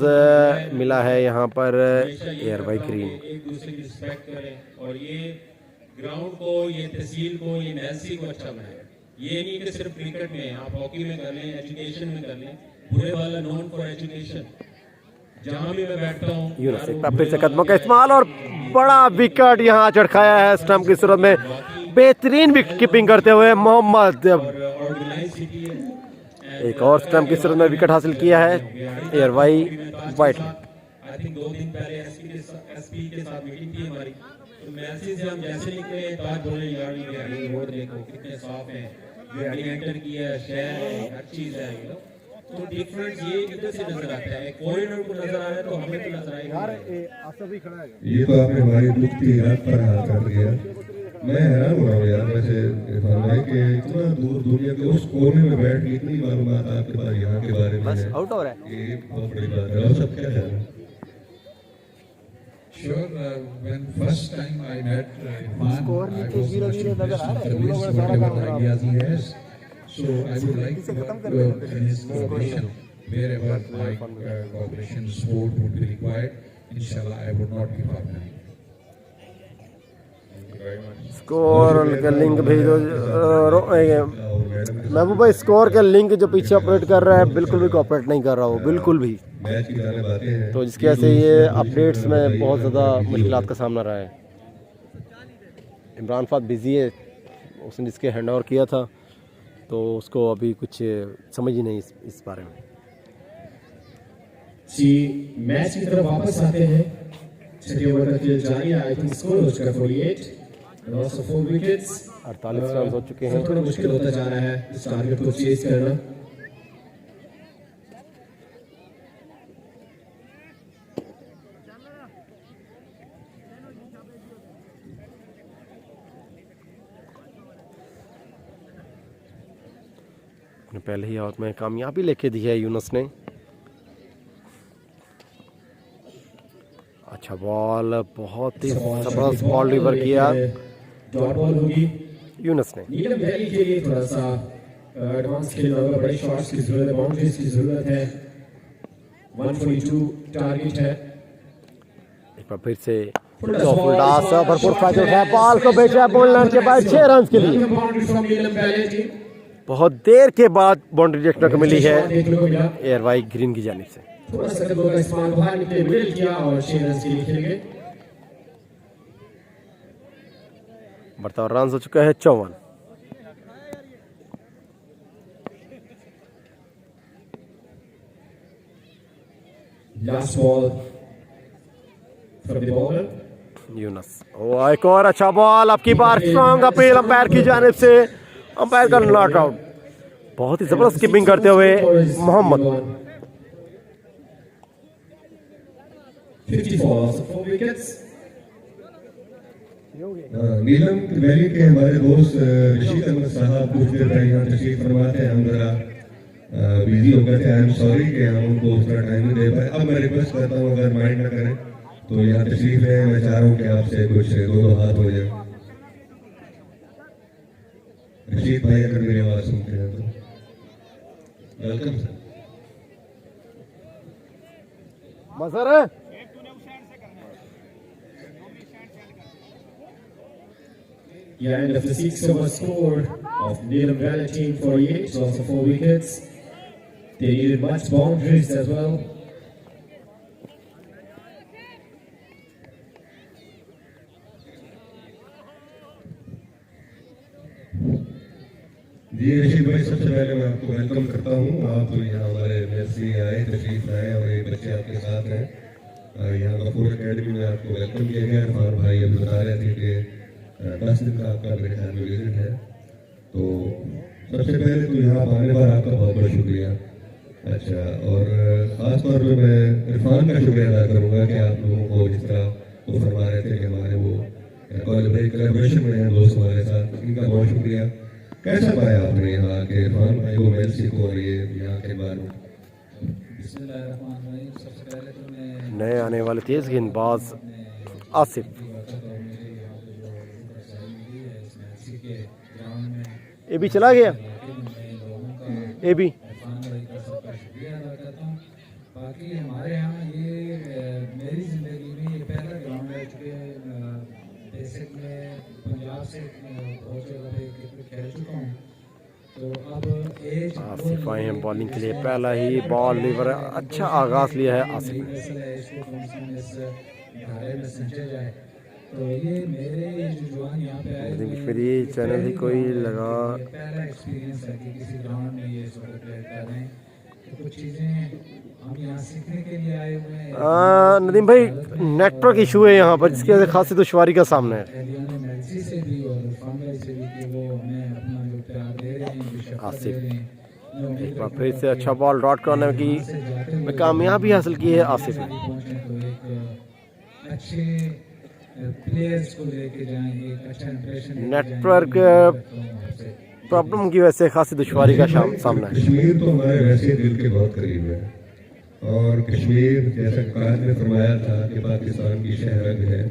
[SPEAKER 1] मिला है यहाँ पर एयर बाई ग्रीन।
[SPEAKER 6] एक दूसरे की रिस्पेक्ट करें और ये ग्राउंड को, ये तहसील को, ये महसी को अच्छा बनाए। ये नहीं कि सिर्फ क्रिकेट में, आप हॉकी में कर लें, एजुकेशन में कर लें। बुरे वाला नॉन फॉर एजुकेशन, जहाँ भी मैं बैठता हूँ
[SPEAKER 1] यूनुस एक बार फिर से कदमों का इस्तेमाल और बड़ा विकेट यहाँ चढ़खाया है स्टंप की सूरत में। बेहतरीन विकेट कीपिंग करते हुए मोहम्मद, एक और स्टंप की सूरत में विकेट हासिल किया है AR Y white.
[SPEAKER 6] I think 2 दिन पहले एसपी के साथ मीटिंग थी हमारी, तो मैसेज से हम जैसे निकले ताज बोले यार ये रोड देखो कितने साफ है, गाड़ी एंटर किया है, शहर है, हर चीज है, तो डिफरेंस ये इधर से नजर आता है। फॉरेनर को नजर आ रहा है तो हमें तो नजर आएगा।
[SPEAKER 2] ये तो आपने हमारी दुखती रात पर हाल कर दिया। मैं हैरान हो रहा हूँ यार, वैसे इरफान भाई के इतना दूर दुनिया के उस कोने में बैठ के इतनी मालूमात आपके पास यहाँ के बारे में है,
[SPEAKER 1] आउट हो रहा है।
[SPEAKER 2] ये बहुत बड़ी बात है। और सब क्या है?
[SPEAKER 3] Sure, when first time I met Irfan, I was much impressed with the ways, whatever ideas he has. So I would like to work in his cooperation wherever my cooperation support would be required. Inshallah, I would not be far behind.
[SPEAKER 1] Score का link भेज दो महबूब भाई। Score का link जो पीछे operate कर रहा है बिल्कुल भी कोऑपरेट नहीं कर रहा हो, बिल्कुल भी।
[SPEAKER 2] मैच की जाने बातें हैं,
[SPEAKER 1] तो जिसकी वजह से ये अपडेट्स में बहुत ज़्यादा मुश्किलात का सामना रहा है। इमरान फाद बिजी है, उसने जिसके हैंड ओवर किया था तो उसको अभी कुछ समझ ही नहीं इस बारे में।
[SPEAKER 4] जी मैच की तरफ वापस आते हैं। छठे ओवर का खेल जारी है। आई थिंक स्कोर हो चुका 48 लॉस ऑफ 4 विकेट्स।
[SPEAKER 1] 48 रन हो चुके हैं।
[SPEAKER 4] थोड़ा मुश्किल होता जा रहा है इस टारगेट को चेज करना।
[SPEAKER 1] पहले ही आउट में कामयाबी लेके दी है यूनुस ने। अच्छा बॉल, बहुत ही जबरदस्त बॉल डिलीवर किया।
[SPEAKER 4] डॉट बॉल होगी।
[SPEAKER 1] यूनस ने।
[SPEAKER 4] नीलम वैली के लिए थोड़ा सा एडवांस खेलना होगा, बड़े शॉट्स की जरूरत है, बाउंड्रीज की जरूरत है। 142 टारगेट है।
[SPEAKER 1] एक बार फिर से भरपूर फायदा उठाया, बॉल को बेचा बॉल के बाद 6 रन के लिए।
[SPEAKER 4] Boundary from Neelam valley team.
[SPEAKER 1] बहुत देर के बाद बाउंड्री देखने को मिली है एयर वाई ग्रीन की जानिब से।
[SPEAKER 4] थोड़ा सा कदमों का इस्तेमाल बाहर निकले, मिडिल किया और 6 रन के लिए खेल गए।
[SPEAKER 1] बढ़ता रन हो चुका है 54।
[SPEAKER 4] Last ball from the bowler
[SPEAKER 1] Younis. ओ एक और अच्छा बॉल, अब की बार स्ट्रॉन्ग अपील अंपायर की जानिब से। अंपायर का नॉट आउट। बहुत ही जबरदस्त कीपिंग करते हुए मोहम्मद।
[SPEAKER 4] 54 4 विकेट्स।
[SPEAKER 2] नीलम वैली के हमारे दोस्त रशीद अहमद साहब कुछ देर पहले यहाँ तशरीफ फरमा थे। हम जरा बिजी हो गए थे। आई एम सॉरी कि हम उनको उतना टाइम नहीं दे पाए। अब मैं रिक्वेस्ट करता हूँ अगर माइंड ना करें तो यहाँ तशरीफ है। मैं चाह रहा हूँ कि आपसे कुछ दो हाथ हो जाए। रशीद भाई अगर मेरी आवाज सुनते हैं तो वेलकम सर।
[SPEAKER 1] मजर है।
[SPEAKER 4] Yeah, and of the 6-over score of Neelam Valley team 48, loss of 4 wickets. They needed much boundaries as well.
[SPEAKER 2] जी रशीद भाई, सबसे पहले मैं आपको वेलकम करता हूँ। आप यहाँ हमारे मेसी आए, तशरीफ लाए और ये बच्चे आपके साथ हैं। यहाँ गफूर अकेडमी में आपको वेलकम किया गया। इरफान भाई अभी बता रहे थे कि 10 दिन का आपका मेरे ख्याल में विजिट है। तो सबसे पहले तो यहाँ आने पर आपका बहुत बहुत शुक्रिया। अच्छा, और ख़ास तौर पे मैं इरफान का शुक्रिया अदा करूँगा कि आप लोगों को जिस तरह वो फरमा रहे थे कि हमारे वो कोलैबोरेशन में हैं दोस्त हमारे साथ, इनका बहुत शुक्रिया। कैसा पाया आपने यहाँ के इरफान भाई को, मेलसी को और ये यहाँ के बारे में?
[SPEAKER 1] नए आने वाले तेज गेंदबाज आसिफ। ए बी चला गया। ए बी
[SPEAKER 9] बाकी हमारे यहाँ ये मेरी ज़िंदगी में ये पहला ग्राउंड है चूँकि बेसिक में पंजाब से बहुत जगह पे क्रिकेट खेल चुका हूँ। तो अब एज
[SPEAKER 1] आसिफ आए हैं बॉलिंग के लिए। पहला ही बॉल लीवर अच्छा आगाज लिया है आसिफ।
[SPEAKER 9] तो ये मेरे जो जवान यहाँ पे आए
[SPEAKER 1] फिर ये चैनल ही कोई लगा।
[SPEAKER 9] पहला एक्सपीरियंस है कि किसी ग्राउंड में ये सॉर्ट प्ले कर रहे हैं। तो कुछ चीज़ें हम यहाँ सीखने के लिए आए हुए हैं।
[SPEAKER 1] नदीम भाई नेटवर्क इशू है यहाँ पर, जिसकी वजह से खासी दुश्वारी का सामना है।
[SPEAKER 9] मेलसी से भी और फार्मर से भी कि वो हमें अपना जो प्यार दे रहे हैं,
[SPEAKER 1] आसिफ एक बार फिर से अच्छा बॉल डॉट करने की में कामयाबी हासिल की है आसिफ ने।
[SPEAKER 9] अच्छे प्लेयर्स को लेके जाएंगे, एक अच्छा इंप्रेशन।
[SPEAKER 1] नेटवर्क प्रॉब्लम की वजह से खासी दुश्वारी का सामना है।
[SPEAKER 2] कश्मीर तो हमारे वैसे दिल के बहुत करीब है और कश्मीर जैसा काज ने फरमाया था कि पाकिस्तान की शहरग है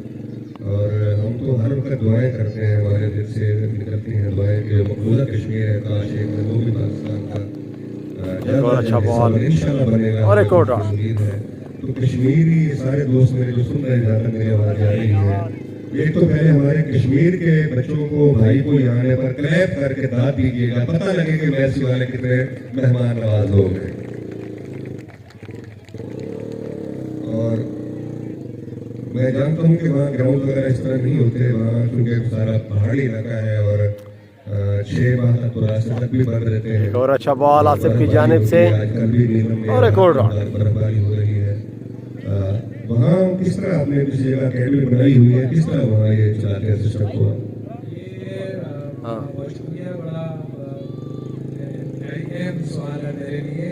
[SPEAKER 2] और हम तो हर वक्त दुआएं करते हैं, हमारे दिल से निकलती हैं दुआएं कि मकबूजा कश्मीर है, काश एक दिन वो भी पाकिस्तान का
[SPEAKER 1] अच्छा बॉल
[SPEAKER 2] इंशाल्लाह बनेगा
[SPEAKER 1] और एक और
[SPEAKER 2] उम्मीद है। तो कश्मीरी सारे दोस्त मेरे जो सुन रहे हैं, जहाँ तक मेरी आवाज़ जा रही है, एक तो पहले हमारे कश्मीर के बच्चों को, भाई को यहाँ आने पर क्लैप करके दाद दीजिएगा, पता लगे कि मैसी वाले कितने मेहमान नवाज लोग हैं। और मैं जानता हूँ कि वहाँ ग्राउंड वगैरह इस तरह नहीं होते, वहाँ क्योंकि सारा पहाड़ी इलाका है और 6 माह तक तो रास्ते तक भी बंद रहते हैं।
[SPEAKER 1] और अच्छा बॉल आसिफ की जानिब से
[SPEAKER 2] आजकल भी नीलम में
[SPEAKER 1] और एक और
[SPEAKER 2] बर्फबारी हो रही है। वहाँ किस तरह आपने किसी जगह अकेडमी बनाई हुई है, किस तरह वहाँ ये चलाते हैं सिस्टम को?
[SPEAKER 9] बहुत शुक्रिया, बड़ा अहम सवाल है मेरे लिए।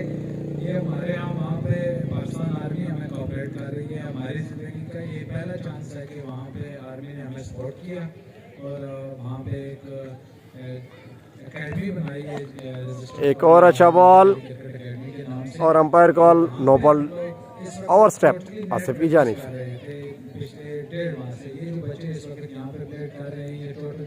[SPEAKER 9] ये हमारे यहाँ वहाँ पे पाकिस्तान आर्मी हमें कोऑपरेट कर रही है। हमारी ज़िंदगी का ये पहला चांस है कि वहाँ पे आर्मी ने हमें सपोर्ट किया और वहाँ पे एक अकेडमी बनाई है।
[SPEAKER 1] एक और अच्छा बॉल और अंपायर कॉल नो बॉल और स्टेप आसिफ की जानिब से।
[SPEAKER 9] पिछले 1.5 माह से ये जो बच्चे इस वक्त यहाँ पे प्ले कर रहे हैं, ये टोटल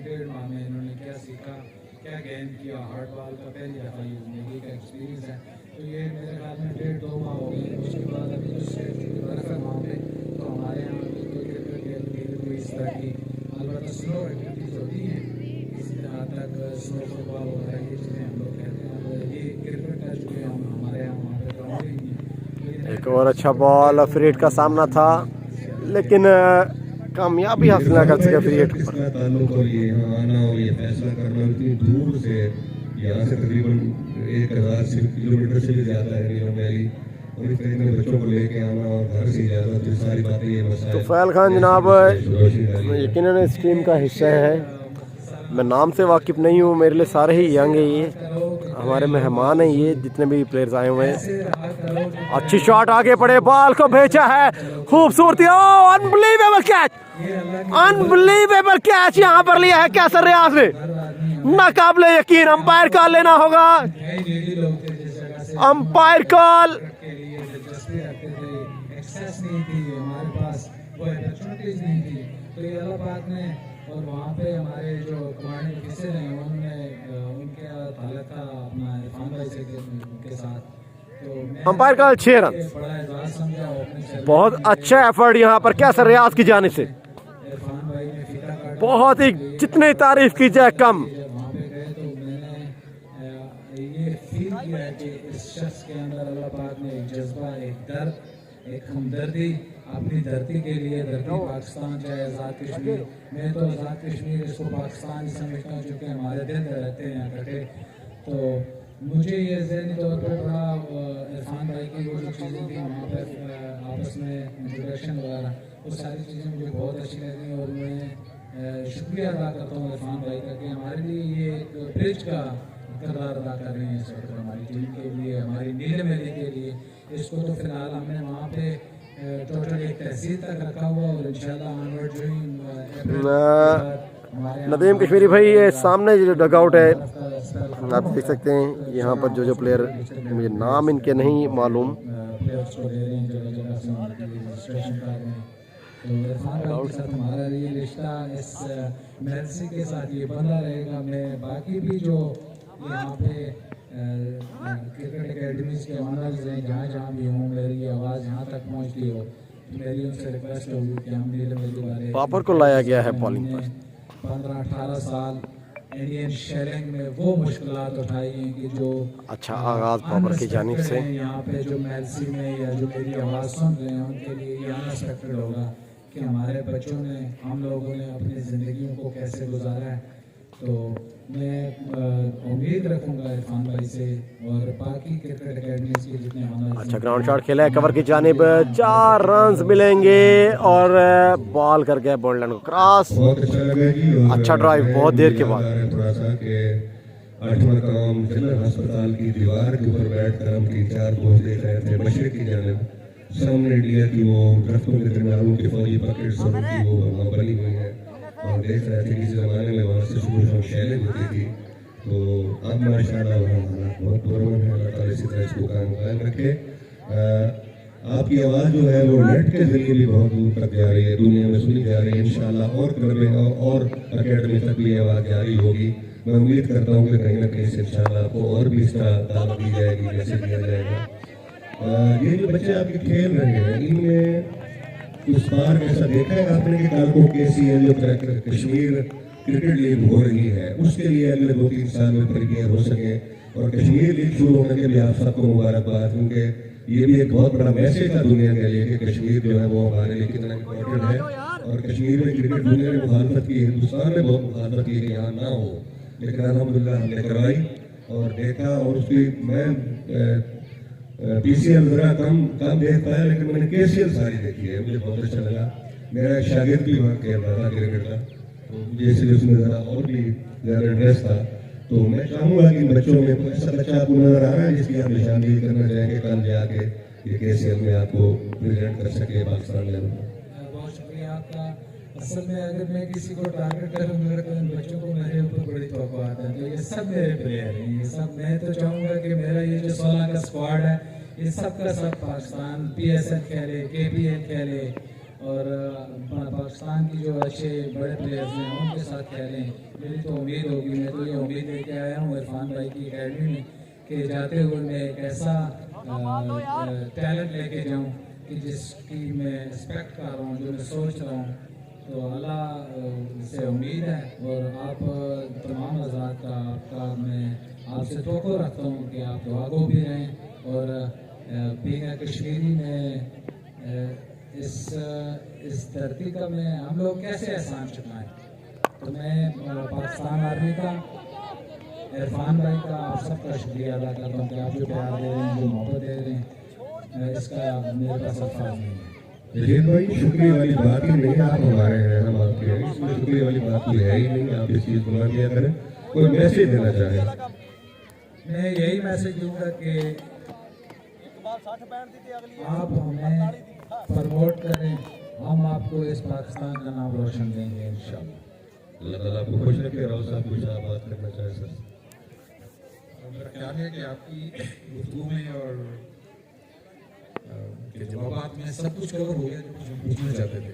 [SPEAKER 9] दफ़ा ये ज़िंदगी का एक्सपीरियंस है। तो ये मेरे ख्याल में 1.5-2 माह हो गए। उसके बाद अभी जो स्टेट की बर्फ़ है वहाँ पे, तो हमारे यहाँ भी कोई क्रिकेट खेलने कोई इस तरह की अलबत्ता स्लो एक्टिविटीज़ होती हैं, किसी हद तक स्लो फुटबॉल वगैरह ये चीज़ें हम लोग खेलते हैं। और ये क्रिकेट का चूँकि हमारे यहाँ वहाँ पर ग्राउंड ही नहीं है।
[SPEAKER 1] एक और अच्छा बॉल फ्रीड का सामना था, लेकिन कामयाबी हासिल ना कर सके फ्रीड पर।
[SPEAKER 2] इसका ताल्लुक और ये यहाँ आना और ये फैसला करना इतनी दूर से, यहाँ से तकरीबन 1000 किलोमीटर से भी ज़्यादा है नीलम वैली, और इस तरीके में बच्चों को लेके आना और घर से इजाज़त, तो सारी बातें ये मसाइल।
[SPEAKER 1] तो फैल खान जनाब यकीनन इस टीम का हिस्सा है। मैं नाम से वाकिफ़ नहीं हूँ, मेरे लिए सारे ही यंग है, ये हमारे मेहमान हैं, ये जितने भी प्लेयर्स आए हुए हैं। अच्छी शॉट आगे पड़े, बॉल को भेजा है, खूबसूरती, अनबिलीवेबल कैच, अनबिलीवेबल कैच यहाँ पर लिया है कैसर रियाज ने, नाकाबिले यकीन। अंपायर कॉल लेना होगा, अंपायर कॉल।
[SPEAKER 9] और वहाँ पे हमारे जो कमांडिंग ऑफिसर हैं उन्होंने उनके ताल्लुक था अपना इरफान भाई से उनके साथ, तो
[SPEAKER 1] अंपायर कॉल 6 रन।
[SPEAKER 9] बड़ा एजाज समझा अपने
[SPEAKER 1] बहुत अच्छा एफर्ट यहाँ पर कैसर रियाज की जानिब से,
[SPEAKER 9] इरफान भाई ने फीता काट
[SPEAKER 1] बहुत ही जितनी तारीफ की जाए कम।
[SPEAKER 9] वहाँ पे गए तो मैंने ये फील किया है कि इस शख्स के अंदर अल्लाह पाक ने एक जज्बा, एक दर्द, एक हमदर्दी अपनी धरती के लिए, धरती पाकिस्तान चाहे आज़ाद कश्मीर, मैं तो आज़ाद कश्मीर इसको पाकिस्तान ही समझता हूँ क्योंकि हमारे दिल रहते हैं यहाँ कटे। तो मुझे ये ज़हनी तौर पर बड़ा इरफान भाई की वो जो चीज़ें थी वहाँ पर आपस में इंट्रोडक्शन वगैरह, वो सारी चीज़ें मुझे बहुत अच्छी लगी, और मैं शुक्रिया अदा करता हूँ इरफान भाई का कि हमारे लिए ये एक ब्रिज का किरदार अदा कर रहे हैं इस वक्त हमारी टीम के लिए, हमारी नीलम वैली के लिए। इसको तो फिलहाल हमने वहाँ पे टोटल एक तहसील तक रखा हुआ, और इंशाल्लाह ऑनवर्ड जो
[SPEAKER 1] नदीम कश्मीरी भाई, ये सामने जो डगआउट है आप देख सकते हैं, यहाँ पर जो प्लेयर, मुझे नाम इनके नहीं मालूम,
[SPEAKER 9] प्लेयर्स को दे रहे हैं, जगह जगह से उनकी रजिस्ट्रेशन कर रहे हैं। तो इरफान भाई के साथ हमारा ये रिश्ता इस मेलसी के साथ ये बना रहेगा। मैं बाकी भी जो यहाँ पे क्रिकेट एकेडमीज के ऑनर्स हैं, जहाँ जहाँ भी हूँ, मेरी आवाज़ यहाँ तक पहुँचती हो, मेरी उनसे रिक्वेस्ट होगी कि हम नीलम वैली वाले
[SPEAKER 1] पापर को लाया गया है बॉलिंग पर।
[SPEAKER 9] 15-18 साल इंडियन शेलिंग में वो मुश्किलात उठाई हैं कि जो
[SPEAKER 1] अच्छा आगाज पापर की जानिब से
[SPEAKER 9] यहाँ पे जो मेलसी में या जो मेरी आवाज़ सुन रहे हैं उनके लिए ये अनएक्सपेक्टेड होगा कि हमारे बच्चों ने, हम लोगों ने अपनी ज़िंदगियों को कैसे गुजारा है। तो मैं उम्मीद रखूँगा इरफान भाई से और बाकी क्रिकेट एकेडमीज के जितने ऑनर्स।
[SPEAKER 1] अच्छा ग्राउंड शॉट खेला है कवर की जानिब, 4 रन मिलेंगे और बॉल कर गया बॉलडन को क्रॉस।
[SPEAKER 2] बहुत अच्छा लगा जी,
[SPEAKER 1] अच्छा ड्राइव बहुत देर के बाद।
[SPEAKER 2] थोड़ा सा कि 8वां काम जनरल अस्पताल की दीवार के ऊपर बैठ कर हम 3-4 दोस्त देख रहे थे मशरक की जानिब, सामने इंडिया की वो दरख्तों के दरमियान उनकी फौजी पॉकेट्स और उनकी वो वहाँ बनी हुई है, और देख रहे थे कि ज़माने में वहाँ से शुरू शैलें होती थी। तो अब माशाल्लाह वहाँ हालात बहुत पुरअमन है। अल्लाह ताला इसी तरह इसको कायम कायम रखे। आपकी आवाज़ जो है वो नेट के जरिए भी बहुत दूर तक जा रही है, दुनिया में सुनी जा रही है। इंशाल्लाह और क्लबें और अकेडमी तक भी आवाज़ जारी होगी। मैं उम्मीद करता हूँ कि कहीं ना कहीं से इंशाल्लाह आपको और भी इसका दावा दी जाएगी, जैसे दिया जाएगा। ये जो बच्चे आपके खेल रहे हैं इनमें उस बार ऐसा देखा है आपने कि कल को KCL जो कश्मीर क्रिकेट लीग हो रही है उसके लिए अगले 2-3 साल में प्रिपेयर हो सके, और कश्मीर लीग शुरू होने के लिए आप सबको मुबारकबाद, क्योंकि ये भी एक बहुत बड़ा मैसेज था दुनिया के लिए कि कश्मीर जो है वो हमारे लिए कितना इम्पोर्टेंट है। और कश्मीर में क्रिकेट दुनिया ने मुखालफत की, हिंदुस्तान ने बहुत मुखालफत की कि यहाँ ना हो, लेकिन अल्हम्दुलिल्लाह हमने करवाई और देखा। और उसकी मैं PCL जरा कम देख पाया, लेकिन मैंने KCL सारी देखी है, मुझे बहुत अच्छा लगा। मेरा एक शागिर्द भी वहाँ खेल रहा था क्रिकेट का, तो मुझे इसलिए उसमें ज़रा और भी ज़्यादा इंटरेस्ट था। तो मैं चाहूँगा कि बच्चों में कोई ऐसा बच्चा आपको नज़र आ रहा है जिसकी आप निशानदेही करना चाहेंगे, कल जाके ये KCL में आपको प्रेजेंट कर सके पाकिस्तान लेवल में।
[SPEAKER 9] बहुत शुक्रिया आपका। असल में अगर मैं किसी को टारगेट करूँगा तो इन बच्चों को मेरे ऊपर बड़ी तवक्कुआत है, तो ये सब मेरे प्लेयर हैं, ये सब मैं तो चाहूँगा कि मेरा ये जो 16 का स्क्वाड है ये सब का सब पाकिस्तान PSL खेले, KPL खेले, और पाकिस्तान की जो अच्छे बड़े प्लेयर्स हैं उनके साथ खेलें। मेरी तो उम्मीद होगी, मैं तो ये उम्मीद लेके आया हूँ इरफान भाई की एकेडमी में कि जाते हुए मैं एक ऐसा टैलेंट लेके जाऊं कि जिसकी मैं एक्सपेक्ट कर रहा हूं, जो मैं सोच रहा हूं। तो अल्लाह से उम्मीद है और आप तमाम हज़रात का आपका मैं आपसे तवक्को रखता हूं कि आप दुआगो भी रहें। और बीइंग कश्मीरी में इस धरती का मैं हम लोग कैसे एहसान चुकाएं। तो मैं पाकिस्तान आर्मी का, इरफान भाई का, आप सबका शुक्रिया अदा करता हूँ कि आप जो प्यार दे रहे हैं, जो मोहब्बत दे रहे हैं, इसका मेरे पास अल्फाज नहीं है।
[SPEAKER 2] विजय भाई, शुक्रिया वाली बात ही नहीं, आप हमारे हैं, हम आपके हैं, इसमें शुक्रिया वाली बात कोई है ही नहीं। आप इस चीज़ को मान लिया करें। कोई मैसेज देना चाहें?
[SPEAKER 9] मैं यही मैसेज दूंगा कि आप हमें प्रमोट करें, हम आपको इस पाकिस्तान का नाम रोशन देंगे इंशाल्लाह।
[SPEAKER 2] अल्लाह ताला आपको खुश रखे। राव साहब कुछ आप बात करना चाहें सर?
[SPEAKER 3] मेरा ख्याल है कि आपकी गुफ्तगू में और के जवाबात में सब कुछ कवर हो गया जो कुछ हम पूछना चाहते थे।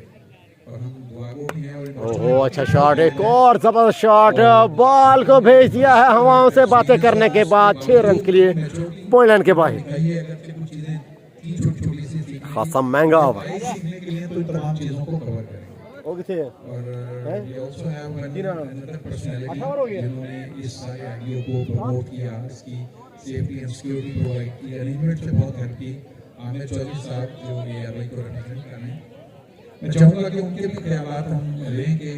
[SPEAKER 3] और हम दुआगो भी हैं और
[SPEAKER 1] ओहो, अच्छा शॉट, एक और जबरदस्त शॉट, बॉल को भेज दिया है हवाओं से बातें करने के बाद 6 रन के लिए पोलैंड के बाहर। खासा महंगा हुआ
[SPEAKER 3] सीखने के लिए तो तमाम चीज़ों को कवर करें। और we also have another personality जिन्होंने इस सारे आइडिया को प्रमोट किया, इसकी सेफ्टी एंड सिक्योरिटी प्रोवाइड की, अरेंजमेंट से बहुत हेल्प की। आमिर चौधरी साहब जो ARI को रिप्रेजेंट कर रहे हैं, मैं चाहूँगा कि उनके भी ख्यालात हम लें कि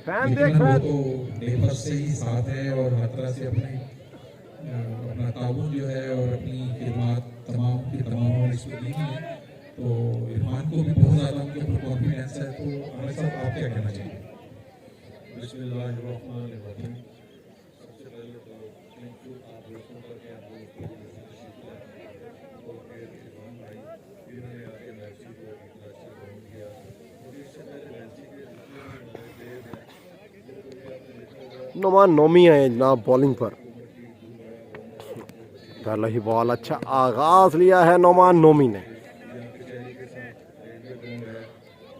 [SPEAKER 3] वो तो लेबर से ही साथ है और हर तरह से अपना ताबून जो है और अपनी खिदमत तमाम की तमाम इसको दी है। तो इरफान को भी बहुत ज़्यादा उनके ऊपर कॉन्फिडेंस है। तो आमिर साहब, आप क्या कहना चाहिए?
[SPEAKER 2] बिस्मिल्लाहिर्रहमानिर्रहीम। सबसे पहले तो थैंक यू आप दोस्तों का कि आप लोग और फिर इरफान भाई जिन्होंने आके मैची को इतना अच्छा काम किया। और इससे पहले मैची के जितने भी हमारे प्लेयर हैं,
[SPEAKER 1] नुमान नोमी है जनाब बॉलिंग पर। पहला ही बॉल अच्छा आगाज लिया है नुमान नोमी ने।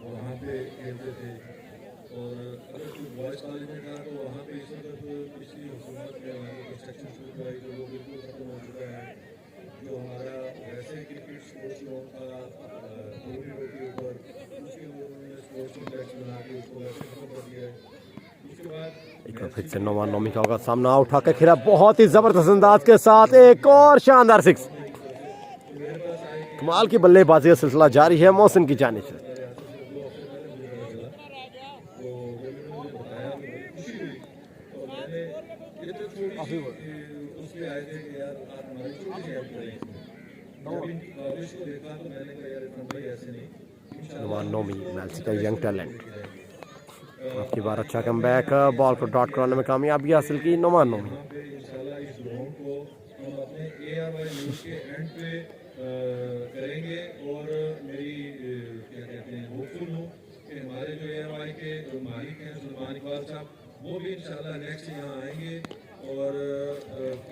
[SPEAKER 2] वहाँ पे खेलते थे। और अगर कोई बॉयज़ कॉलेज में था तो वहाँ पे इस वक्त पिछली हुकूमत में वहाँ पे कंस्ट्रक्शन शुरू कराई तो वो बिल्कुल खत्म हो चुका है। जो हमारा वैसे क्रिकेट स्पोर्ट्स लोन का पूरी रोड के ऊपर उसके लिए उन्होंने स्पोर्ट्स कॉम्प्लेक्स बना के उसको वैसे खत्म कर दिया है। उसके बाद
[SPEAKER 1] एक बार फिर से नुमान नोमी का होगा सामना, उठा के खेला बहुत ही जबरदस्त अंदाज के साथ, एक और शानदार 6। कमाल की बल्लेबाजी का सिलसिला जारी है मोहसिन की जानिब से।
[SPEAKER 2] उसमें आए थे कि यार आप हमारी छोटी सी हेल्प करें। जब इनकी कवरेज को देखा तो मैंने कहा यार इरफान भाई ऐसे नहीं।
[SPEAKER 1] नुमान नोमी मैच का यंग टैलेंट, आपकी बार अच्छा come back, ball co dot कराने में कामयाबी हासिल की नुमान नोमी।
[SPEAKER 2] इंशाल्लाह इस ग्राउंड को हम अपने ARY न्यूज़ के एंड पे करेंगे। और मेरी क्या कहते हैं होपफुल हूँ कि हमारे जो ARY के जो मालिक हैं सुलेमान इकबाल साहब, वो भी इंशाल्लाह नेक्स्ट यहाँ आएंगे और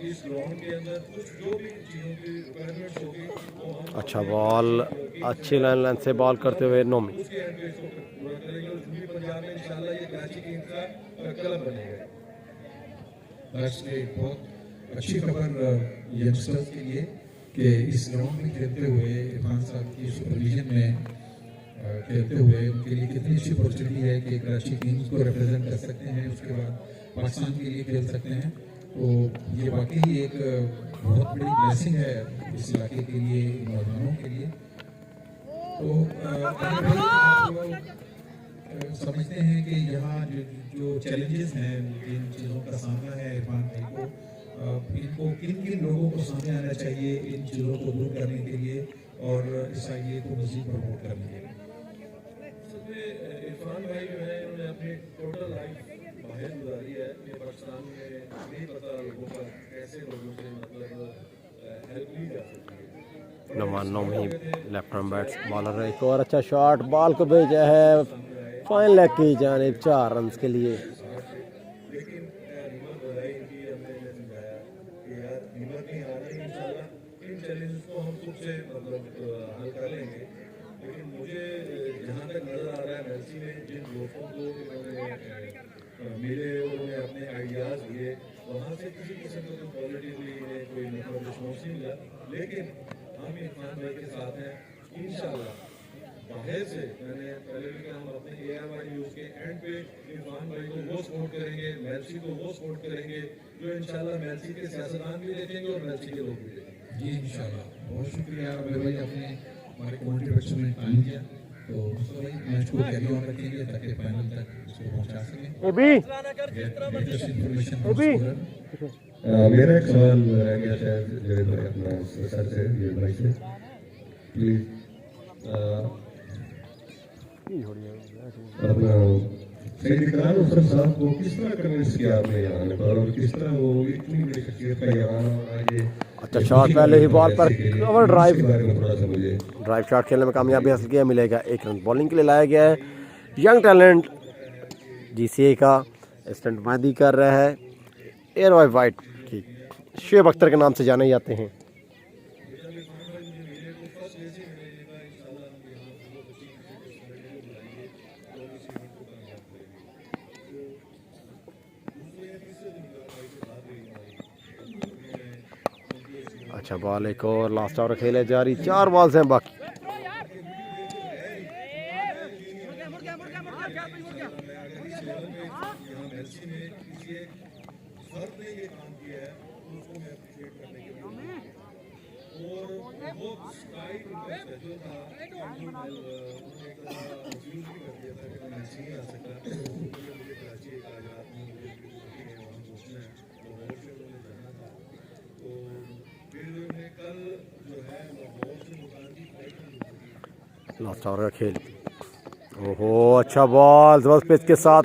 [SPEAKER 2] इस ग्राउंड के अंदर कुछ जो भी चीज़ों की रिक्वायरमेंट्स होगी वो हम
[SPEAKER 1] अच्छा बॉल, अच्छी लाइन से बॉल करते हुए नोमी।
[SPEAKER 2] उसके एंड पे इसको पूरा करेंगे और पूरी पंजाब में इंशाल्लाह ये कराची टीम का क्लब बनेगा।
[SPEAKER 3] बहुत अच्छी खबर यंगस्टर्स के लिए कि इस ग्राउंड में खेलते हुए इरफान साहब की सुपरविजन में खेलते हुए उनके लिए कितनी अच्छी अपॉर्चुनिटी है कि कराची टीम्स को रिप्रेजेंट कर सकते हैं, उसके बाद पाकिस्तान के लिए खेल सकते हैं। तो ये वाकई एक बहुत बड़ी ब्लेसिंग है इस इलाके के लिए, नौजवानों के लिए। तो आप समझते हैं कि यहाँ जो चैलेंजेस हैं, जिन चीज़ों का सामना है इरफान भाई को, इनको किन किन लोगों को सामने आना चाहिए इन चीज़ों को दूर करने के लिए और इस आइडिया को मज़ीद प्रमोट करने के लिए?
[SPEAKER 2] इरफान भाई जो है उन्होंने अपनी टोटल लाइफ बाहर गुजारी है। ये पाकिस्तान में नहीं पता लोगों का कैसे लोगों से मतलब हेल्प ली जा सकती है।
[SPEAKER 1] Noman Nomi left arm bats bowler, एक और अच्छा शॉट, बॉल को भेजा है फाइन लेग की जानिब 4 रन के लिए।
[SPEAKER 2] लेकिन हिम्मत बढ़ाई इनकी, हमने समझाया कि यार हिम्मत नहीं आ रही, इंशाल्लाह इन चैलेंज को हम खुद से मतलब हल कर लेंगे। लेकिन मुझे जहाँ तक नज़र आ रहा है मेलसी में जिन दोस्तों को इन्होंने
[SPEAKER 3] मिले, उन्होंने अपने आइडियाज़ दिए, वहाँ से किसी किस्म का कोई पॉजिटिवली कोई मतलब रिस्पॉन्स नहीं मिला, लेकिन हम इरफान भाई के साथ हैं इंशाल्लाह। बाहर से मैंने पहले भी कहा, हम अपने AMI न्यूज़ के एंड पे इरफान भाई को वो सपोर्ट करेंगे, मेलसी को वो सपोर्ट करेंगे, जो इंशाल्लाह मेलसी के सियासतदान भी देखेंगे और मेलसी के लोग भी देखेंगे।
[SPEAKER 10] जी इंशाल्लाह। बहुत शुक्रिया मेरे भाई, आपने हमारे कम्युनिटी बच्चों में टाइम दिया, तो भाई मैच को कैरी ऑन रखेंगे ताकि फाइनल तक इसको पहुंचा सकें। लेटेस्ट इंफॉर्मेशन
[SPEAKER 2] मेरा एक सवाल रह गया शायद जवेद भाई अपना सर से, जवेद भाई से प्लीज, अपना सईद इकरार उफर साहब को किस तरह कन्विंस किया आपने यहाँ आने पर, और किस तरह वो इतनी बड़ी शख्सियत का यहाँ आगे।
[SPEAKER 1] अच्छा शॉट पहले ही बॉल पर कवर ड्राइव,
[SPEAKER 2] थोड़ा सा मुझे
[SPEAKER 1] ड्राइव शॉट खेलने में कामयाबी हासिल किया, मिलेगा 1 रन। बॉलिंग के लिए लाया गया है यंग टैलेंट GCA का, स्टंट मादी कर रहा है एयर वाइट की, शुएब अख्तर के नाम से जाने जाते हैं। अच्छा बॉल एक और, लास्ट ओवर खेले जारी, 4 बॉल्स हैं बाकी। लास्ट ओवर का खेल, ओहो अच्छा बॉल जबरदस्त पिच के साथ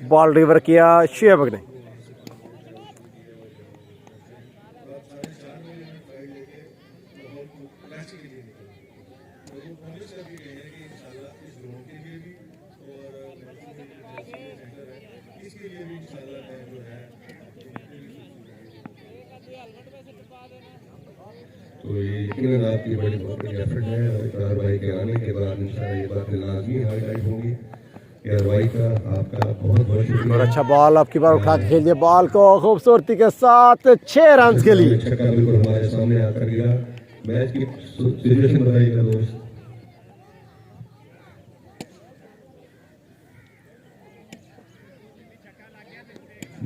[SPEAKER 1] बॉल डिलीवर किया शुएब ने।
[SPEAKER 2] तो ये यकीनन आपकी बड़ी बहुत बड़ी एफर्ट है, और इकरार भाई के आने के बाद इंशाल्लाह ये बातें लाजमी हाईलाइट होंगी। इकरार भाई का आपका बहुत बहुत शुक्रिया।
[SPEAKER 1] और अच्छा बॉल आपकी बार उठा के खेल दिया बॉल को खूबसूरती के साथ 6 रन के लिए।
[SPEAKER 2] छक्का बिल्कुल हमारे सामने आकर गिरा। मैच की सिचुएशन बताइएगा दोस्त।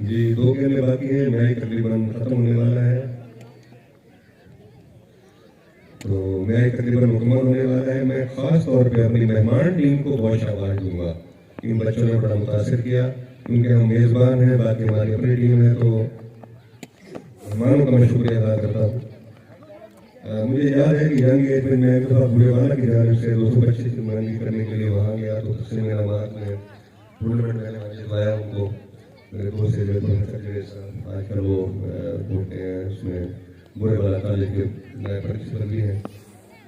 [SPEAKER 2] जी 2 गेंदें बाकी हैं, मैच तकरीबन खत्म होने वाला है, तो मैच तकरीबन मुकम्मल होने वाला है। मैं खास तौर पे अपनी मेहमान टीम को बहुत शाबाश दूंगा, इन बच्चों ने बड़ा मुतासिर किया, क्योंकि हम मेज़बान हैं, बाकी हमारी अपनी टीम है, तो मेहमानों का मैं शुक्रिया अदा करता हूँ। मुझे याद है कि यंग एज में मैं एक दफ़ा बुढ़ेवाला की जानिब से 225 की मंदी करने के लिए वहाँ गया, तो तस्लीम इनामात में टूर्नामेंट मैंने वहाँ जितवाया उनको, मेरे दोस्त से आजकल वो बोलते हैं उसमें बुरे वाला कॉलेज के नए प्रिंसिपल भी हैं।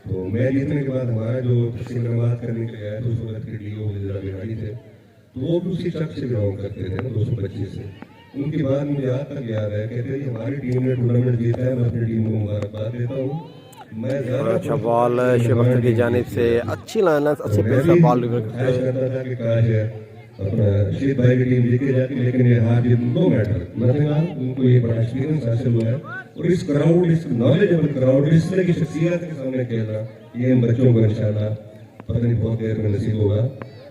[SPEAKER 2] तो मैं जीतने के बाद हमारा जो तस्लीम इनामात करने के लिए आया तो उस वक्त के DO ज़रा बिहारी थे, तो वो भी उसी ट्रक से बिलोंग करते थे ना 225 से। उनकी बात मुझे आज तक याद है, कहते हैं हमारी टीम ने टूर्नामेंट जीता है, मैं अपनी टीम को मुबारकबाद देता हूँ। मैं
[SPEAKER 1] अच्छा बॉल शुएब अख्तर की जानिब से अच्छी लाइन, अच्छी पेस बॉल
[SPEAKER 2] करता था कि काश अपना रशीद भाई की टीम जीत के जाती, लेकिन ये हार जीत नो मैटर, मतलब उनको ये बड़ा एक्सपीरियंस हासिल हुआ है, और इस क्राउड, इस नॉलेजेबल क्राउड, इस तरह की शख्सियत के सामने खेलना, ये इन बच्चों को इंशाल्लाह पता नहीं बहुत देर में नसीब होगा।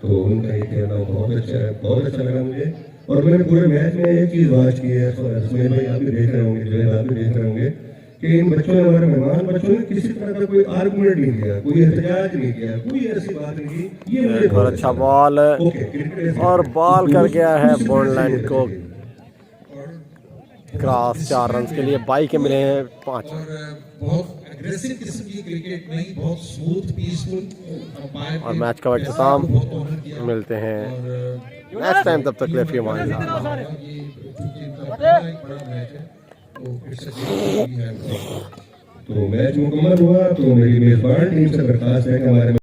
[SPEAKER 2] तो उनका ये खेलना बहुत अच्छा है, बहुत अच्छा लगा मुझे। और मैंने पूरे मैच में एक चीज़ वाच की है, सुनील भाई आप भी देख रहे होंगे, जवेद आप भी देख रहे होंगे, कि इन बच्चों ने, हमारे मेहमान बच्चों ने किसी तरह का कोई आर्गुमेंट नहीं किया, कोई एहतजाज नहीं किया, कोई ऐसी बात नहीं की। ये मुझे
[SPEAKER 1] और अच्छा बॉल और बॉल कर गया है बॉन्ड लाइन को क्रॉस, 4 रन के लिए 22 के मिले हैं 5।
[SPEAKER 10] और बहुत एग्रेसिव किस्म की क्रिकेट नहीं, बहुत स्मूथ पीसफुल,
[SPEAKER 1] और मैच का इख्तिताम मिलते हैं नेक्स्ट टाइम, तब तक लेफी हमारे
[SPEAKER 2] तो मैच मुकम्मल हुआ। तो मेरी मेजबान टीम से दरखास्त है कि हमारे